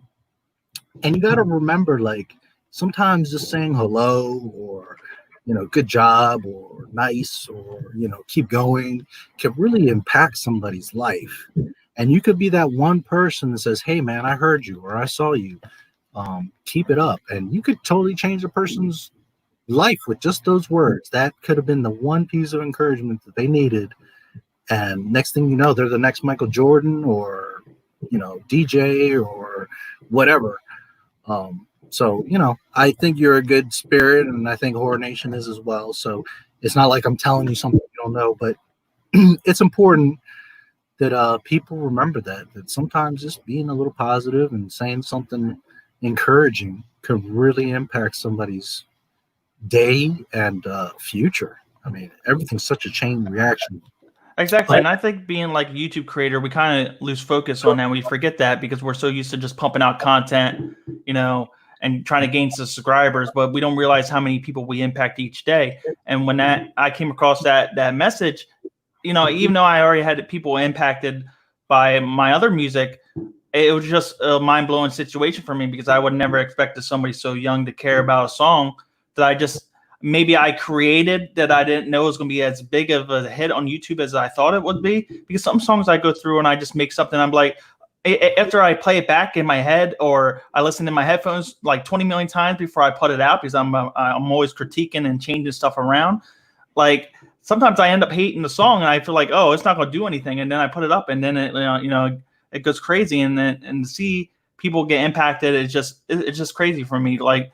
you got to remember, like, sometimes just saying hello or, good job or nice or, keep going can really impact somebody's life. And you could be that one person that says, hey, man, I heard you or I saw you. Keep it up. And you could totally change a person's life with just those words. That could have been the one piece of encouragement that they needed. And next thing you know, they're the next Michael Jordan or, DJ or whatever. So, I think you're a good spirit, and I think Horror Nation is as well. So it's not like I'm telling you something you don't know, but it's important that people remember that sometimes just being a little positive and saying something encouraging could really impact somebody's day and future. I mean, everything's such a chain reaction. Exactly. But And I think being like a YouTube creator, we kind of lose focus on that. We forget that because we're so used to just pumping out content, and trying to gain subscribers, but we don't realize how many people we impact each day. And when I came across that message, even though I already had people impacted by my other music, it was just a mind blowing situation for me because I would never expect somebody so young to care about a song that maybe I created that I didn't know was going to be as big of a hit on YouTube as I thought it would be. Because some songs I go through and I just make something, I'm like, after I play it back in my head or I listen in my headphones like 20 million times before I put it out, because I'm always critiquing and changing stuff around. Like sometimes I end up hating the song and I feel like, oh, it's not going to do anything, and then I put it up and then it goes crazy, and to see people get impacted, it's just crazy for me. Like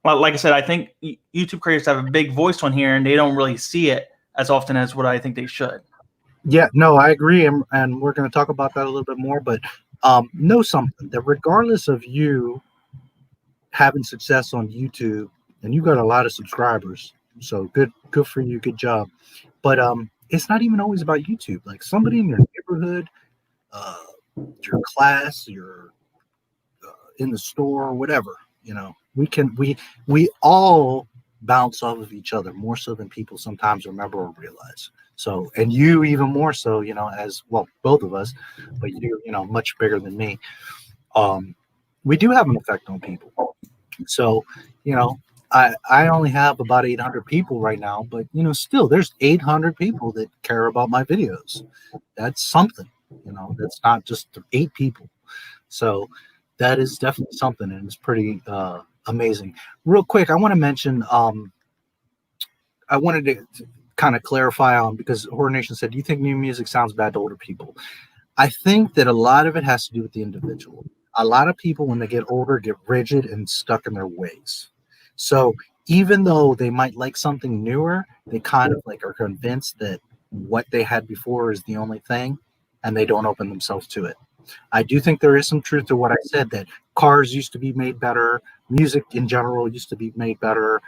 I said, I think YouTube creators have a big voice on here, and they don't really see it as often as what I think they should. yeah, no, I agree, and we're going to talk about that a little bit more. But know something, that regardless of you having success on YouTube, and you got a lot of subscribers, so good for you, good job. But it's not even always about YouTube. Like somebody in your neighborhood, uh, your class, your in the store, whatever. We all bounce off of each other more so than people sometimes remember or realize. So, and you even more so, as well, both of us, but you, much bigger than me. We do have an effect on people. So, I only have about 800 people right now, but still there's 800 people that care about my videos. That's something, that's not just 8 people. So that is definitely something, and it's pretty amazing. Real quick, I want to mention, I wanted to kind of clarify on, because Horror Nation said, do you think new music sounds bad to older people? I think that a lot of it has to do with the individual. A lot of people, when they get older, get rigid and stuck in their ways. So even though they might like something newer, they kind of like are convinced that what they had before is the only thing, and they don't open themselves to it. I do think there is some truth to what I said, that cars used to be made better, music in general used to be made better,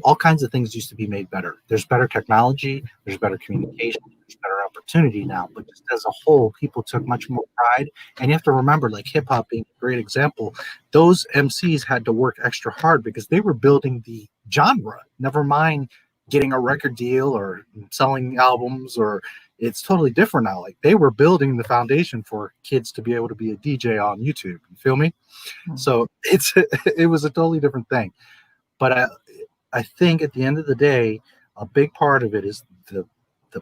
all kinds of things used to be made better. There's better technology, there's better communication, there's better opportunity now, but just as a whole, people took much more pride. And you have to remember, like hip hop being a great example, those MCs had to work extra hard because they were building the genre, never mind getting a record deal or selling albums, or it's totally different now. Like they were building the foundation for kids to be able to be a DJ on YouTube. You feel me? So it was a totally different thing. But I think at the end of the day, a big part of it is the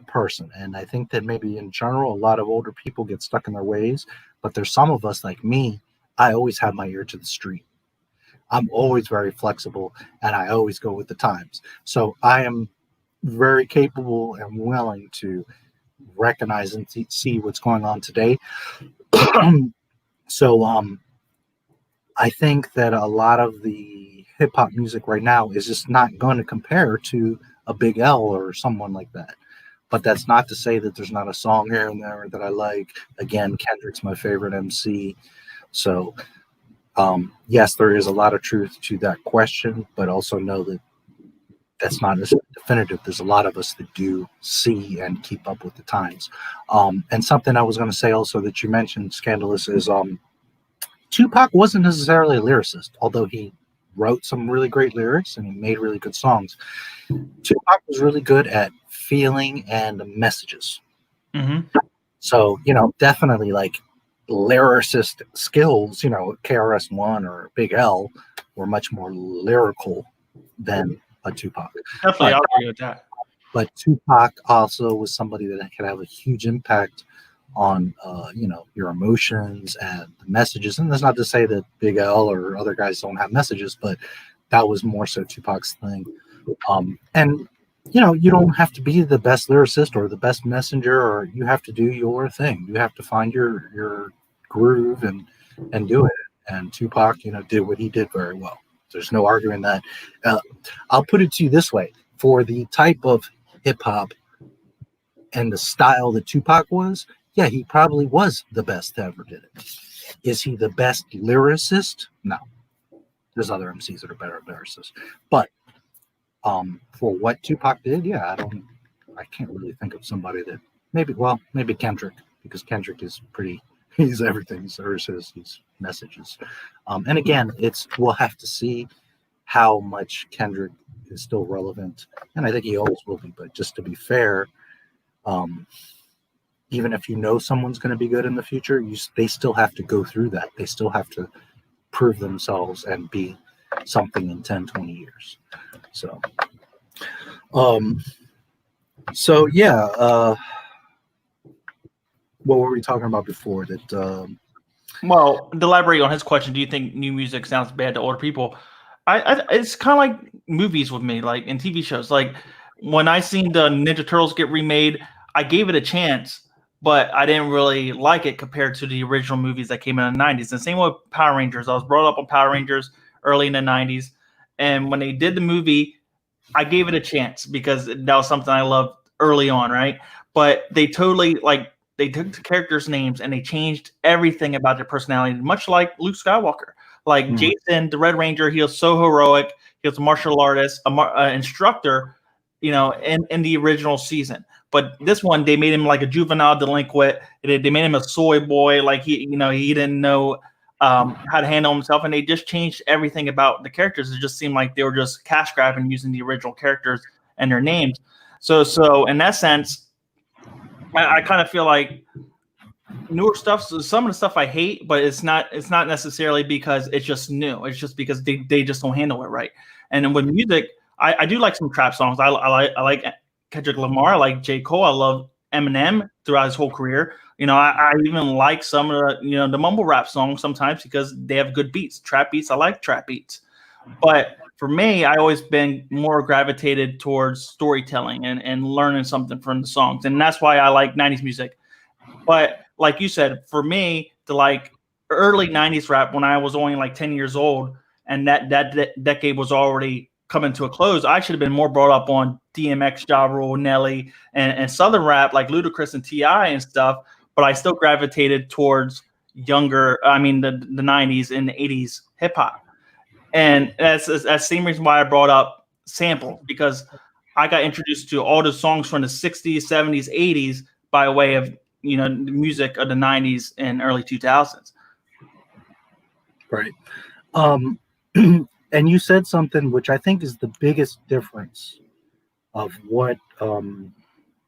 person. And I think that maybe in general, a lot of older people get stuck in their ways. But there's some of us like me, I always have my ear to the street. I'm always very flexible, and I always go with the times. So I am very capable and willing to recognize and see what's going on today. So I think that a lot of the hip hop music right now is just not going to compare to a Big L or someone like that. But that's not to say that there's not a song here and there that I like. Again, Kendrick's my favorite MC. So, yes, there is a lot of truth to that question, but also know that that's not as definitive. There's a lot of us that do see and keep up with the times. And something I was going to say also that you mentioned, Scandalous, is Tupac wasn't necessarily a lyricist, although he wrote some really great lyrics and he made really good songs. Tupac was really good at feeling and messages. Mm-hmm. So, definitely like lyricist skills, KRS-One or Big L were much more lyrical than a Tupac. Definitely, I'll agree with that. But Tupac also was somebody that could have a huge impact on, your emotions and the messages. And that's not to say that Big L or other guys don't have messages, but that was more so Tupac's thing. And, you don't have to be the best lyricist or the best messenger, or you have to do your thing. You have to find your groove and do it. And Tupac, did what he did very well. There's no arguing that. I'll put it to you this way. For the type of hip hop and the style that Tupac was, yeah, he probably was the best that ever did it. Is he the best lyricist? No. There's other MCs that are better lyricists. But for what Tupac did, yeah, I can't really think of somebody that maybe Kendrick, because Kendrick is he's everything. He's lyricist, he's messages. And again, we'll have to see how much Kendrick is still relevant. And I think he always will be, but just to be fair, even if someone's going to be good in the future, they still have to go through that. They still have to prove themselves and be something in 10, 20 years. So, yeah. What were we talking about before that? Well, to elaborate on his question, do you think new music sounds bad to older people? It's kind of like movies with me, like in TV shows. Like when I seen the Ninja Turtles get remade, I gave it a chance, but I didn't really like it compared to the original movies that came in the 90s. And same with Power Rangers. I was brought up on Power Rangers early in the 90s. And when they did the movie, I gave it a chance because that was something I loved early on, right? But they totally, they took the characters' names and they changed everything about their personality, much like Luke Skywalker. Like Jason, the Red Ranger, he was so heroic. He was a martial artist, an instructor, in the original season. But this one, they made him like a juvenile delinquent. They made him a soy boy. Like he didn't know how to handle himself, and they just changed everything about the characters. It just seemed like they were just cash grabbing using the original characters and their names. So in that sense, I kind of feel like newer stuff. So some of the stuff I hate, but it's not necessarily because it's just new. It's just because they just don't handle it right. And then with music, I do like some trap songs. I like Kendrick Lamar. I like J. Cole. I love Eminem throughout his whole career. I even like some of the, the mumble rap songs sometimes because they have good beats. Trap beats, I like trap beats. But for me, I always been more gravitated towards storytelling and learning something from the songs. And that's why I like 90s music. But like you said, for me, the like early 90s rap when I was only like 10 years old and that decade was already coming to a close, I should have been more brought up on DMX, Ja Rule, Nelly, and Southern rap like Ludacris and T.I. and stuff. But I still gravitated towards the 90s and the 80s hip hop. And that's the same reason why I brought up samples, because I got introduced to all the songs from the 60s, 70s, 80s by way of the music of the 90s and early 2000s. Right. And you said something which I think is the biggest difference of what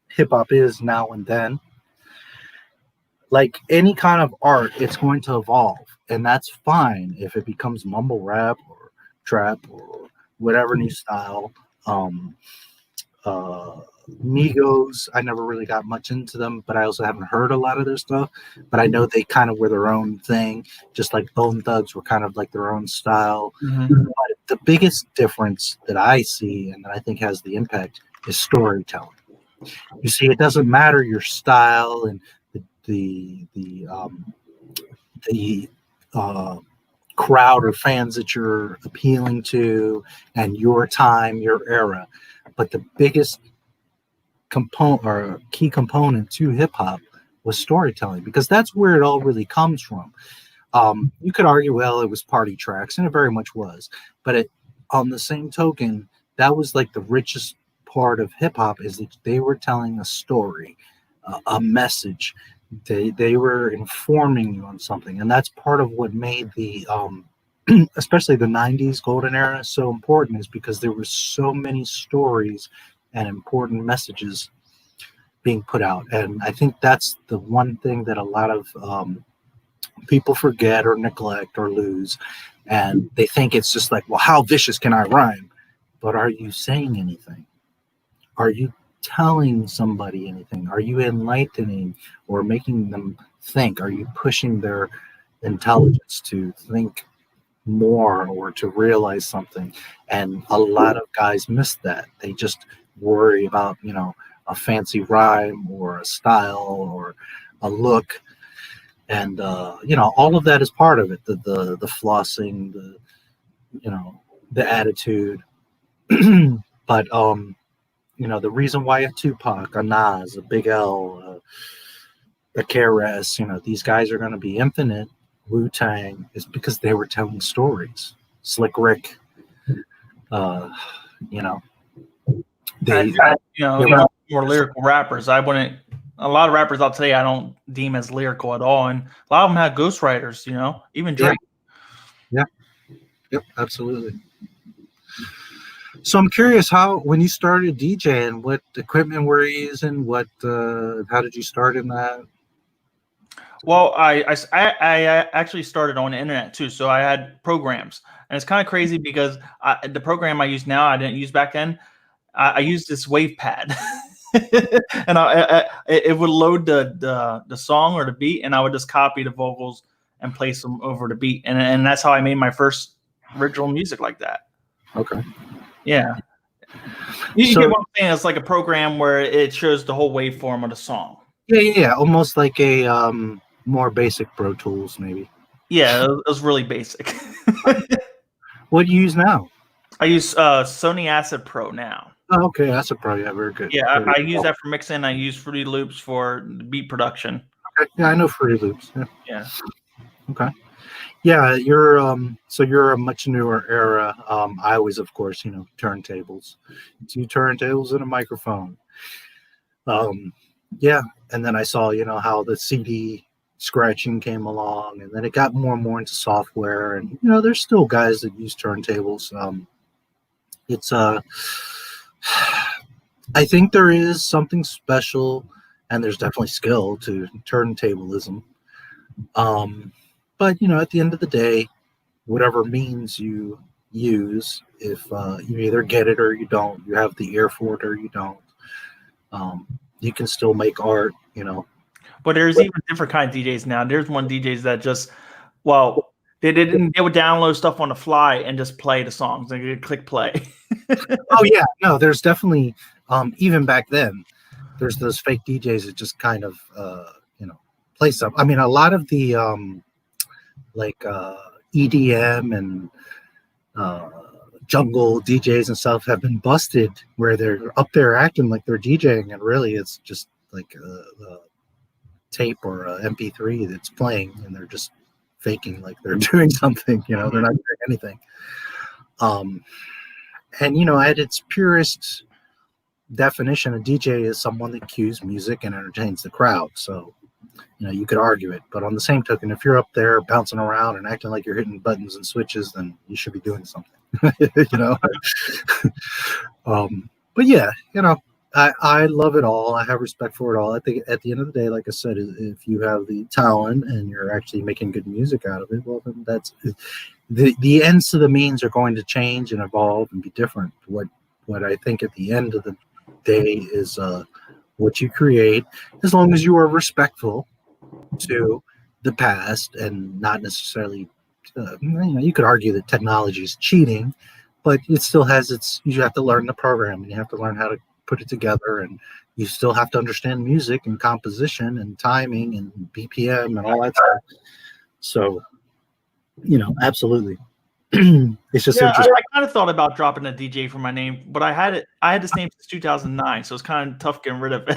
hip hop is now and then. Like any kind of art, it's going to evolve, and that's fine if it becomes mumble rap or trap or whatever new style. Migos, I never really got much into them, but I also haven't heard a lot of their stuff. But I know they kind of were their own thing, just like Bone Thugs were kind of like their own style. Mm-hmm. But the biggest difference that I see and that I think has the impact is storytelling. You see, it doesn't matter your style and the crowd or fans that you're appealing to and your time, your era. But the biggest component or a key component to hip hop was storytelling, because that's where it all really comes from. You could argue, well, it was party tracks, and it very much was, but on the same token, that was like the richest part of hip hop, is that they were telling a story, a message. They were informing you on something, and that's part of what made the especially the 90s golden era so important, is because there were so many stories and important messages being put out. And I think that's the one thing that a lot of people forget or neglect or lose, and they think it's just like, well, how vicious can I rhyme? But are you saying anything? Are you telling somebody anything? Are you enlightening or making them think? Are you pushing their intelligence to think more or to realize something? And a lot of guys miss that. They just worry about, a fancy rhyme or a style or a look. And all of that is part of it. The flossing, the attitude. But the reason why a Tupac, a Nas, a Big L, a KRS, these guys are going to be infinite, Wu-Tang, is because they were telling stories. Slick Rick, they were more lyrical rappers. I wouldn't. A lot of rappers out today I don't deem as lyrical at all, and a lot of them have ghostwriters. Even Drake. Yeah. Yep. Absolutely. So I'm curious, when you started DJing, what equipment were you using? How did you start in that? Well, I actually started on the internet too, so I had programs, and it's kind of crazy because the program I use now I didn't use back then. I used this WavePad, and it would load the song or the beat, and I would just copy the vocals and place them over the beat, and that's how I made my first original music like that. Okay. Yeah. You get what I'm saying? It's like a program where it shows the whole waveform of the song. Yeah. Almost like a more basic Pro Tools, maybe. Yeah, it was really basic. What do you use now? I use Sony Acid Pro now. Oh, okay, Acid Pro. Yeah, very good. Yeah, I use that for mixing. I use Fruity Loops for beat production. Okay. Yeah, I know Fruity Loops. Yeah. Okay. Yeah, you're a much newer era. I was, of course, turntables, 2 turntables and a microphone. Yeah, and then I saw, how the CD scratching came along, and then it got more and more into software. And there's still guys that use turntables. It's I think there is something special, and there's definitely skill to turntablism. But at the end of the day, whatever means you use, if you either get it or you don't, you have the ear for it or you don't, you can still make art, But there's even different kind of DJs now. There's one DJs that just, they would download stuff on the fly and just play the songs and you click play. Oh yeah, no, there's definitely even back then, there's those fake DJs that just kind of play stuff. I mean, a lot of the EDM and jungle DJs and stuff have been busted, where they're up there acting like they're DJing, and really it's just like a tape or a MP3 that's playing, and they're just faking like they're doing something. They're not doing anything. And at its purest definition, a DJ is someone that cues music and entertains the crowd. So you could argue it, but on the same token, if you're up there bouncing around and acting like you're hitting buttons and switches, then you should be doing something. But yeah, I love it all. I have respect for it all. I think at the end of the day, like I said, if you have the talent and you're actually making good music out of it, well, then that's the ends to the means are going to change and evolve and be different. What I think at the end of the day is what you create, as long as you are respectful to the past and not necessarily, you could argue that technology is cheating, but it still has you have to learn the program and you have to learn how to put it together, and you still have to understand music and composition and timing and BPM and all that stuff. So, absolutely. It's just Yeah, interesting. I kind of thought about dropping a DJ for my name, but I had this name since 2009, so it's kind of tough getting rid of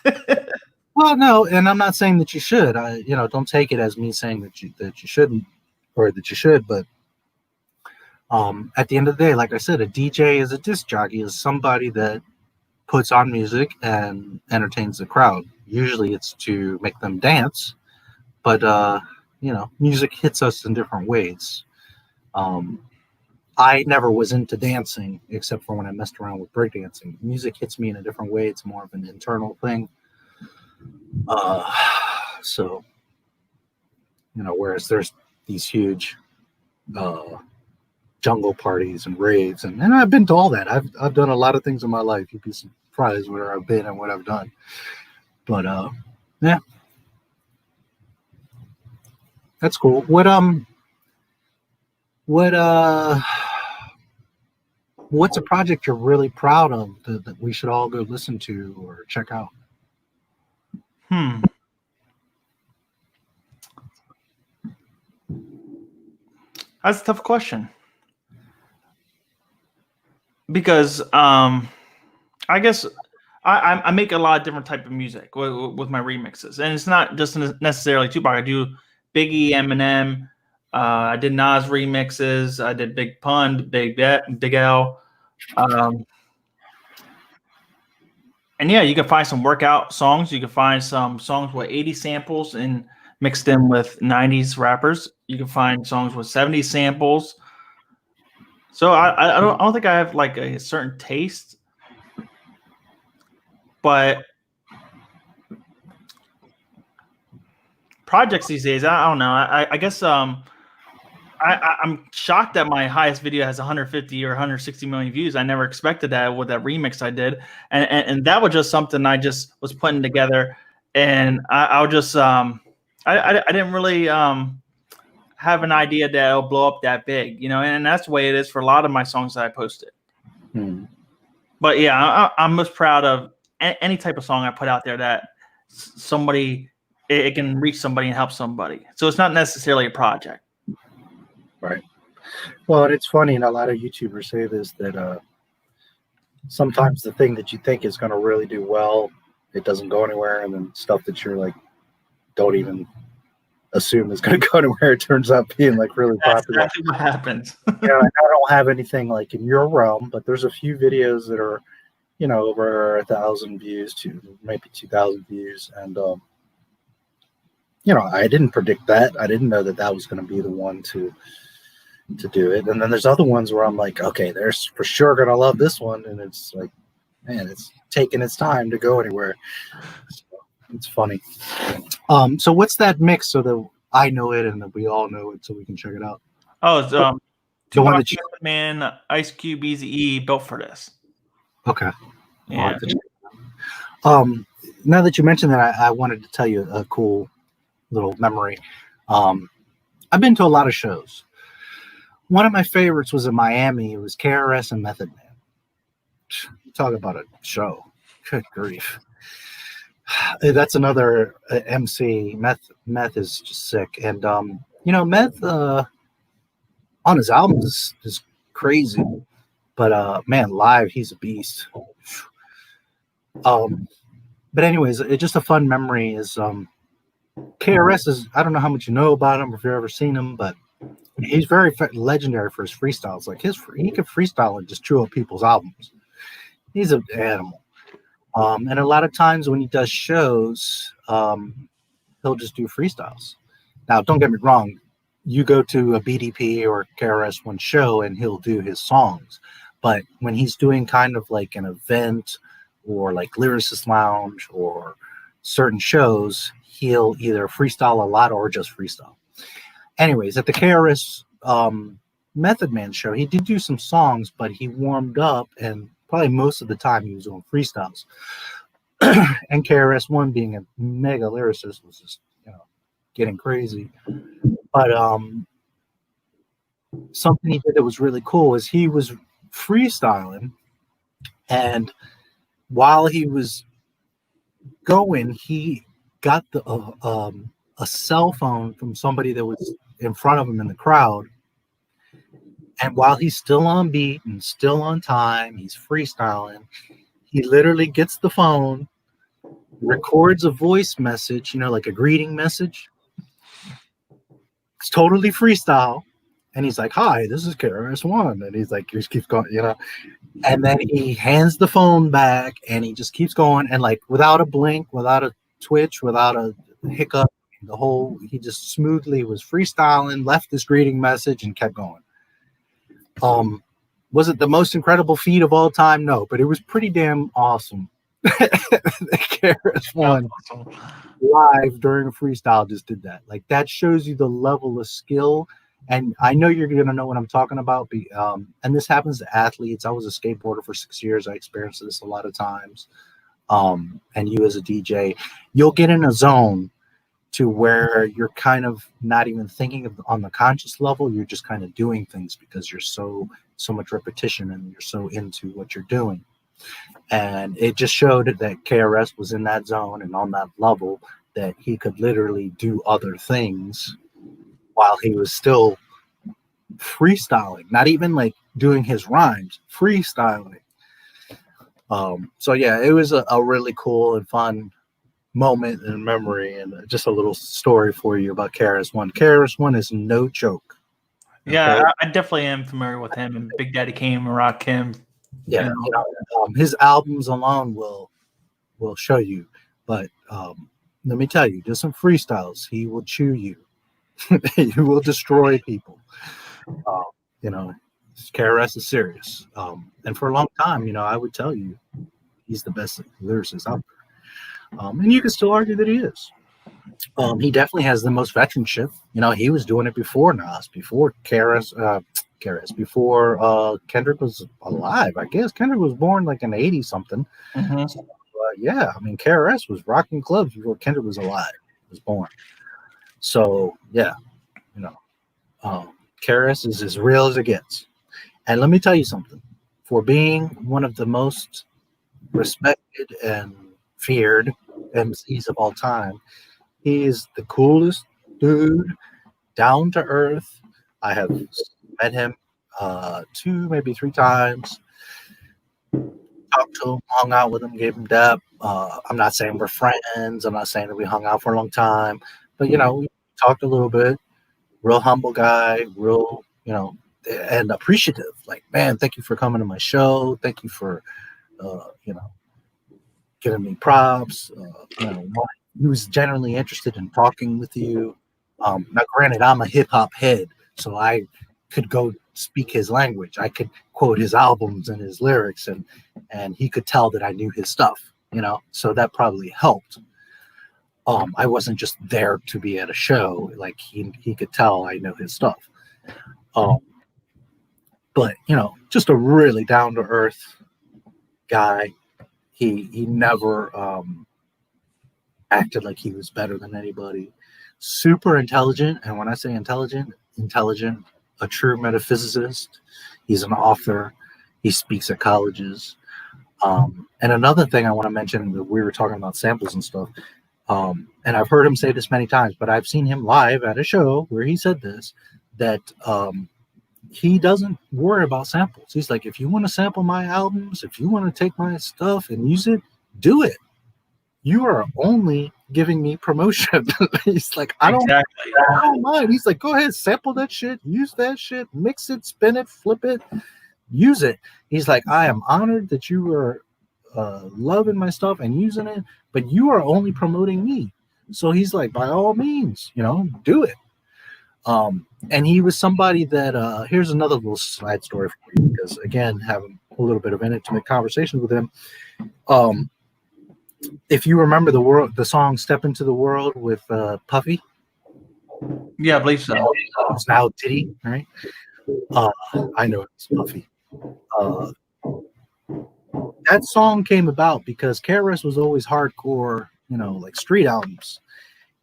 it. Well, no, and I'm not saying that you should. Don't take it as me saying that you shouldn't or that you should. But at the end of the day, like I said, a DJ is a disc jockey, is somebody that puts on music and entertains the crowd. Usually, it's to make them dance, but music hits us in different ways. I never was into dancing except for when I messed around with breakdancing. Music hits me in a different way. It's more of an internal thing. So, whereas there's these huge jungle parties and raves, and I've been to all that. I've done a lot of things in my life. You'd be surprised where I've been and what I've done. But yeah, that's cool. What's a project you're really proud of that we should all go listen to or check out? That's a tough question. Because I guess I make a lot of different type of music with my remixes, and it's not just necessarily Tupac. I do Biggie, Eminem. I did Nas remixes. I did Big Pun, Big L. And yeah, you can find some workout songs. You can find some songs with 80 samples and mix them with 90s rappers. You can find songs with 70 samples. So I don't think I have like a certain taste, but projects these days, I don't know. I guess I'm shocked that my highest video has 150 or 160 million views. I never expected that with that remix I did, and that was just something I just was putting together, and I'll just I didn't really have an idea that it'll blow up that big, and that's the way it is for a lot of my songs that I posted. But yeah, I'm most proud of any type of song I put out there that it can reach somebody and help somebody. So it's not necessarily a project. Right. Well, it's funny, and a lot of YouTubers say this, that sometimes the thing that you think is going to really do well, it doesn't go anywhere, and then stuff that you're like, don't even assume is going to go anywhere, it turns out being like really popular. That's exactly what happens. I don't have anything like in your realm, but there's a few videos that are, over 1,000 views to maybe 2,000 views, and I didn't predict that. I didn't know that was going to be the one to do it. And then there's other ones where I'm like, okay, they're for sure going to love this one. And it's like, man, it's taking its time to go anywhere. So it's funny. So what's that mix so that I know it and that we all know it so we can check it out? Oh, it's the one that Man, Ice Cube, Eazy-E, built for this. Okay. Yeah. Now that you mentioned that, I wanted to tell you a cool little memory. I've been to a lot of shows. One of my favorites was in Miami. It was KRS and Method Man. Talk about a show. Good grief. That's another MC. Meth is just sick. And, Meth on his albums is crazy. But, man, live, he's a beast. But anyways, it's just a fun memory is KRS is, I don't know how much you know about him or if you've ever seen him, but he's very legendary for his freestyles. Like he can freestyle and just chew up people's albums. He's an animal. And a lot of times when he does shows, he'll just do freestyles. Now, don't get me wrong. You go to a BDP or KRS-One show and he'll do his songs. But when he's doing kind of like an event or like Lyricist Lounge or certain shows, he'll either freestyle a lot or just freestyle. Anyways, at the KRS Method Man show, he did do some songs, but he warmed up, and probably most of the time he was doing freestyles. And KRS-One, being a mega lyricist, was just getting crazy. But something he did that was really cool is he was freestyling, and while he was going, he got a cell phone from somebody that was in front of him in the crowd, And while he's still on beat and still on time, he's freestyling. He literally gets the phone, records a voice message, like a greeting message. It's totally freestyle. And he's like, "Hi, this is KRS-One." And he's like, he just keeps going, And then he hands the phone back and he just keeps going. And like without a blink, without a twitch, without a hiccup, he just smoothly was freestyling, left this greeting message and kept going. Was it the most incredible feat of all time? No, but it was pretty damn awesome. The KRS-One live during a freestyle just did that. Like that shows you the level of skill. And I know you're going to know what I'm talking about. And this happens to athletes. I was a skateboarder for 6 years. I experienced this a lot of times. And you as a DJ, you'll get in a zone to where you're kind of not even thinking of on the conscious level. You're just kind of doing things because you're so much repetition and you're so into what you're doing. And it just showed that KRS was in that zone and on that level that he could literally do other things while he was still freestyling, not even like doing his rhymes, freestyling. So yeah, it was a really cool and fun moment in memory, and just a little story for you about KRS-One. KRS-One is no joke. Yeah, okay? I definitely am familiar with him and Big Daddy Kane and Rakim. Yeah, his albums alone will show you. But let me tell you, just some freestyles, he will chew you. He will destroy people. KRS is serious. And for a long time, I would tell you he's the best lyricist out there. And you can still argue that he is. He definitely has the most veteranship. He was doing it before Nas, before before Kendrick was alive. I guess Kendrick was born like in 80 something. Mm-hmm. So, yeah, I mean, KRS was rocking clubs before Kendrick was alive. He was born. So yeah, KRS is as real as it gets. And let me tell you something. For being one of the most respected and feared MCs of all time, he is the coolest dude, down to earth. I have met him 2, maybe 3 times. Talked to him, hung out with him, gave him dap. I'm not saying we're friends. I'm not saying that we hung out for a long time, but we talked a little bit. Real humble guy, real, and appreciative. Like, man, thank you for coming to my show. Thank you for, giving me props. He was generally interested in talking with you. Now, granted, I'm a hip hop head, so I could go speak his language. I could quote his albums and his lyrics, and he could tell that I knew his stuff. So that probably helped. I wasn't just there to be at a show. Like he could tell I know his stuff. But just a really down to earth guy. He never acted like he was better than anybody. Super intelligent, and when I say intelligent, a true metaphysicist. He's an author. He speaks at colleges. And another thing I want to mention, that we were talking about samples and stuff. And I've heard him say this many times, but I've seen him live at a show where he said this, that he doesn't worry about samples. He's like, if you want to sample my albums, if you want to take my stuff and use it, do it. You are only giving me promotion. He's like, I don't mind. He's like, go ahead, sample that shit, use that shit, mix it, spin it, flip it, use it. He's like, I am honored that you are loving my stuff and using it, but you are only promoting me. So he's like, by all means, do it. And he was somebody that here's another little side story for you, because again, having a little bit of intimate conversations with him. If you remember the song "Step Into the World" with Puffy. Yeah, I believe so. It's now Diddy, right? I know it's Puffy. That song came about because KRS was always hardcore, like street albums.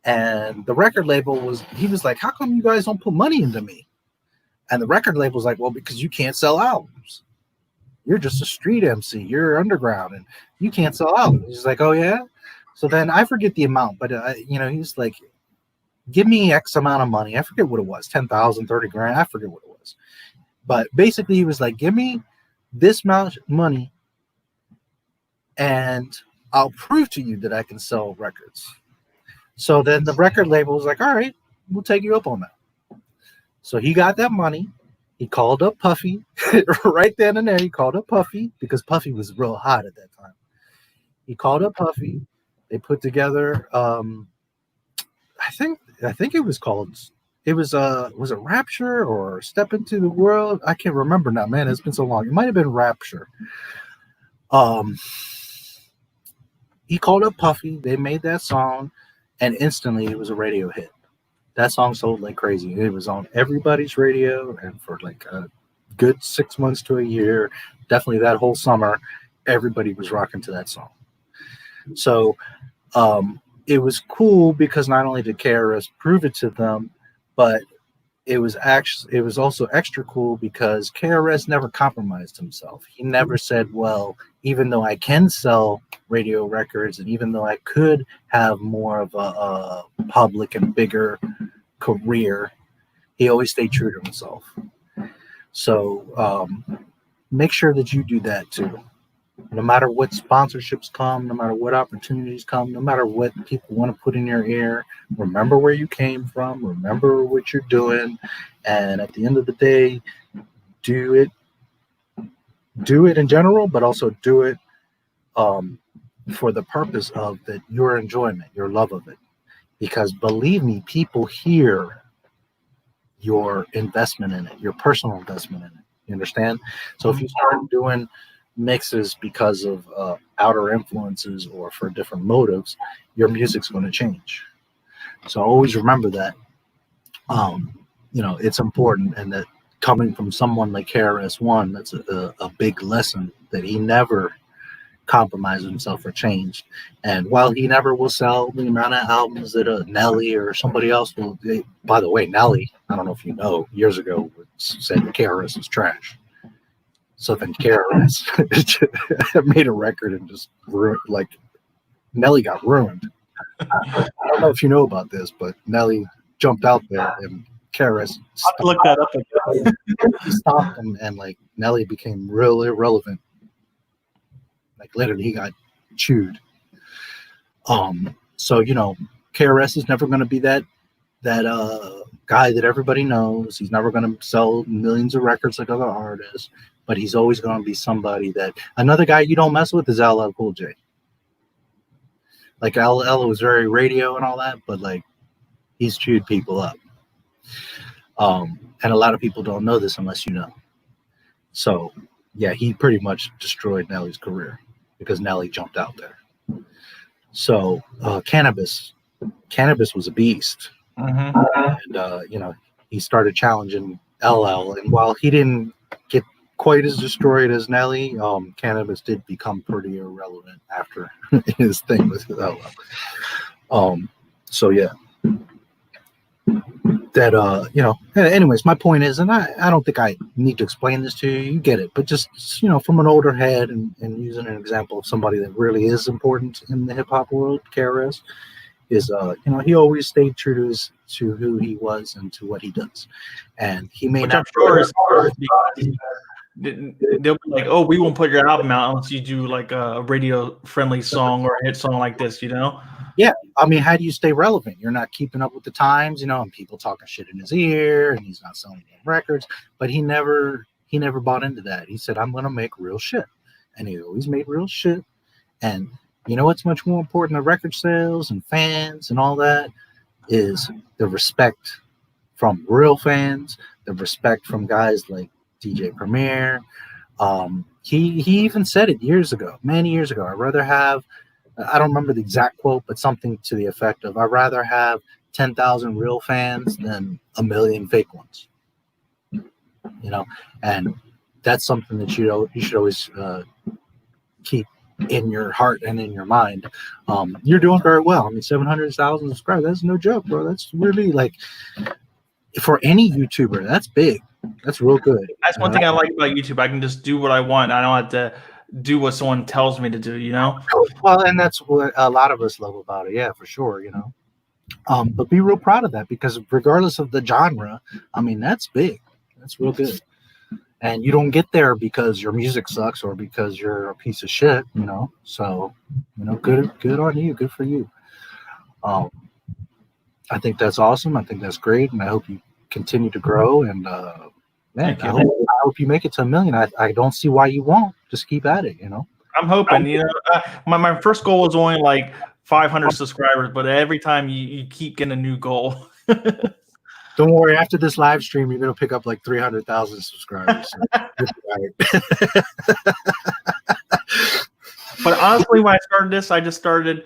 And the record label was like, how come you guys don't put money into me? And the record label was like, well, because you can't sell albums. You're just a street MC. You're underground and you can't sell albums. He's like, oh, yeah? So then I forget the amount, but, he's like, give me X amount of money. I forget what it was, 10,000, 30 grand. I forget what it was. But basically, he was like, give me this amount of money and I'll prove to you that I can sell records. So then the record label was like, all right, we'll take you up on that. So he got that money. He called up Puffy right then and there. He called up Puffy because Puffy was real hot at that time. He called up Puffy. They put together, I think it was called, was it Rapture or Step Into the World? I can't remember now, man. It's been so long. It might have been Rapture. He called up Puffy. They made that song, and instantly it was a radio hit. That song sold like crazy. It was on everybody's radio, and for like a good 6 months to a year, definitely that whole summer, everybody was rocking to that song. So it was cool because not only did KRS prove it to them, but it was also extra cool because KRS never compromised himself. He never said, well, even though I can sell radio records and even though I could have more of a public and bigger career, he always stayed true to himself. So make sure that you do that too. No matter what sponsorships come, no matter what opportunities come, no matter what people want to put in your ear, remember where you came from, remember what you're doing, and at the end of the day, do it in general, but also do it for the purpose of your enjoyment, your love of it. Because believe me, people hear your investment in it, your personal investment in it. You understand? So if you start doing mixes because of outer influences or for different motives, your music's going to change. So always remember that. It's important, and that coming from someone like KRS-One, that's a big lesson, that he never compromised himself or changed. And while he never will sell the amount of albums that Nelly or somebody else will, by the way, Nelly, I don't know if you know, years ago said KRS is trash. So then KRS made a record and just like Nelly got ruined. I don't know if you know about this, but Nelly jumped out there and KRS look that up again. He stopped him, and like Nelly became real irrelevant. Like literally, he got chewed. So KRS is never going to be that guy that everybody knows. He's never going to sell millions of records like other artists, but he's always going to be somebody that another guy you don't mess with is LL Cool J. Like LL was very radio and all that, but like he's chewed people up. And a lot of people don't know this unless you know. So yeah, he pretty much destroyed Nelly's career because Nelly jumped out there. So Cannabis was a beast. And he started challenging LL, and while he didn't get quite as destroyed as Nelly, Cannabis did become pretty irrelevant after his thing with LL. So yeah, that anyways, my point is, and I don't think I need to explain this to you, you get it, but just from an older head and using an example of somebody that really is important in the hip-hop world, KRS is he always stayed true to who he was and to what he does. And he may Which not, I'm sure is because they'll be like, oh, we won't put your album out unless you do like a radio friendly song or a hit song like this, Yeah, I mean, how do you stay relevant? You're not keeping up with the times, and people talking shit in his ear, and he's not selling any records. But he never bought into that. He said, I'm gonna make real shit. And he always made real shit. And you know what's much more important than record sales and fans and all that is the respect from real fans, the respect from guys like DJ Premier. He even said it many years ago. I'd rather have, I don't remember the exact quote, but something to the effect of, I'd rather have 10,000 real fans than a million fake ones. And that's something that you should always keep in your heart and in your mind. You're doing very well. I mean, 700,000 subscribers, that's no joke, bro. That's really, like, for any YouTuber, that's big. That's real good. That's one thing I like about YouTube. I can just do what I want. I don't have to do what someone tells me to do, Well, and that's what a lot of us love about it. Yeah, for sure, But be real proud of that, because regardless of the genre, I mean, that's big. That's real good. And you don't get there because your music sucks or because you're a piece of shit, you know. So, you know, good on you, good for you. I think that's awesome. I think that's great, and I hope you continue to grow. And man, I hope you make it to 1 million. I don't see why you won't. Just keep at it, you know. I'm hoping. You know, my first goal was only like 500 subscribers, but every time you keep getting a new goal. Don't worry. After this live stream, you're gonna pick up like 300,000 subscribers. But honestly, when I started this, I just started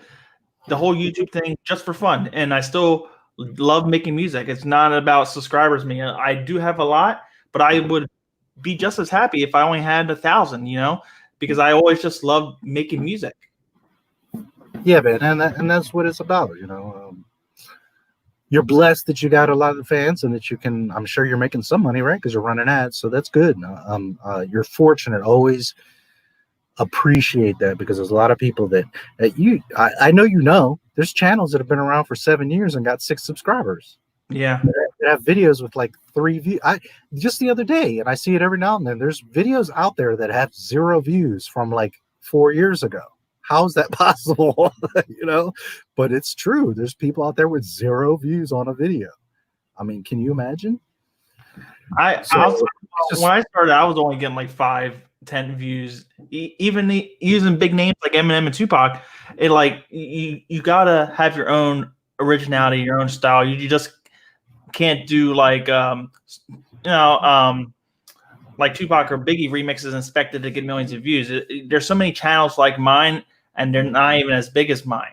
the whole YouTube thing just for fun, and I still love making music. It's not about subscribers. I do have a lot, but I would be just as happy if I only had 1,000. You know, because I always just love making music. Yeah, man, and that's what it's about. You know, you're blessed that you got a lot of fans and that you can. I'm sure you're making some money, right? Because you're running ads, so that's good. You're fortunate. Always appreciate that, because there's a lot of people that I know there's channels that have been around for 7 years and got 6 subscribers. Yeah, that have videos with like 3 views. Just the other day, and I see it every now and then, there's videos out there that have 0 views from like 4 years ago. How's that possible? You know, but it's true. There's people out there with 0 views on a video. I mean, can you imagine? when I started, I was only getting like 5-10 views. Even using big names like Eminem and Tupac, it like you gotta have your own originality, your own style. You just can't do like like Tupac or Biggie remixes expected to get millions of views. There's so many channels like mine, and they're not even as big as mine.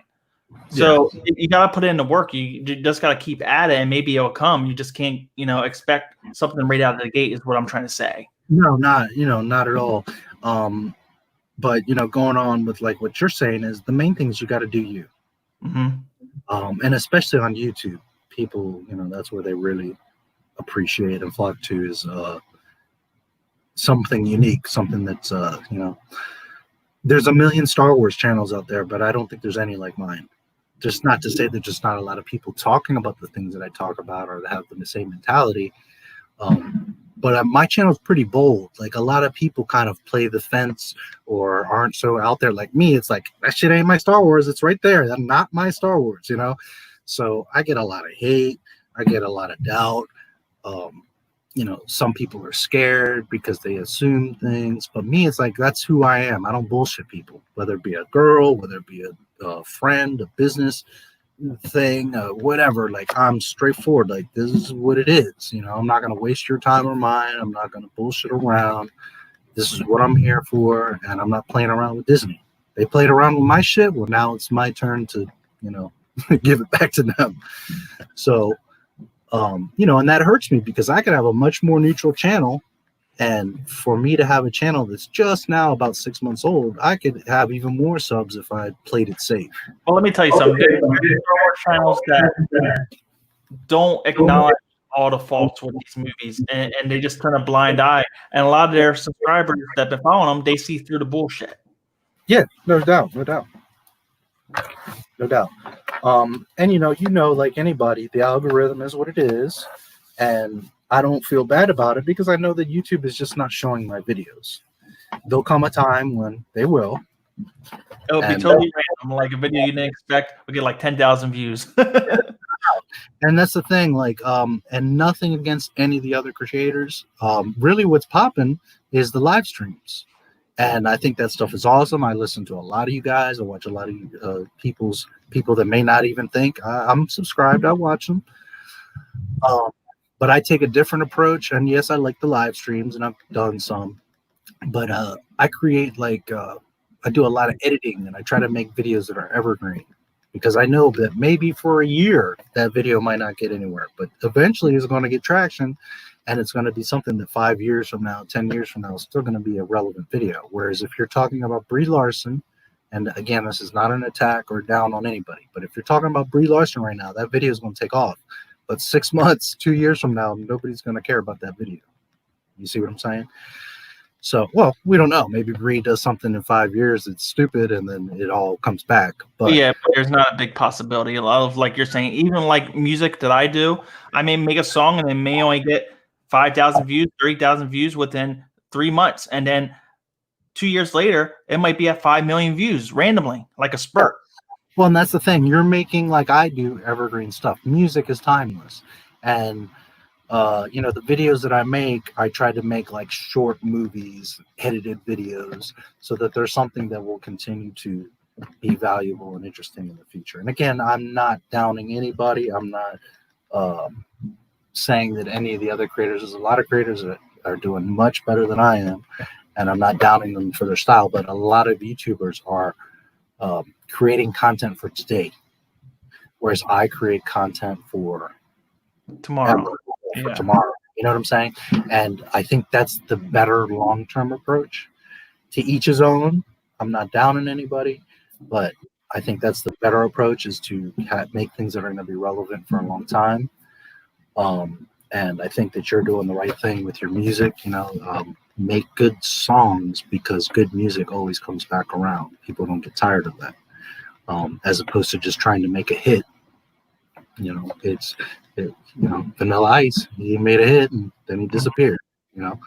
So you gotta put in the work. You just gotta keep at it, and maybe it'll come. You just can't, expect something right out of the gate. Is what I'm trying to say. No, not at all. But going on with like what you're saying is the main thing is you got to do you. Mm-hmm. And especially on YouTube, people, that's where they really appreciate and flock to is something unique, something that's there's a million Star Wars channels out there, but I don't think there's any like mine. Just not to say there's just not a lot of people talking about the things that I talk about or that have the same mentality. But my channel is pretty bold. Like a lot of people kind of play the fence or aren't so out there like me. It's like, that shit ain't my Star Wars. It's right there. That's not my Star Wars, So I get a lot of hate. I get a lot of doubt. Some people are scared because they assume things. But me, it's like, that's who I am. I don't bullshit people, whether it be a girl, whether it be a friend, a business thing, whatever. Like, I'm straightforward. Like, this is what it is. I'm not going to waste your time or mine. I'm not going to bullshit around. This is what I'm here for, and I'm not playing around with Disney. They played around with my shit. Well, now it's my turn to give it back to them. So and that hurts me because I could have a much more neutral channel, and for me to have a channel that's just now about 6 months old, I could have even more subs if I played it safe. Well, let me tell you something. There are channels that don't acknowledge all the faults with these movies, and they just turn a blind eye. And a lot of their subscribers that have been following them, they see through the bullshit. Yeah, no doubt. And like anybody, the algorithm is what it is, and I don't feel bad about it because I know that YouTube is just not showing my videos. There'll come a time when they will. It'll be totally random, like a video you didn't expect. We get like 10,000 views. And that's the thing, like, and nothing against any of the other creators. Really what's popping is the live streams. And I think that stuff is awesome. I listen to a lot of you guys. I watch a lot of people that may not even think I'm subscribed. I watch them. But I take a different approach. And yes, I like the live streams, and I've done some. But I create I do a lot of editing, and I try to make videos that are evergreen. Because I know that maybe for a year, that video might not get anywhere. But eventually it's going to get traction. And it's going to be something that 5 years from now, 10 years from now, is still going to be a relevant video. Whereas if you're talking about Brie Larson, and again, this is not an attack or down on anybody, but if you're talking about Brie Larson right now, that video is going to take off. But 6 months, 2 years from now, nobody's going to care about that video. You see what I'm saying? So, well, we don't know. Maybe Brie does something in 5 years that's stupid, and then it all comes back. But yeah, but there's not a big possibility. A lot of, like you're saying, even like music that I do, I may make a song and it may only get 5,000 views, 30,000 views within 3 months, and then 2 years later, it might be at 5 million views randomly, like a spurt. Well, and that's the thing. You're making, like I do, evergreen stuff. Music is timeless. And, you know, the videos that I make, I try to make like short movies, edited videos, so that there's something that will continue to be valuable and interesting in the future. And again, I'm not downing anybody. I'm not saying that any of the other creators, there's a lot of creators that are doing much better than I am, and I'm not downing them for their style, but a lot of YouTubers are creating content for today, whereas I create content for Tomorrow. For tomorrow. You know what I'm saying? And I think that's the better long-term approach. To each his own. I'm not downing anybody, but I think that's the better approach, is to make things that are going to be relevant for a long time. And I think that you're doing the right thing with your music. You know, make good songs, because good music always comes back around. People don't get tired of that, as opposed to just trying to make a hit. You know, you know, Vanilla Ice, he made a hit and then he disappeared. You know,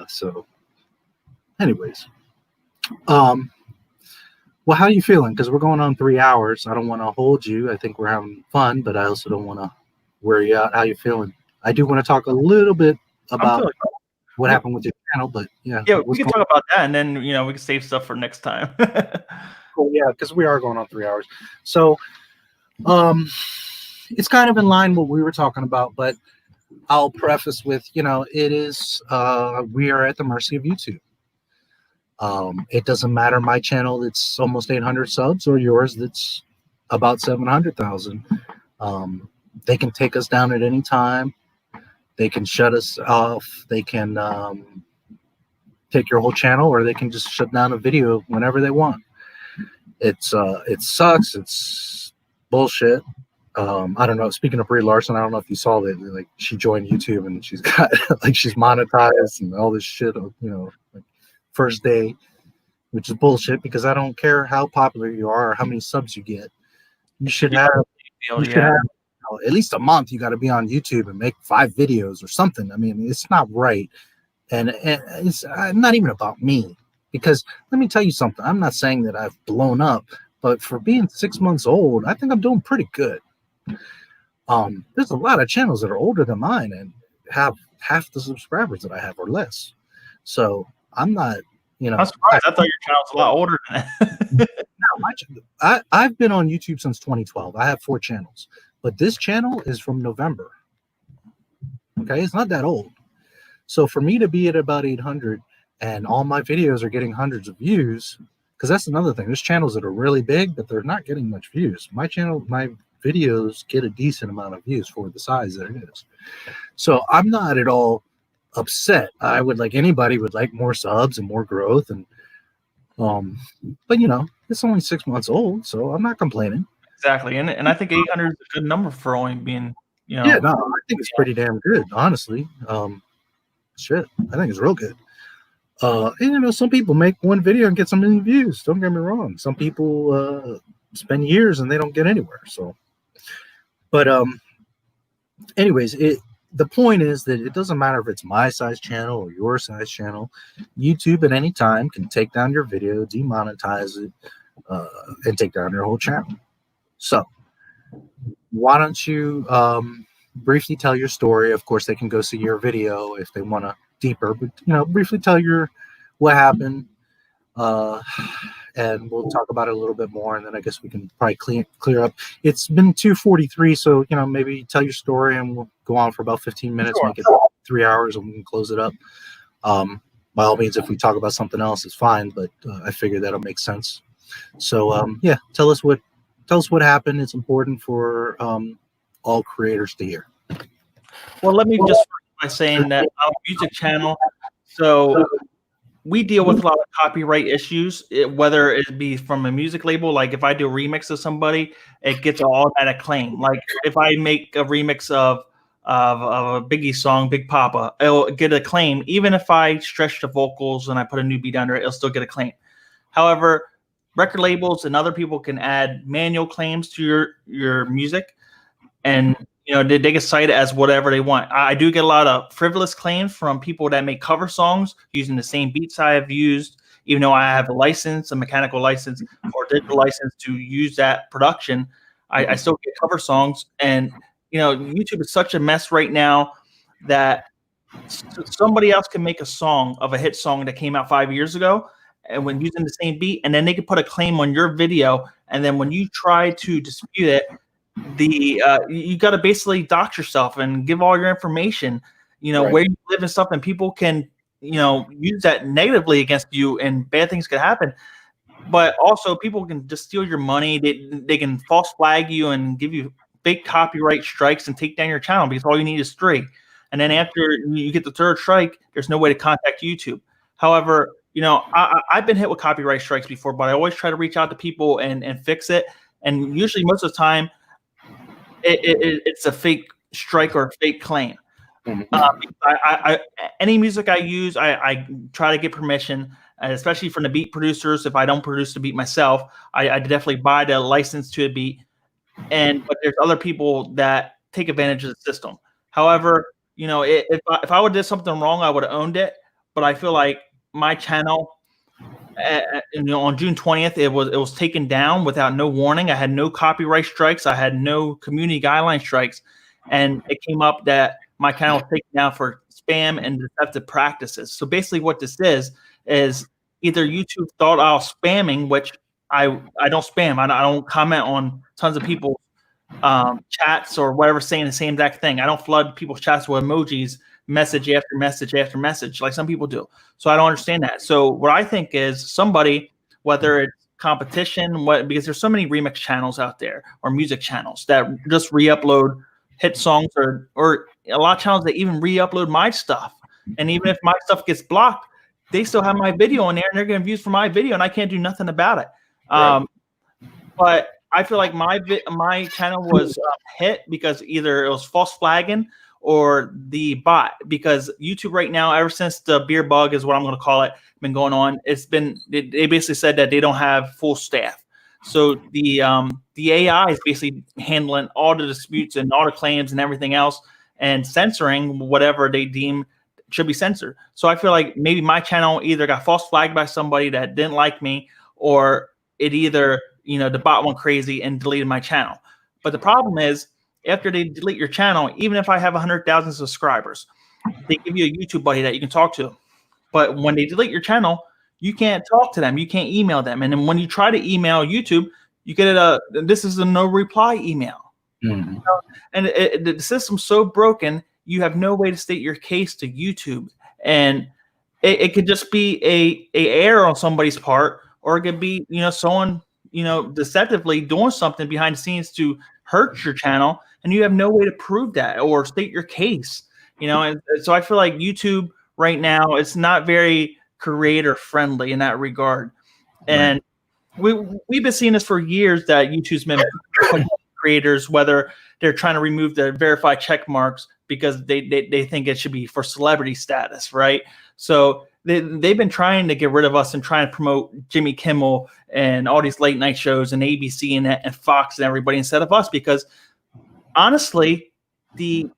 so anyways, well, how are you feeling? Because we're going on 3 hours. I don't want to hold you. I think we're having fun, but I also don't want to wear you out. How you feeling? I do want to talk a little bit about what happened with your channel, but yeah, we can talk about that, and then, you know, we can save stuff for next time. Cool, yeah, because we are going on 3 hours. So, it's kind of in line what we were talking about, but I'll preface with, you know, it is we are at the mercy of YouTube. It doesn't matter my channel that's almost 800 subs or yours that's about 700,000. They can take us down at any time. They can shut us off. They can take your whole channel, or they can just shut down a video whenever they want. It sucks. It's bullshit. I don't know. Speaking of Brie Larson, I don't know if you saw that. Like, she joined YouTube and she's got like she's monetized and all this shit. You know, like, first day, which is bullshit, because I don't care how popular you are or how many subs you get. You should have. You should have, you know, at least a month. You got to be on YouTube and make 5 videos or something. I mean, it's not right, and it's not even about me. Because let me tell you something. I'm not saying that I've blown up, but for being 6 months old, I think I'm doing pretty good. There's a lot of channels that are older than mine and have half the subscribers that I have or less. So I'm not, you know. I'm surprised. I thought your channel was a lot older than that. No, I've been on YouTube since 2012. I have 4 channels, but this channel is from November. Okay, it's not that old. So for me to be at about 800 and all my videos are getting hundreds of views, because that's another thing. There's channels that are really big, but they're not getting much views. My channel, my videos get a decent amount of views for the size that it is. So I'm not at all upset. I would, like anybody, would like more subs and more growth, and but you know, it's only 6 months old, so I'm not complaining. Exactly, and I think 800 is a good number for only being, you know. Yeah, no, I think it's pretty damn good, honestly. Shit, I think it's real good. And you know, some people make one video and get some million views. Don't get me wrong. Some people spend years and they don't get anywhere. So, but anyways, the point is that it doesn't matter if it's my size channel or your size channel. YouTube at any time can take down your video, demonetize it, and take down your whole channel. So why don't you briefly tell your story? Of course, they can go see your video if they want to deeper, but you know, briefly tell what happened, and we'll talk about it a little bit more, and then I guess we can probably clear up. It's been 2:43, so you know, maybe tell your story and we'll go on for about 15 minutes, make it 3 hours, and we can close it up. By all means, if we talk about something else, it's fine, but I figure that'll make sense. So yeah, tell us what happened. It's important for all creators to hear. Well, let me just start by saying that our music channel, so we deal with a lot of copyright issues, whether it be from a music label. Like if I do a remix of somebody, it gets an automatic claim. Like if I make a remix of a Biggie song, Big Papa, it'll get a claim. Even if I stretch the vocals and I put a new beat under it, it'll still get a claim. However, record labels and other people can add manual claims to your music, and you know, they can cite it as whatever they want. I do get a lot of frivolous claims from people that make cover songs using the same beats I have used, even though I have a license, a mechanical license or digital license to use that production. I still get cover songs. And, you know, YouTube is such a mess right now that somebody else can make a song of a hit song that came out 5 years ago and when using the same beat, and then they can put a claim on your video. And then when you try to dispute it, you got to basically dox yourself and give all your information, you know, where you live and stuff, and people can, you know, use that negatively against you, and bad things could happen. But also people can just steal your money. They can false flag you and give you fake copyright strikes and take down your channel because all you need is 3. And then after you get the 3rd strike, there's no way to contact YouTube. However, you know, I've been hit with copyright strikes before, but I always try to reach out to people and fix it. And usually most of the time, it's a fake strike or a fake claim. Any music I use, I try to get permission, especially from the beat producers. If I don't produce the beat myself, I definitely buy the license to a beat. But there's other people that take advantage of the system. However, you know, if I would have did something wrong, I would have owned it. But I feel like my channel, you know, on June 20th, it was taken down without no warning. I had no copyright strikes. I had no community guideline strikes, and it came up that my channel was taken down for spam and deceptive practices. So basically, what this is either YouTube thought I was spamming, which I don't spam. I don't comment on tons of people's chats or whatever saying the same exact thing. I don't flood people's chats with emojis, message after message after message, like some people do. So I don't understand that. So what I think is somebody, whether it's competition, because there's so many remix channels out there or music channels that just re-upload hit songs, or a lot of channels that even re-upload my stuff. And even if my stuff gets blocked, they still have my video in there and they're getting views for my video, and I can't do nothing about it. But I feel like my channel was hit because either it was false flagging or the bot, because YouTube right now, ever since the beer bug is what I'm going to call it, been going on, they basically said that they don't have full staff. So the AI is basically handling all the disputes and all the claims and everything else, and censoring whatever they deem should be censored. So I feel like maybe my channel either got false flagged by somebody that didn't like me, or it either, you know, the bot went crazy and deleted my channel. But the problem is, after they delete your channel, even if I have 100,000 subscribers, they give you a YouTube buddy that you can talk to. But when they delete your channel, you can't talk to them. You can't email them. And then when you try to email YouTube, you get this is a no reply email. You know? And the system's so broken, you have no way to state your case to YouTube. And it could just be a error on somebody's part, or it could be, you know, someone, you know, deceptively doing something behind the scenes to hurt your channel, and you have no way to prove that or state your case, you know. And so I feel like YouTube right now, it's not very creator friendly in that regard. And we've been seeing this for years, that YouTube's been creators, whether they're trying to remove the verified check marks because they think it should be for celebrity status, right? So they've been trying to get rid of us and trying to promote Jimmy Kimmel and all these late night shows and ABC and Fox and everybody instead of us, because honestly, the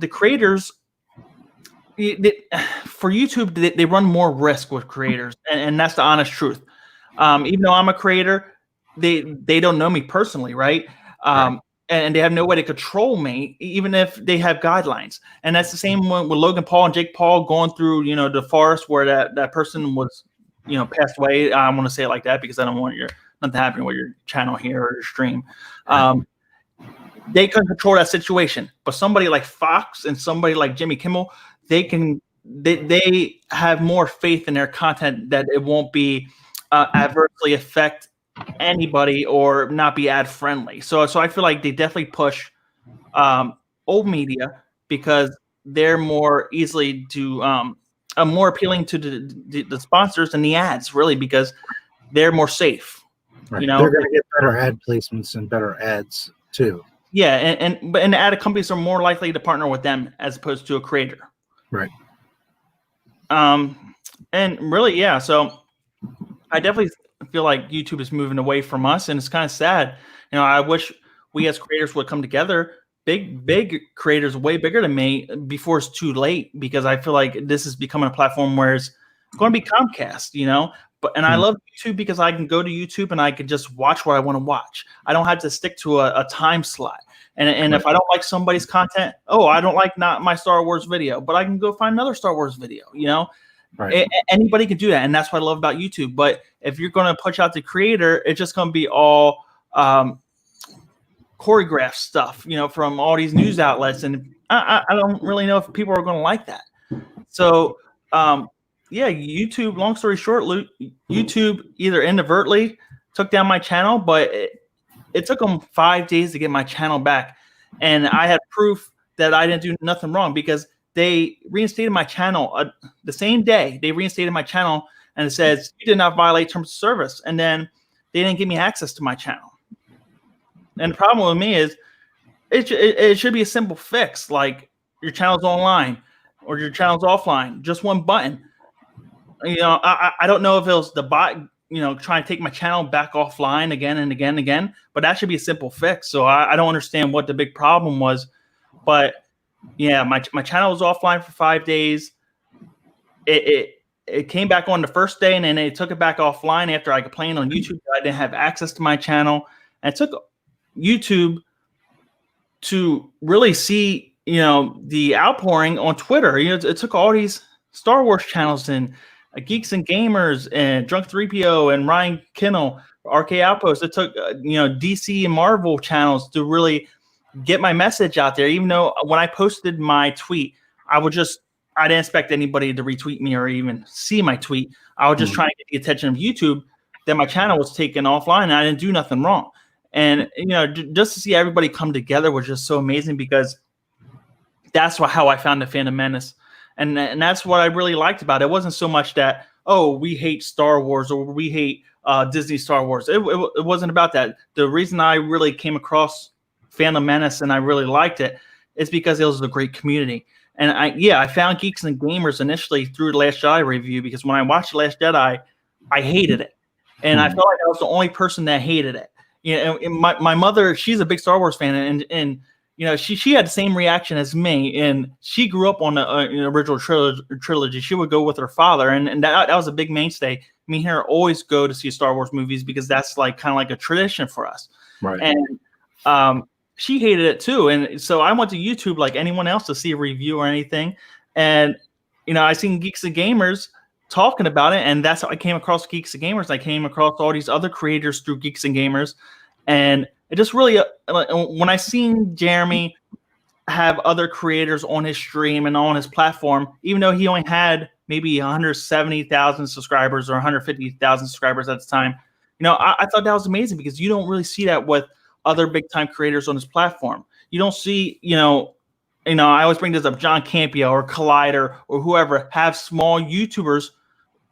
creators, for YouTube, they run more risk with creators, and that's the honest truth. Even though I'm a creator, they don't know me personally, right? And they have no way to control me, even if they have guidelines. And that's the same with Logan Paul and Jake Paul going through, you know, the forest where that person was, you know, passed away. I want to say it like that because I don't want nothing happening with your channel here or your stream. They can control that situation, but somebody like Fox and somebody like Jimmy Kimmel, they have more faith in their content that it won't be adversely affect anybody or not be ad friendly. So I feel like they definitely push old media because they're more easily to more appealing to the sponsors and the ads, really, because they're more safe. Right. You know, they're going to get better ad placements and better ads too. Yeah, and the ad companies are more likely to partner with them as opposed to a creator. Right. And really, yeah. So I definitely feel like YouTube is moving away from us, and it's kind of sad. You know, I wish we as creators would come together big creators way bigger than me before it's too late, because I feel like this is becoming a platform where it's going to be Comcast, you know. But I love YouTube because I can go to YouTube and I can just watch what I want to watch. I don't have to stick to a time slot. And if I don't like somebody's content, I don't like Not My Star Wars video, but I can go find another Star Wars video, you know. Anybody can do that, and that's what I love about YouTube. But if you're going to push out the creator, it's just going to be all choreographed stuff, you know, from all these news outlets, and I don't really know if people are going to like that. So yeah, YouTube, long story short, YouTube either inadvertently took down my channel, but it took them 5 days to get my channel back, and I had proof that I didn't do nothing wrong, because they reinstated my channel the same day. They reinstated my channel, and it says you did not violate terms of service, and then they didn't give me access to my channel. And the problem with me is it should be a simple fix, like your channel's online or your channel's offline, just one button. You know, I don't know if it was the bot, you know, trying to take my channel back offline again and again and again, but that should be a simple fix. So I don't understand what the big problem was. But yeah, my channel was offline for 5 days. It came back on the first day, and then they took it back offline after I complained on YouTube that I didn't have access to my channel. And it took YouTube to really see, you know, the outpouring on Twitter. You know, it took all these Star Wars channels and Geeks and Gamers and Drunk 3PO and Ryan Kinnell, RK Outpost. It took you know, DC and Marvel channels to really get my message out there. Even though when I posted my tweet, I didn't expect anybody to retweet me or even see my tweet. I was just trying to get the attention of YouTube that my channel was taken offline, and I didn't do nothing wrong. And you know, just to see everybody come together was just so amazing, because that's how I found the Phantom Menace. And that's what I really liked about it. It wasn't so much that, we hate Star Wars or we hate Disney Star Wars. It wasn't about that. The reason I really came across Phantom Menace and I really liked it is because it was a great community. And I found Geeks and Gamers initially through the Last Jedi review, because when I watched The Last Jedi, I hated it. And I felt like I was the only person that hated it. You know, and my mother, she's a big Star Wars fan, and you know, she had the same reaction as me, and she grew up on the original trilogy. She would go with her father, and that was a big mainstay. Me and her always go to see Star Wars movies, because that's like kind of like a tradition for us. Right. And she hated it too, and so I went to YouTube like anyone else to see a review or anything, and you know, I seen Geeks and Gamers talking about it, and that's how I came across Geeks and Gamers. I came across all these other creators through Geeks and Gamers, and it just really when I seen Jeremy have other creators on his stream and on his platform, even though he only had maybe 170,000 subscribers or 150,000 subscribers at the time, you know, I thought that was amazing, because you don't really see that with other big time creators on his platform. You don't see, you know, I always bring this up, John Campia or Collider or whoever have small YouTubers,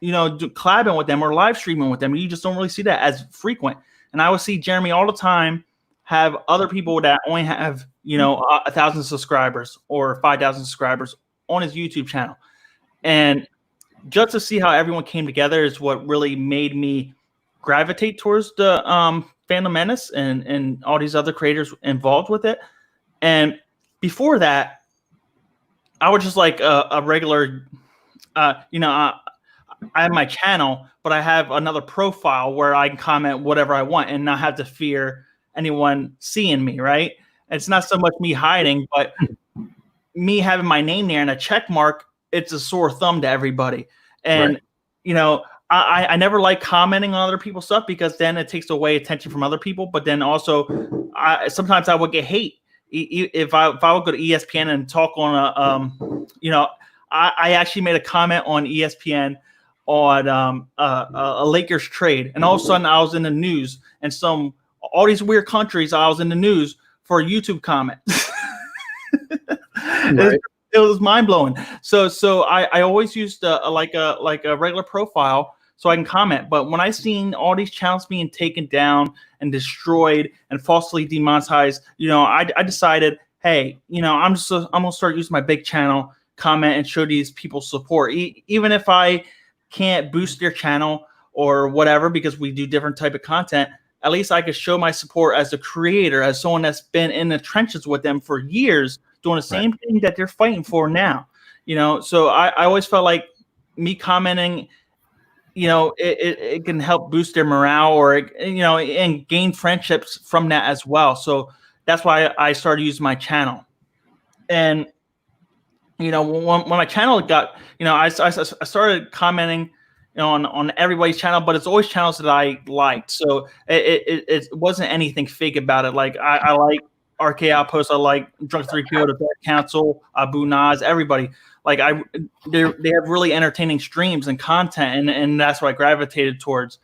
you know, collabing with them or live streaming with them. You just don't really see that as frequent. And I would see Jeremy all the time have other people that only have, you know, 1,000 subscribers or 5,000 subscribers on his YouTube channel. And just to see how everyone came together is what really made me gravitate towards the Phantom Menace and all these other creators involved with it. And before that, I was just like a regular, you know, I have my channel, but I have another profile where I can comment whatever I want and not have to fear anyone seeing me, right? It's not so much me hiding, but me having my name there and a check mark, it's a sore thumb to everybody. And, you know, I never like commenting on other people's stuff, because then it takes away attention from other people. But then also, sometimes I would get hate. If I would go to ESPN and talk on you know, I actually made a comment on ESPN on a Lakers trade, and all of a sudden I was in the news, and all these weird countries, I was in the news for a YouTube comment. It was mind blowing. So I always used like a regular profile so I can comment. But when I seen all these channels being taken down and destroyed and falsely demonetized, you know, I decided, hey, you know, I'm gonna start using my big channel, comment, and show these people support, even if I can't boost their channel or whatever, because we do different type of content. at least I could show my support as a creator, as someone that's been in the trenches with them for years, doing the same thing that they're fighting for now. You know, so I always felt like me commenting, you know, it can help boost their morale, or, you know, and gain friendships from that as well. So that's why I started using my channel. And, you know, when my channel got, you know, I started commenting, you know, on everybody's channel, but it's always channels that I liked. So it wasn't anything fake about it. Like I like RK Outpost, I like Drunk 3PO, the Bad Council, Abu Naz, everybody. Like they have really entertaining streams and content, and that's what I gravitated towards.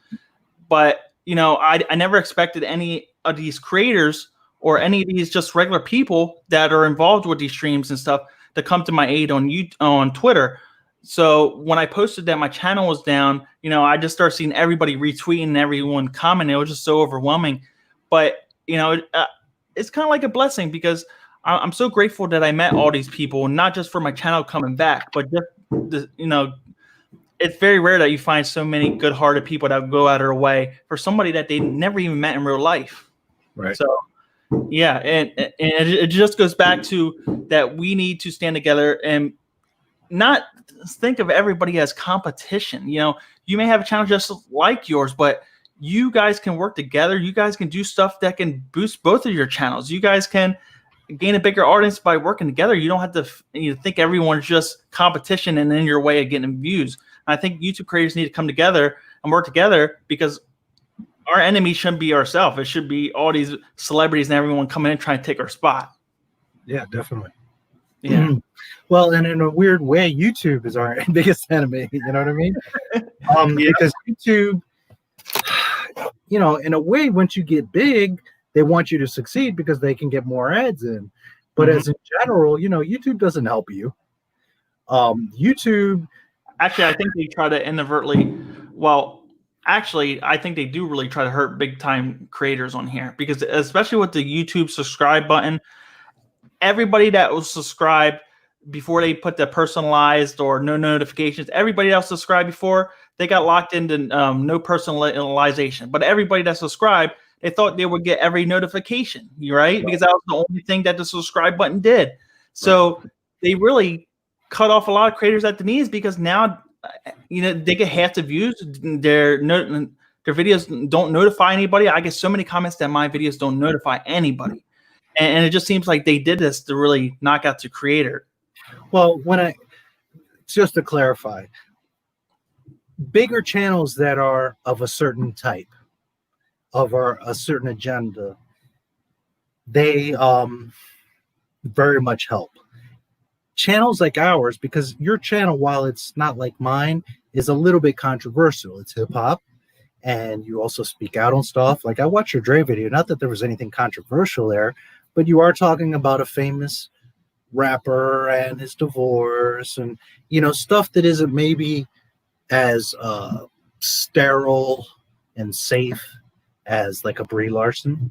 But, you know, I never expected any of these creators or any of these just regular people that are involved with these streams and stuff to come to my aid on Twitter. So when I posted that my channel was down, you know, I just started seeing everybody retweeting and everyone commenting. It was just so overwhelming. But, you know, it's kind of like a blessing, because I'm so grateful that I met all these people, not just for my channel coming back, but just, you know, it's very rare that you find so many good-hearted people that go out of their way for somebody that they never even met in real life. Right. So, yeah, and it just goes back to that we need to stand together and not think of everybody as competition. You know, you may have a channel just like yours, but you guys can work together. You guys can do stuff that can boost both of your channels. You guys can gain a bigger audience by working together. You don't have to think everyone's just competition and in your way of getting views. And I think YouTube creators need to come together and work together, because our enemy shouldn't be ourselves. It should be all these celebrities and everyone coming in trying to take our spot. Yeah, definitely. Yeah. Well, and in a weird way, YouTube is our biggest enemy. You know what I mean? Because YouTube, you know, in a way, once you get big, they want you to succeed because they can get more ads in. But as in general, you know, YouTube doesn't help you. YouTube, actually, I think they try to inadvertently, well, actually, I think they do really try to hurt big time creators on here, because especially with the YouTube subscribe button, everybody that was subscribed before they put the personalized or no notifications, everybody else subscribed before, they got locked into no personalization. But everybody that subscribed, they thought they would get every notification, right? Because that was the only thing that the subscribe button did. So they really cut off a lot of creators at the knees, because now, you know, they get half the views. Their videos don't notify anybody. I get so many comments that my videos don't notify anybody. And it just seems like they did this to really knock out the creator. Well, just to clarify, bigger channels that are of a certain type, of a certain agenda, they very much help. Channels like ours, because your channel, while it's not like mine, is a little bit controversial. It's hip-hop, and you also speak out on stuff. Like, I watched your Dre video, not that there was anything controversial there, but you are talking about a famous rapper and his divorce, and, you know, stuff that isn't maybe as sterile and safe as like a Brie Larson.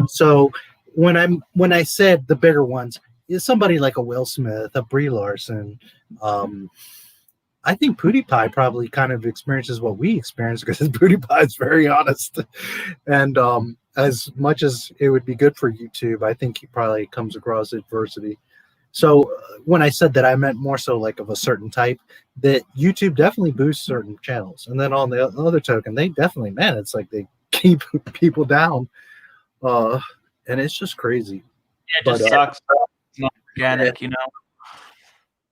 So when I said the bigger ones, is somebody like a Will Smith, a Brie Larson, I think PewDiePie probably kind of experiences what we experience, because PewDiePie is very honest. And as much as it would be good for YouTube, I think he probably comes across adversity. So when I said that, I meant more so like of a certain type, that YouTube definitely boosts certain channels. And then on the other token, they definitely, man, it's like they keep people down. And it's just crazy. Yeah, it just sucks. It's not organic, you know?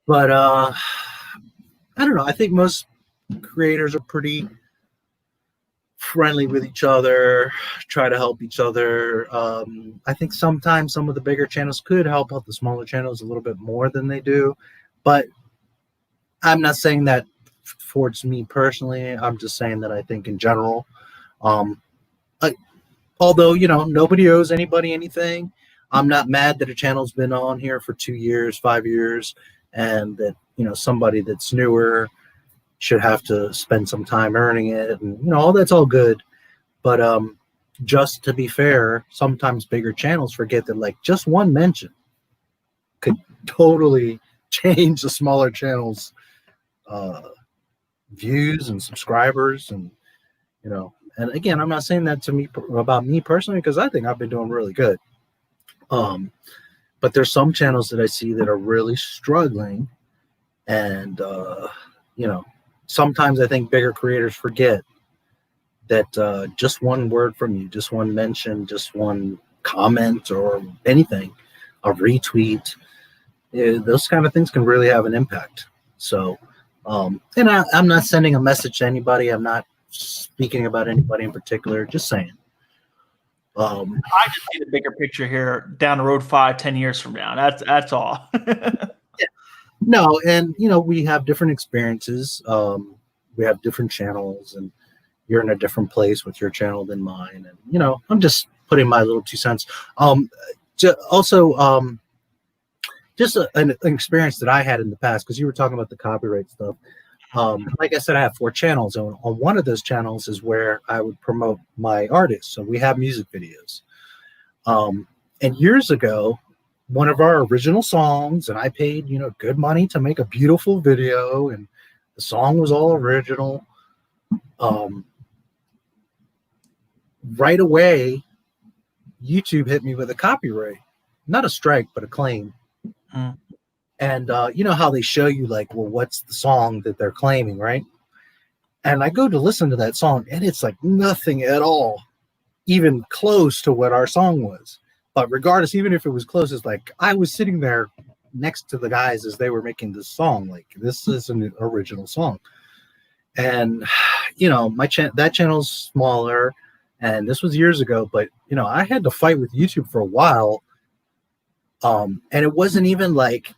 But I don't know. I think most creators are pretty friendly with each other, try to help each other. I think sometimes some of the bigger channels could help out the smaller channels a little bit more than they do. But I'm not saying that towards me personally. I'm just saying that I think in general, although, you know, nobody owes anybody anything, I'm not mad that a channel's been on here for 2 years, 5 years, and that, you know, somebody that's newer should have to spend some time earning it, and, you know, all that's all good. But just to be fair, sometimes bigger channels forget that, like, just one mention could totally change the smaller channels' views and subscribers, and, you know, And again, I'm not saying that to me about me personally, because I think I've been doing really good. But there's some channels that I see that are really struggling, and you know, sometimes I think bigger creators forget that just one word from you, just one mention, just one comment or anything, a retweet, those kind of things can really have an impact. So, and I'm not sending a message to anybody. I'm not speaking about anybody in particular. Just saying. I just see the bigger picture here down the road 5-10 years from now. That's all. Yeah. No, and you know, we have different experiences. We have different channels, and you're in a different place with your channel than mine. And you know, I'm just putting my little 2 cents. Also, just an experience that I had in the past, because you were talking about the copyright stuff. Like I said, I have 4 channels, and on one of those channels is where I would promote my artists. So we have music videos. And years ago, one of our original songs, and I paid, you know, good money to make a beautiful video, and the song was all original. Right away, YouTube hit me with a copyright, not a strike, but a claim. And you know how they show you, like, well, what's the song that they're claiming, right? And I go to listen to that song, and it's like nothing at all, even close to what our song was. But regardless, even if it was close, it's like I was sitting there next to the guys as they were making this song. Like, this is an original song. And you know, that channel's smaller, and this was years ago. But you know, I had to fight with YouTube for a while. And it wasn't even like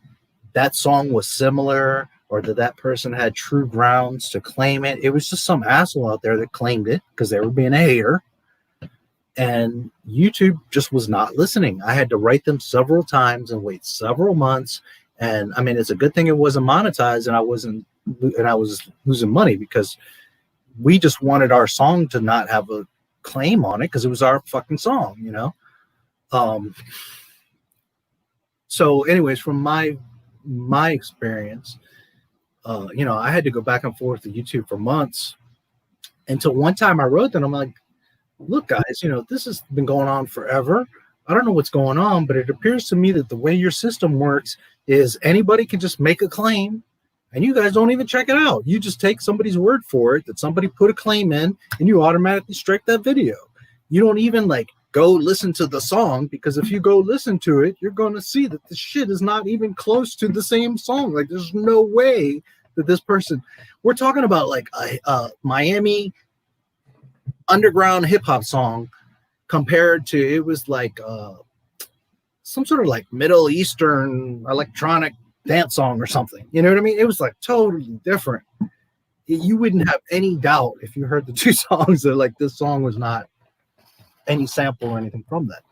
that song was similar or that person had true grounds to claim it. It was just some asshole out there that claimed it because they were being a hater. And YouTube just was not listening. I had to write them several times and wait several months. And I mean, it's a good thing it wasn't monetized, and I was losing money, because we just wanted our song to not have a claim on it because it was our fucking song, you know? So anyways, from my experience, you know, I had to go back and forth to YouTube for months, until one time I wrote them. I'm like, look, guys, you know, this has been going on forever. I don't know what's going on, but it appears to me that the way your system works is anybody can just make a claim, and you guys don't even check it out. You just take somebody's word for it that somebody put a claim in, and you automatically strike that video. You don't even like go listen to the song, because if you go listen to it, you're going to see that the shit is not even close to the same song. Like, there's no way that this person, we're talking about like a Miami underground hip hop song, compared to, it was like some sort of like Middle Eastern electronic dance song or something. You know what I mean? It was like totally different. You wouldn't have any doubt if you heard the 2 songs that like this song was not any sample or anything from that.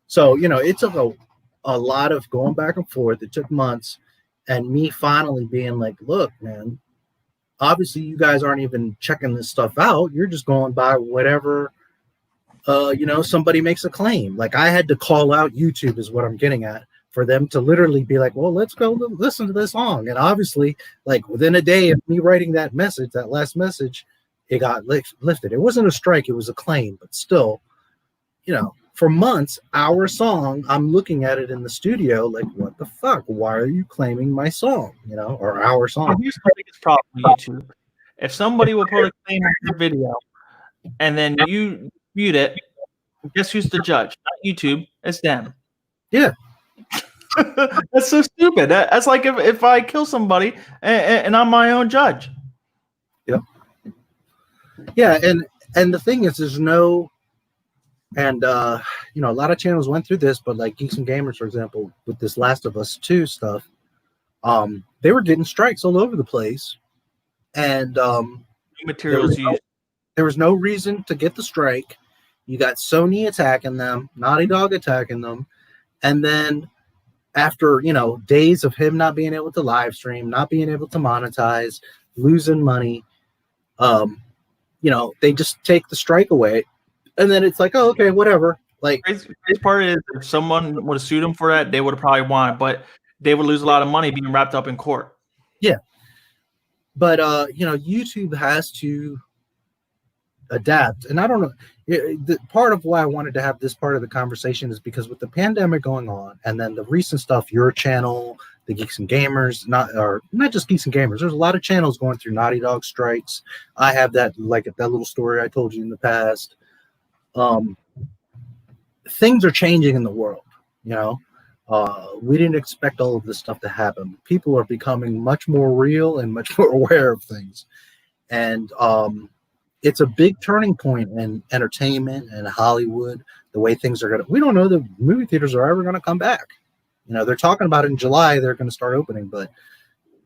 So, you know, it took a lot of going back and forth. It took months, and me finally being like, look, man, obviously you guys aren't even checking this stuff out. You're just going by whatever, you know, somebody makes a claim. Like, I had to call out YouTube is what I'm getting at, for them to literally be like, well, let's go listen to this song. And obviously, like, within a day of me writing that message, that last message, it got lifted. It wasn't a strike, it was a claim, but still, you know, for months, our song, I'm looking at it in the studio like, what the fuck? Why are you claiming my song, you know, or our song? Here's the biggest problem with YouTube. If somebody will put a claim on your video and then you mute it, guess who's the judge? Not YouTube, it's them. Yeah. That's so stupid. That's like if I kill somebody and I'm my own judge. Yep. Yeah, and the thing is, there's no, and you know, a lot of channels went through this, but like Geeks and Gamers, for example, with this Last of Us 2 stuff, they were getting strikes all over the place, and Materials used. There was no reason to get the strike. You got Sony attacking them, Naughty Dog attacking them, and then after, you know, days of him not being able to live stream, not being able to monetize, losing money, you know, they just take the strike away, and then it's like, oh, okay, whatever. Like, crazy part is, if someone would have sued him for that, they would have probably won, but they would lose a lot of money being wrapped up in court. Yeah. But you know, YouTube has to adapt. And I don't know, part of why I wanted to have this part of the conversation is because with the pandemic going on, and then the recent stuff, your channel, the Geeks and Gamers, not just Geeks and Gamers, there's a lot of channels going through Naughty Dog strikes. I have that, like that little story I told you in the past. Things are changing in the world, you know. We didn't expect all of this stuff to happen. People are becoming much more real and much more aware of things. And it's a big turning point in entertainment and Hollywood, the way things are going to, we don't know the movie theaters are ever going to come back. You know, they're talking about in July, they're going to start opening, but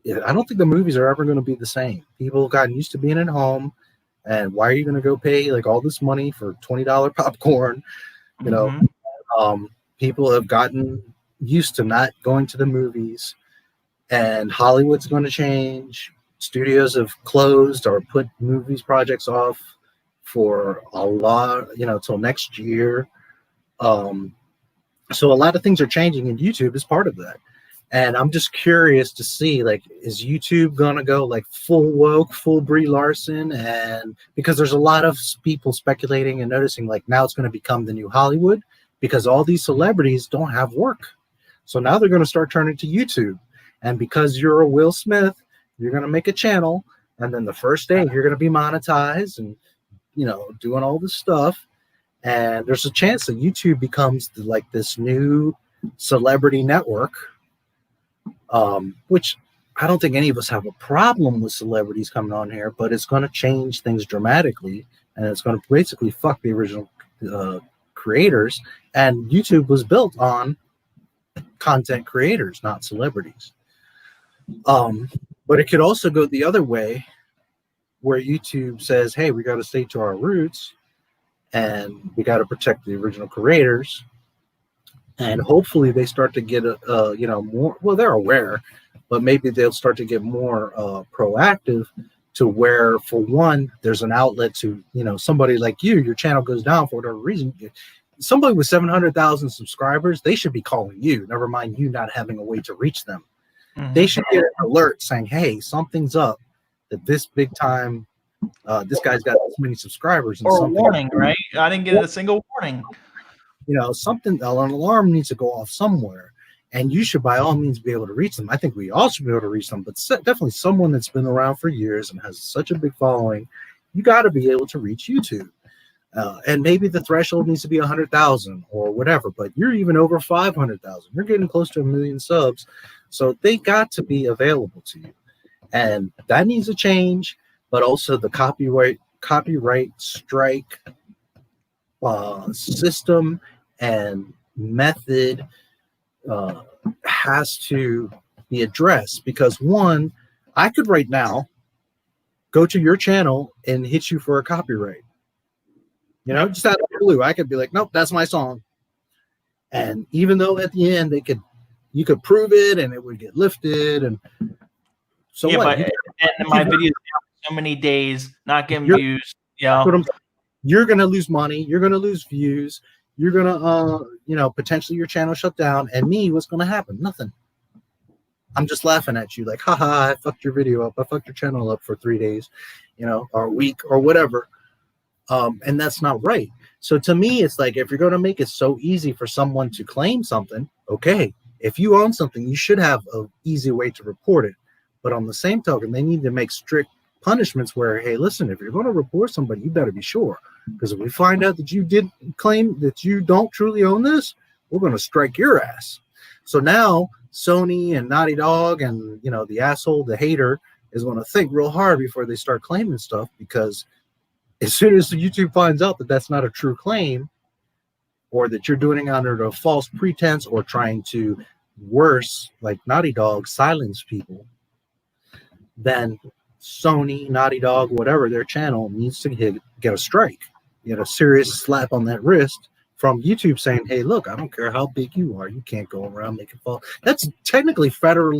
I don't think the movies are ever going to be the same. People have gotten used to being at home, and why are you going to go pay like all this money for $20 popcorn? You know, people have gotten used to not going to the movies, and Hollywood's going to change. Studios have closed or put movies projects off for a lot, you know, till next year. So a lot of things are changing, and YouTube is part of that. And I'm just curious to see, like, is YouTube gonna go like full woke, full Brie Larson? And because there's a lot of people speculating and noticing, like, now it's going to become the new Hollywood because all these celebrities don't have work. So now they're going to start turning to YouTube. And because you're a Will Smith, you're going to make a channel, and then the first day you're going to be monetized and, you know, doing all this stuff. And there's a chance that YouTube becomes like this new celebrity network, which I don't think any of us have a problem with celebrities coming on here, but it's going to change things dramatically, and it's going to basically fuck the original creators. And YouTube was built on content creators, not celebrities. But it could also go the other way, where YouTube says, hey, we got to stay to our roots, and we got to protect the original creators. And hopefully they start to get, you know, more, well, they're aware, but maybe they'll start to get more proactive, to where, for one, there's an outlet to, you know, somebody like you, your channel goes down for whatever reason. Somebody with 700,000 subscribers, they should be calling you, never mind you not having a way to reach them. They should get an alert saying, hey, something's up, that this big time, this guy's got this many subscribers. And or a warning, right? I didn't get a single warning. You know, something, an alarm needs to go off somewhere, and you should by all means be able to reach them. I think we all should be able to reach them, but definitely someone that's been around for years and has such a big following, you got to be able to reach YouTube. And maybe the threshold needs to be 100,000 or whatever, but you're even over 500,000. You're getting close to 1 million subs. So they got to be available to you. And that needs to change, but also the copyright strike system and method has to be addressed. Because one, I could right now go to your channel and hit you for a copyright. You know, just out of the blue, I could be like, nope, that's my song. And even though at the end you could prove it and it would get lifted, and so yeah, what? But and my videos so many days not getting views. Yeah, you're gonna lose money. You're gonna lose views. You're gonna, you know, potentially your channel shut down. And me, what's gonna happen? Nothing. I'm just laughing at you, like, haha, I fucked your video up. I fucked your channel up for 3 days, you know, or a week or whatever. And that's not right. So to me, it's like, if you're going to make it so easy for someone to claim something, okay, if you own something, you should have an easy way to report it. But on the same token, they need to make strict punishments where, hey, listen, if you're going to report somebody, you better be sure. Because if we find out that you did claim that you don't truly own this, we're going to strike your ass. So now Sony and Naughty Dog and, you know, the asshole, the hater, is going to think real hard before they start claiming stuff, because as soon as YouTube finds out that that's not a true claim, or that you're doing it under a false pretense, or trying to, worse, like Naughty Dog, silence people, then Sony, Naughty Dog, whatever, their channel needs to get a strike, get a serious slap on that wrist from YouTube saying, hey, look, I don't care how big you are, you can't go around making false. That's technically federal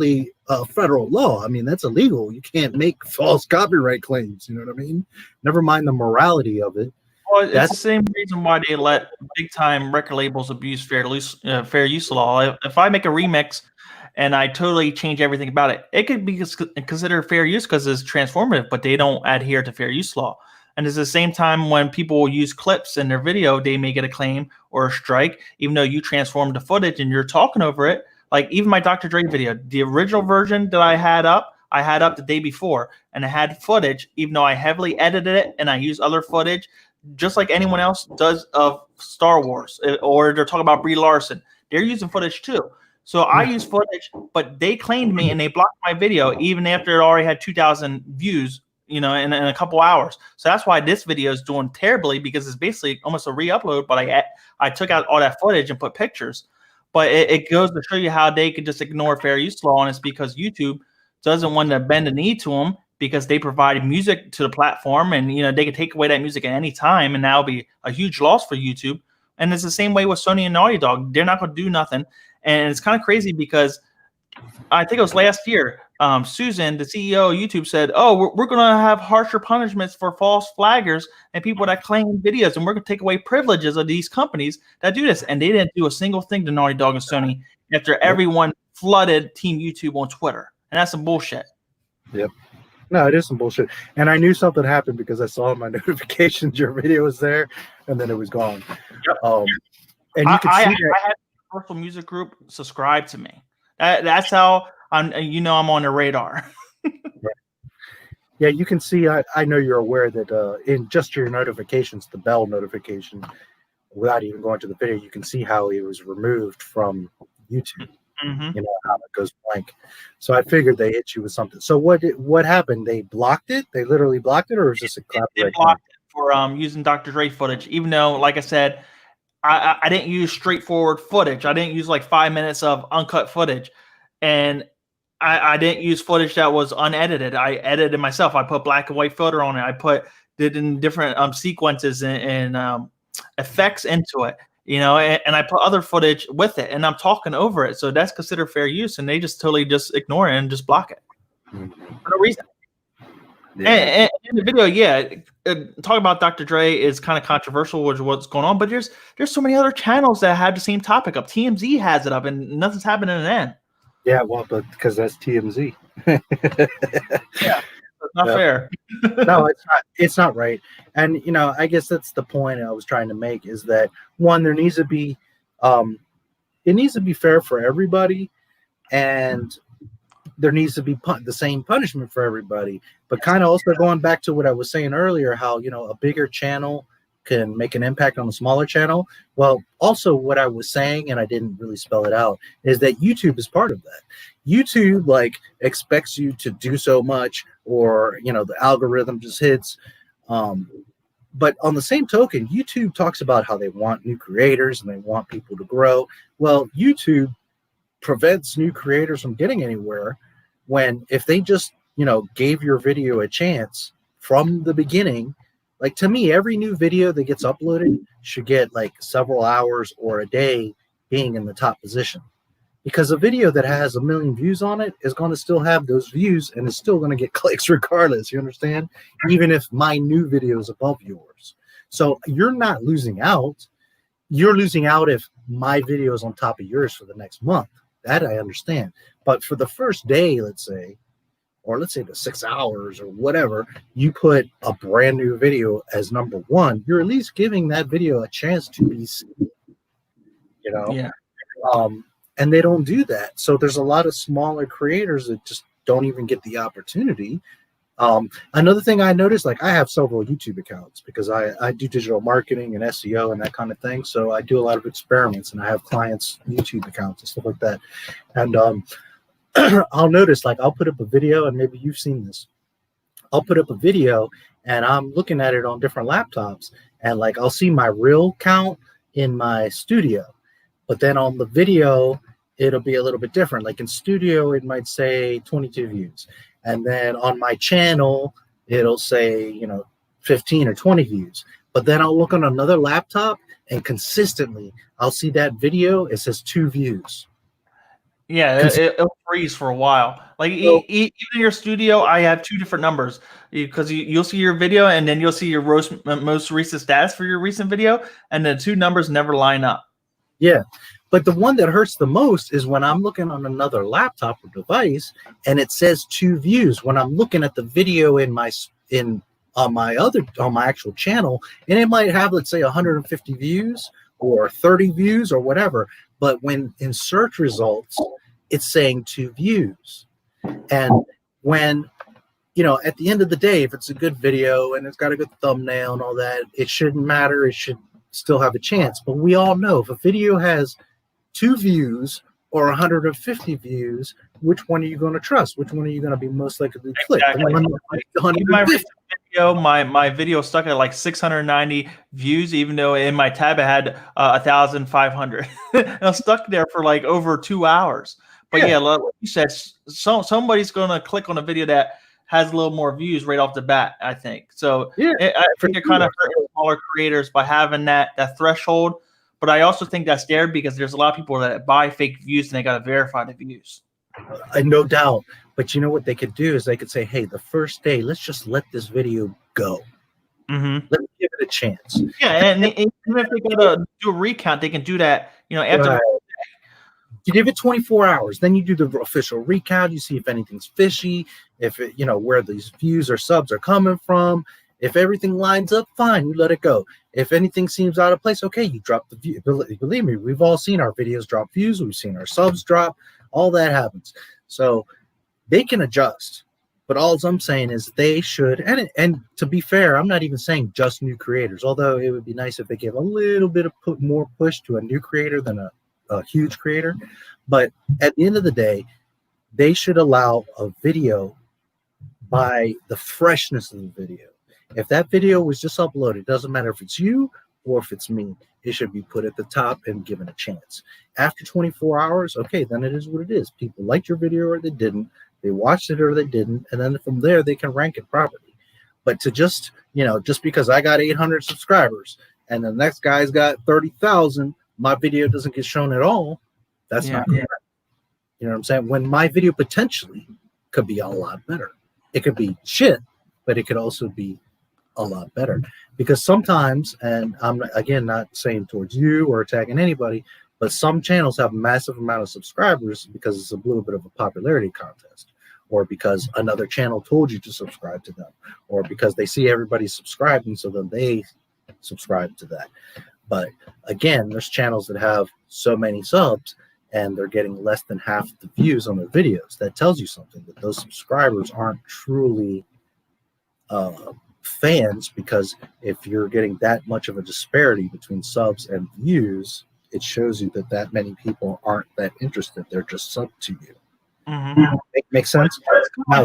law. I mean, that's illegal. You can't make false copyright claims. You know what I mean? Never mind the morality of it. Well, it's the same reason why they let big time record labels abuse fair use law. If I make a remix and I totally change everything about it, it could be considered fair use because it's transformative, but they don't adhere to fair use law. And it's the same time when people will use clips in their video, they may get a claim or a strike, even though you transformed the footage and you're talking over it. Like even my Dr. Dre video, the original version that I had up the day before, and it had footage, even though I heavily edited it and I used other footage, just like anyone else does of Star Wars, or they're talking about Brie Larson. They're using footage too. So I use footage, but they claimed me and they blocked my video even after it already had 2,000 views, in a couple hours. So that's why this video is doing terribly, because it's basically almost a re-upload, but I took out all that footage and put pictures. But it goes to show you how they could just ignore fair use law, and it's because YouTube doesn't want to bend the knee to them, because they provide music to the platform, and they can take away that music at any time, and that'll be a huge loss for YouTube. And it's the same way with Sony and Naughty Dog. They're not going to do nothing. And it's kind of crazy because I think it was last year, Susan, the CEO of YouTube, said, "Oh, we're going to have harsher punishments for false flaggers and people that claim videos, and we're going to take away privileges of these companies that do this." And they didn't do a single thing to Naughty Dog and Sony after everyone flooded Team YouTube on Twitter. And that's some bullshit. Yep. No, it is some bullshit. And I knew something happened because I saw in my notifications your video was there, and then it was gone. Yep. And you can see that. I had a Universal Music Group subscribe to me. That's how I'm on the radar. Yeah, you can see. I know you're aware that in just your notifications, the bell notification, without even going to the video, you can see how it was removed from YouTube. Mm-hmm. How it goes blank. So I figured they hit you with something. So what happened? They blocked it? They literally blocked it, or was this a copyright? They blocked it for using Dr. Dre footage, even though, like I said, I didn't use straightforward footage. I didn't use like 5 minutes of uncut footage, and I didn't use footage that was unedited. I edited myself. I put black and white filter on it. I did in different sequences and effects into it. And I put other footage with it, and I'm talking over it. So that's considered fair use, and they just totally just ignore it and just block it for no reason. Yeah. And in the video, talking about Dr. Dre is kind of controversial with what's going on, but there's so many other channels that have the same topic up. TMZ has it up, and nothing's happening in them. Yeah, well, but because that's TMZ. Yeah. It's not fair. No, it's not right. And I guess that's the point I was trying to make, is that one, there needs to be it needs to be fair for everybody, and there needs to be the same punishment for everybody. But kind of also going back to what I was saying earlier, how a bigger channel can make an impact on a smaller channel. Well, also what I was saying, and I didn't really spell it out, is that YouTube is part of that. YouTube expects you to do so much, or the algorithm just hits. But on the same token, YouTube talks about how they want new creators and they want people to grow. Well, YouTube prevents new creators from getting anywhere, when if they just gave your video a chance from the beginning. Like, to me, every new video that gets uploaded should get several hours or a day being in the top position. Because a video that has 1 million views on it is going to still have those views, and it's still going to get clicks regardless. You understand? Even if my new video is above yours. So you're not losing out. You're losing out if my video is on top of yours for the next month. That I understand. But for the first day, let's say the 6 hours or whatever, you put a brand new video as number one, you're at least giving that video a chance to be seen. Yeah. And they don't do that. So there's a lot of smaller creators that just don't even get the opportunity. Another thing I noticed, I have several YouTube accounts because I do digital marketing and SEO and that kind of thing. So I do a lot of experiments, and I have clients' YouTube accounts and stuff like that. And I'll notice, I'll put up a video, and maybe you've seen this. I'll put up a video, and I'm looking at it on different laptops, and I'll see my real count in my studio, but then on the video, it'll be a little bit different. In studio, it might say 22 views. And then on my channel, it'll say, 15 or 20 views. But then I'll look on another laptop, and consistently, I'll see that video, it says 2 views. Yeah, it'll freeze for a while. Even in your studio, I have 2 different numbers, because you'll see your video, and then you'll see your most recent stats for your recent video, and the 2 numbers never line up. Yeah, but the one that hurts the most is when I'm looking on another laptop or device, and it says 2 views when I'm looking at the video in on my actual channel, and it might have, let's say, 150 views or 30 views or whatever. But when in search results, it's saying 2 views. And when, at the end of the day, if it's a good video and it's got a good thumbnail and all that, it shouldn't matter. It should still have a chance. But we all know if a video has 2 views or 150 views, which one are you going to trust? Which one are you going to be most likely to click? Exactly. My video stuck at like 690 views, even though in my tab it had 1,500. And I was stuck there for like over 2 hours. But yeah, like you said, somebody's going to click on a video that has a little more views right off the bat, I think. So I think it kind of hurt smaller creators by having that threshold. But I also think that's there because there's a lot of people that buy fake views and they got to verify the views. No doubt. But you know what they could do is they could say, hey, the first day, let's just let this video go. Mm-hmm. Let me give it a chance. Yeah, and even if they got to do a recount, they can do that, after. You give it 24 hours, then you do the official recount. You see if anything's fishy, if it, where these views or subs are coming from. If everything lines up, fine, you let it go. If anything seems out of place, okay, you drop the view. Believe me, we've all seen our videos drop views. We've seen our subs drop. All that happens. So they can adjust. But all I'm saying is they should, and to be fair, I'm not even saying just new creators, although it would be nice if they gave a little bit of more push to a new creator than a huge creator. But at the end of the day, they should allow a video by the freshness of the video. If that video was just uploaded, it doesn't matter if it's you or if it's me, it should be put at the top and given a chance. After 24 hours, okay, then it is what it is. People liked your video or they didn't. They watched it or they didn't. And then from there, they can rank it properly. But to just, just because I got 800 subscribers and the next guy's got 30,000, my video doesn't get shown at all. That's not correct. You know what I'm saying? When my video potentially could be a lot better. It could be shit, but it could also be a lot better. Because sometimes, and I'm again not saying towards you or attacking anybody, but some channels have a massive amount of subscribers because it's a little bit of a popularity contest, or because another channel told you to subscribe to them, or because they see everybody subscribing, so then they subscribe to that. But again, there's channels that have so many subs and they're getting less than half the views on their videos. That tells you something, that those subscribers aren't truly fans, because if you're getting that much of a disparity between subs and views, it shows you that many people aren't that interested. They're just sub to you. Mm-hmm. Makes sense? My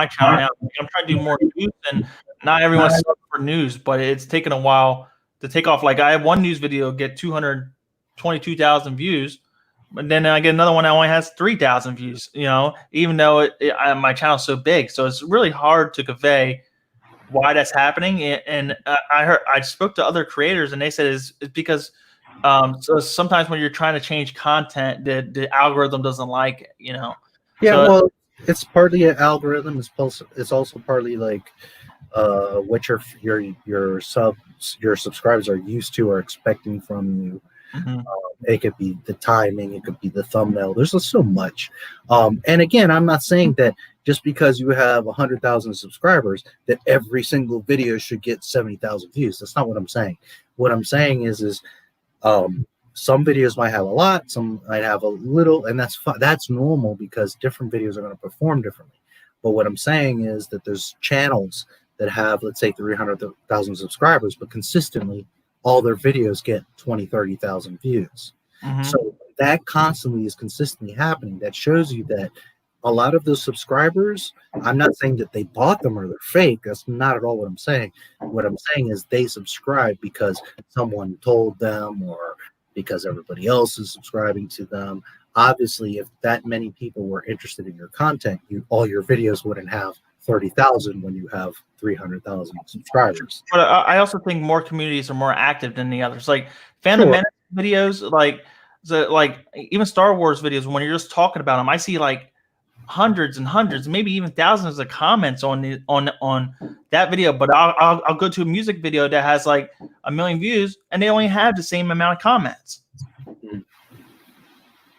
channel now, I'm trying to do more news, and not everyone's sub for news, but it's taken a while to take off. Like I have one news video get 222,000 views, but then I get another one that only has 3,000 views. Even though my channel's so big, so it's really hard to convey why that's happening. And I spoke to other creators, and they said it's because so sometimes when you're trying to change content, the algorithm doesn't like it. Yeah, so, well, it's partly an algorithm. It's also partly like what your subscribers are used to or expecting from you. Mm-hmm. It could be the timing, it could be the thumbnail. There's just so much. And again, I'm not saying that just because you have 100,000 subscribers that every single video should get 70,000 views. That's not what I'm saying. What I'm saying is some videos might have a lot, some might have a little, and that's normal because different videos are going to perform differently. But what I'm saying is that there's channels that have, let's say, 300,000 subscribers, but consistently all their videos get 20, 30,000 views. Mm-hmm. So that constantly is consistently happening. That shows you that a lot of those subscribers, I'm not saying that they bought them or they're fake. That's not at all what I'm saying. What I'm saying is they subscribe because someone told them or because everybody else is subscribing to them. Obviously, if that many people were interested in your content, all your videos wouldn't have 30,000 when you have 300,000 subscribers. But I also think more communities are more active than the others. Like Fandom Menace videos, like even Star Wars videos, when you're just talking about them, I see like hundreds and hundreds, maybe even thousands of comments on that video. But I'll go to a music video that has like 1 million views, and they only have the same amount of comments. Mm-hmm.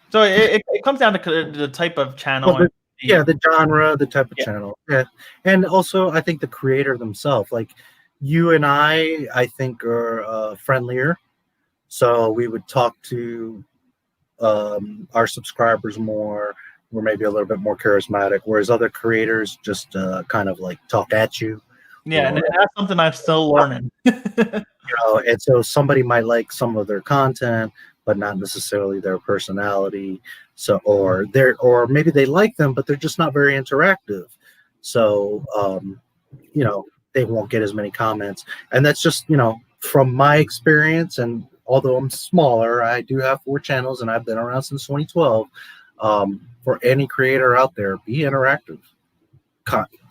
So it comes down to the type of channel. Well, Yeah, the genre, the type of Yeah. channel. Yeah. And also I think the creator themselves, like you and I think are friendlier. So we would talk to our subscribers more. We're maybe a little bit more charismatic, whereas other creators just kind of like talk at you. Yeah, and Or, that's something I'm still learning. and so somebody might like some of their content, but not necessarily their personality. So, or maybe they like them, but they're just not very interactive. So, they won't get as many comments. And that's just, from my experience. And although I'm smaller, I do have 4 channels and I've been around since 2012. For any creator out there, be interactive.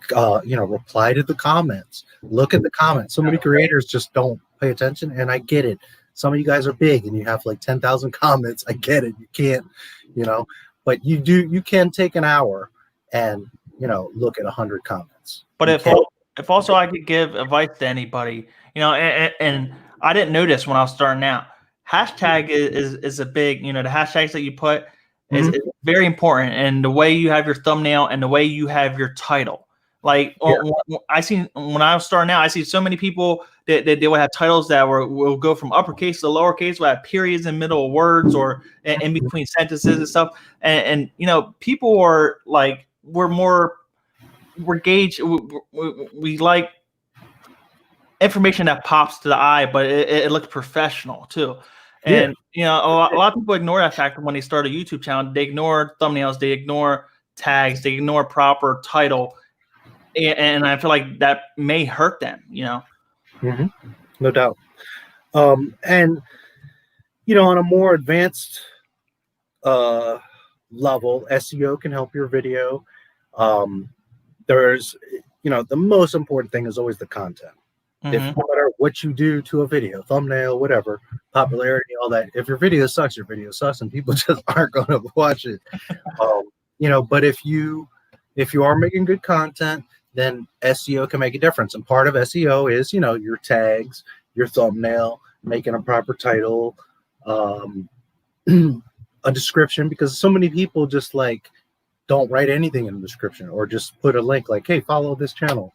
Reply to the comments. Look at the comments. So many creators just don't pay attention, and I get it. Some of you guys are big and you have like 10,000 comments. I get it. You can't, but you can take an hour and, look at 100 comments. But if also I could give advice to anybody, and I didn't notice when I was starting out, hashtag is a big, the hashtags that you put is very important, and the way you have your thumbnail and the way you have your title. Like I seen when I was starting out, I see so many people that they would have titles that will go from uppercase to lowercase, will have periods in the middle of words or in between sentences and stuff. And people are like, we're gauged. We like information that pops to the eye, but it looks professional too. And a lot of people ignore that factor when they start a YouTube channel. They ignore thumbnails, they ignore tags, they ignore proper title, and I feel like that may hurt them. No doubt. And on a more advanced level, SEO can help your video. There's, the most important thing is always the content. If no matter what you do to a video, thumbnail, whatever, popularity, all that, if your video sucks, and people just aren't going to watch it. But if you are making good content, then SEO can make a difference. And part of SEO is, your tags, your thumbnail, making a proper title, a description, because so many people just like don't write anything in the description or just put a link like, hey, follow this channel.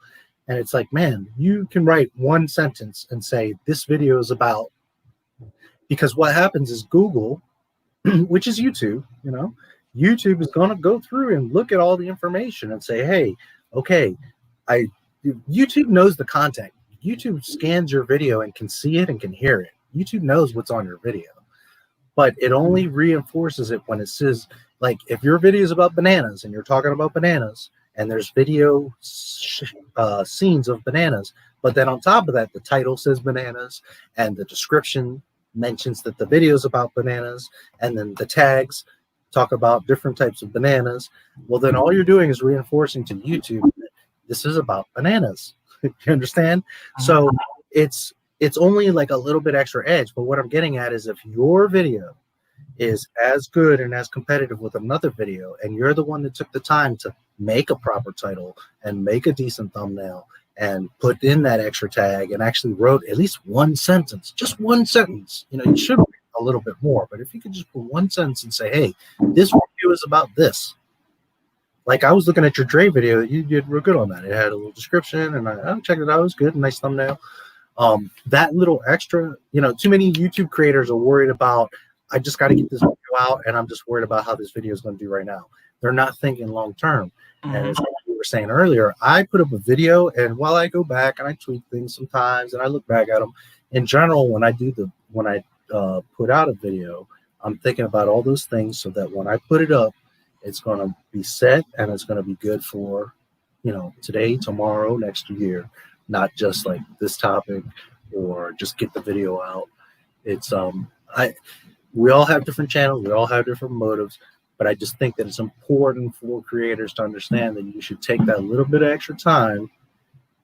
And it's like, man, you can write one sentence and say this video is about, because what happens is Google, which is YouTube, YouTube is going to go through and look at all the information and say, hey, okay, YouTube knows the content. YouTube scans your video and can see it and can hear it. YouTube knows what's on your video, but it only reinforces it when it says, like, if your video is about bananas and you're talking about bananas and there's video scenes of bananas, but then on top of that, the title says bananas and the description mentions that the video is about bananas, and then the tags talk about different types of bananas. Well, then all you're doing is reinforcing to YouTube that this is about bananas. You understand? So it's only like a little bit extra edge. But what I'm getting at is, if your video is as good and as competitive with another video, and you're the one that took the time to make a proper title and make a decent thumbnail and put in that extra tag and actually wrote at least one sentence, just one sentence, you should write a little bit more, but if you could just put one sentence and say, hey, this video is about this. Like, I was looking at your Dre video, you did real good on that. It had a little description, and I checked it out. It was good, nice thumbnail. That little extra, too many YouTube creators are worried about, I just got to get this video out, and I'm just worried about how this video is going to do right now. They're not thinking long term. And as we were saying earlier, I put up a video, and while I go back and I tweak things sometimes, and I look back at them, in general, when I put out a video, I'm thinking about all those things so that when I put it up, it's going to be set and it's going to be good for, today, tomorrow, next year, not just like this topic or just get the video out. It's we all have different channels, we all have different motives, but I just think that it's important for creators to understand that you should take that little bit of extra time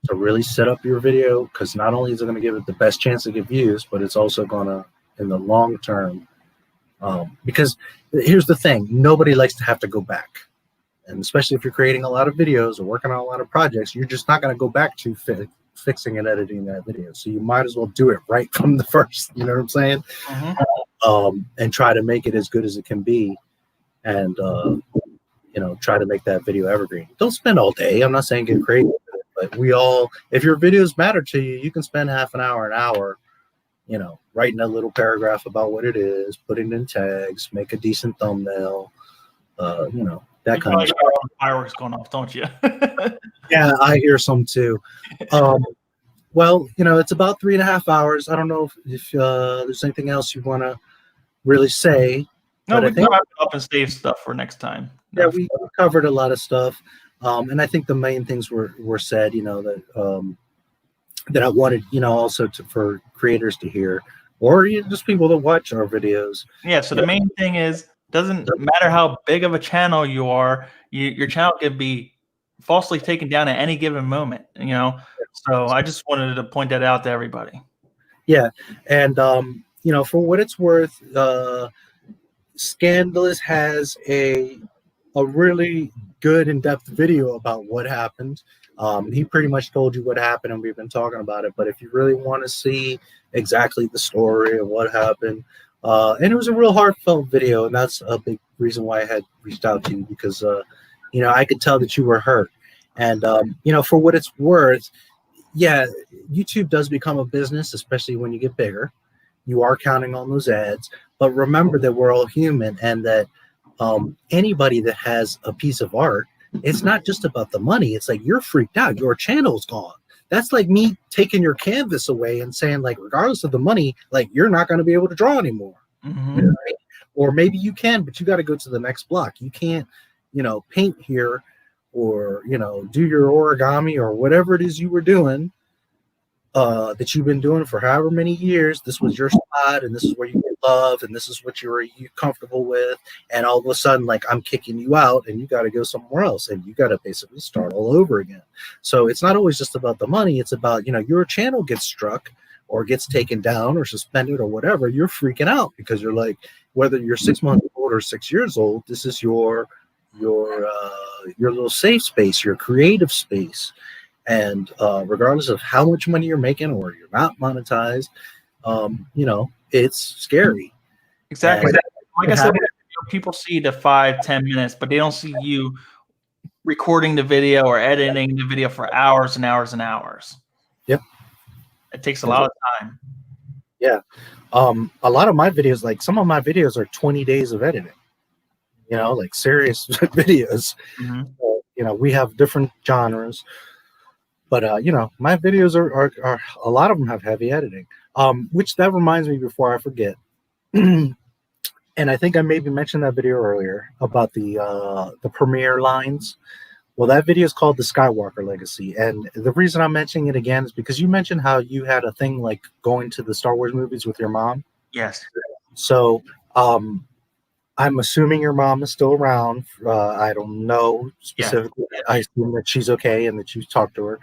to really set up your video, because not only is it going to give it the best chance to get views, but it's also going to, in the long term, because here's the thing, nobody likes to have to go back. And especially if you're creating a lot of videos or working on a lot of projects, you're just not going to go back to fixing and editing that video. So you might as well do it right from the first, you know what I'm saying? And try to make it as good as it can be. And, try to make that video evergreen. Don't spend all day. I'm not saying get crazy, but if your videos matter to you, you can spend half an hour, writing a little paragraph about what it is, putting in tags, make a decent thumbnail, that kind of stuff. Fireworks going off, don't you? Yeah, I hear some too. Well, it's about 3.5 hours. I don't know if there's anything else you want to really say. No, we can wrap it up and save stuff for next time. Yeah, we covered a lot of stuff, and I think the main things were said. That I wanted, also for creators to hear, or just people that watch our videos. Yeah. So the main thing is, doesn't matter how big of a channel you are, your channel could be falsely taken down at any given moment. So I just wanted to point that out to everybody. Yeah, and for what it's worth, Skandalous has a really good in-depth video about what happened. He pretty much told you what happened, and we've been talking about it. But if you really want to see exactly the story of what happened, and it was a real heartfelt video, and that's a big reason why I had reached out to you, because I could tell that you were hurt. And for what it's worth, yeah, YouTube does become a business, especially when you get bigger. You are counting on those ads, but remember that we're all human, and that anybody that has a piece of art, it's not just about the money. It's like, you're freaked out. Your channel's gone. That's like me taking your canvas away and saying, like, regardless of the money, like, you're not going to be able to draw anymore. Mm-hmm. Right? Or maybe you can, but you got to go to the next block. You can't, paint here, or, do your origami or whatever it is you were doing, that you've been doing for however many years. This was your spot, and this is where you get love, and this is what you're comfortable with. And all of a sudden, like, I'm kicking you out, and you got to go somewhere else, and you got to basically start all over again. So it's not always just about the money. It's about, your channel gets struck or gets taken down or suspended or whatever. You're freaking out because you're like, whether you're 6 months old or 6 years old, this is your little safe space, your creative space. And regardless of how much money you're making or you're not monetized, it's scary. Exactly. Like I said, people see the 5-10 minutes, but they don't see you recording the video or editing the video for hours and hours and hours. Yep. It takes a lot of time. Yeah. A lot of my videos, like some of my videos are 20 days of editing, like serious videos. Mm-hmm. We have different genres. But my videos are a lot of them have heavy editing. Which that reminds me, before I forget, and I think I maybe mentioned that video earlier about the premiere lines. Well, that video is called The Skywalker Legacy, and the reason I'm mentioning it again is because you mentioned how you had a thing like going to the Star Wars movies with your mom. Yes. So I'm assuming your mom is still around. I don't know specifically. Yeah. I assume that she's okay and that you talked to her.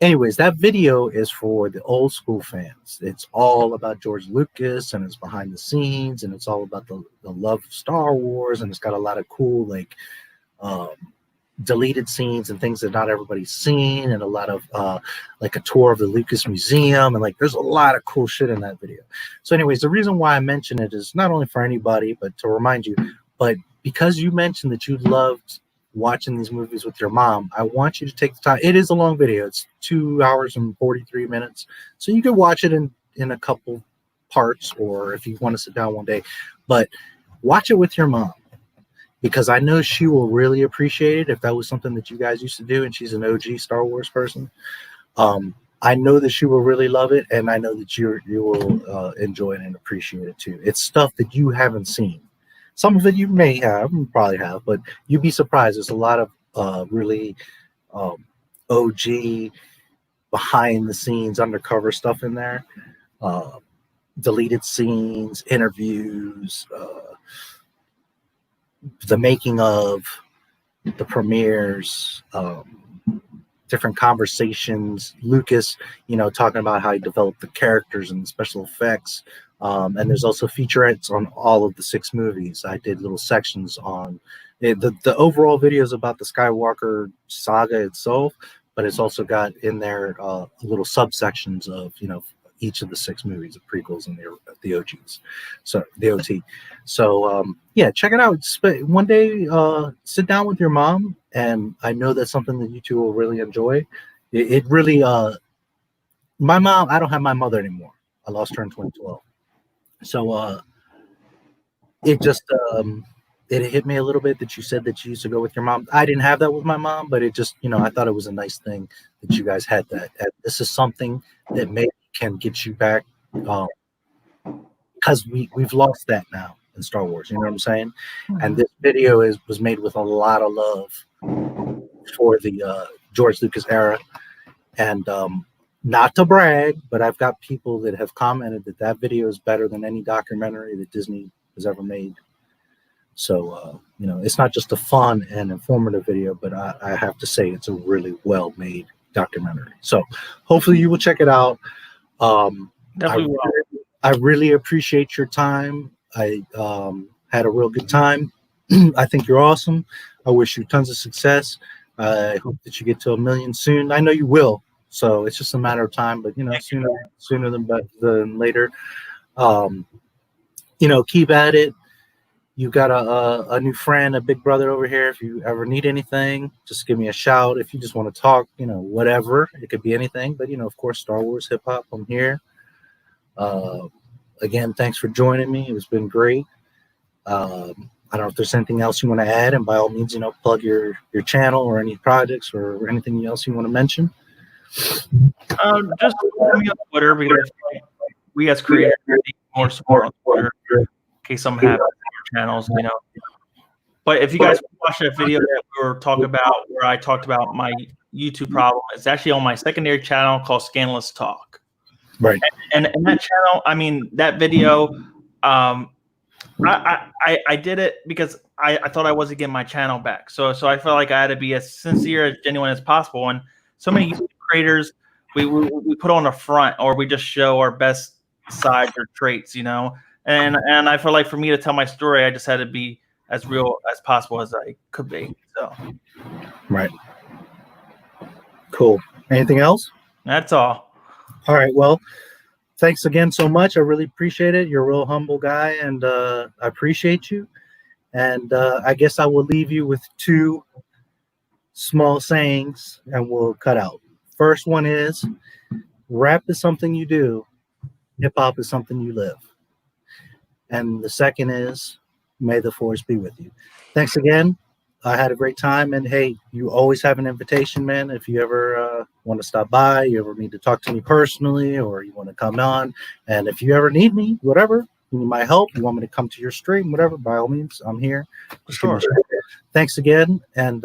Anyways, that video is for the old school fans. It's all about George Lucas, and it's behind the scenes, and it's all about the love of Star Wars, and it's got a lot of cool, like, deleted scenes and things that not everybody's seen, and a lot of like a tour of the Lucas Museum, and like there's a lot of cool shit in that video. So anyways, the reason why I mention it is not only for anybody, but to remind you, but because you mentioned that you loved watching these movies with your mom, I want you to take the time. It is a long video. It's 2 hours and 43 minutes. So you could watch it in a couple parts, or if you want to sit down one day, but watch it with your mom, because I know she will really appreciate it if that was something that you guys used to do, and she's an OG Star Wars person. I know that she will really love it, and I know that you will enjoy it and appreciate it too. It's stuff that you haven't seen. Some of it you may have, you probably have, but you'd be surprised. There's a lot of really OG, behind the scenes, undercover stuff in there. Deleted scenes, interviews, the making of, the premieres, different conversations. Lucas, talking about how he developed the characters and the special effects. And there's also featurettes on all of the 6 movies. I did little sections on the overall videos about the Skywalker saga itself, but it's also got in there little subsections of, each of the 6 movies, the prequels and the OGs. So the OT. So yeah, check it out. One day, sit down with your mom, and I know that's something that you two will really enjoy. It really, my mom, I don't have my mother anymore. I lost her in 2012. So it just, it hit me a little bit that you said that you used to go with your mom. I didn't have that with my mom, but it just, I thought it was a nice thing that you guys had that. And this is something that maybe can get you back, because we've lost that now in Star Wars. You know what I'm saying? And this video was made with a lot of love for the George Lucas era. And not to brag, but I've got people that have commented that video is better than any documentary that Disney has ever made. So, it's not just a fun and informative video, but I have to say it's a really well-made documentary. So hopefully you will check it out. Definitely I really appreciate your time. I had a real good time. I think you're awesome. I wish you tons of success. I hope that you get to 1 million soon. I know you will. So it's just a matter of time, but sooner than later. Keep at it. You got a new friend, a big brother over here. If you ever need anything, just give me a shout. If you just want to talk, whatever, it could be anything. But of course, Star Wars, hip hop, I'm here. Again, thanks for joining me. It's been great. I don't know if there's anything else you want to add, and by all means, plug your channel or any projects or anything else you want to mention. Just follow me on Twitter, because we as creators need more support on Twitter in case I'm having channels, But if you guys watch that video that we were talking about, where I talked about my YouTube problem, it's actually on my secondary channel called Scandalous Talk. Right. And that channel, I mean, that video, I did it because I thought I wasn't getting my channel back. So I felt like I had to be as sincere, as genuine as possible. And so many YouTube creators, we put on the front, or we just show our best sides or traits, And I feel like for me to tell my story, I just had to be as real as possible as I could be. So, right. Cool. Anything else? That's all. All right. Well, thanks again so much. I really appreciate it. You're a real humble guy, and I appreciate you. And I guess I will leave you with 2 small sayings, and we'll cut out. First one is, rap is something you do. Hip hop is something you live. And the second is, may the force be with you. Thanks again. I had a great time. And hey, you always have an invitation, man. If you ever want to stop by, you ever need to talk to me personally, or you want to come on. And if you ever need me, whatever, you need my help, you want me to come to your stream, whatever, by all means, I'm here. Sure. Thanks again. And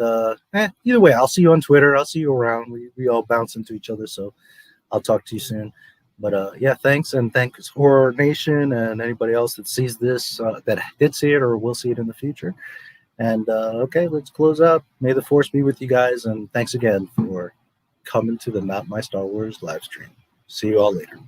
either way, I'll see you on Twitter. I'll see you around. We all bounce into each other. So I'll talk to you soon. But yeah, thanks, and thanks Horror Nation and anybody else that sees this, that did see it or will see it in the future. And okay, let's close up. May the force be with you guys, and thanks again for coming to the Not My Star Wars live stream. See you all later.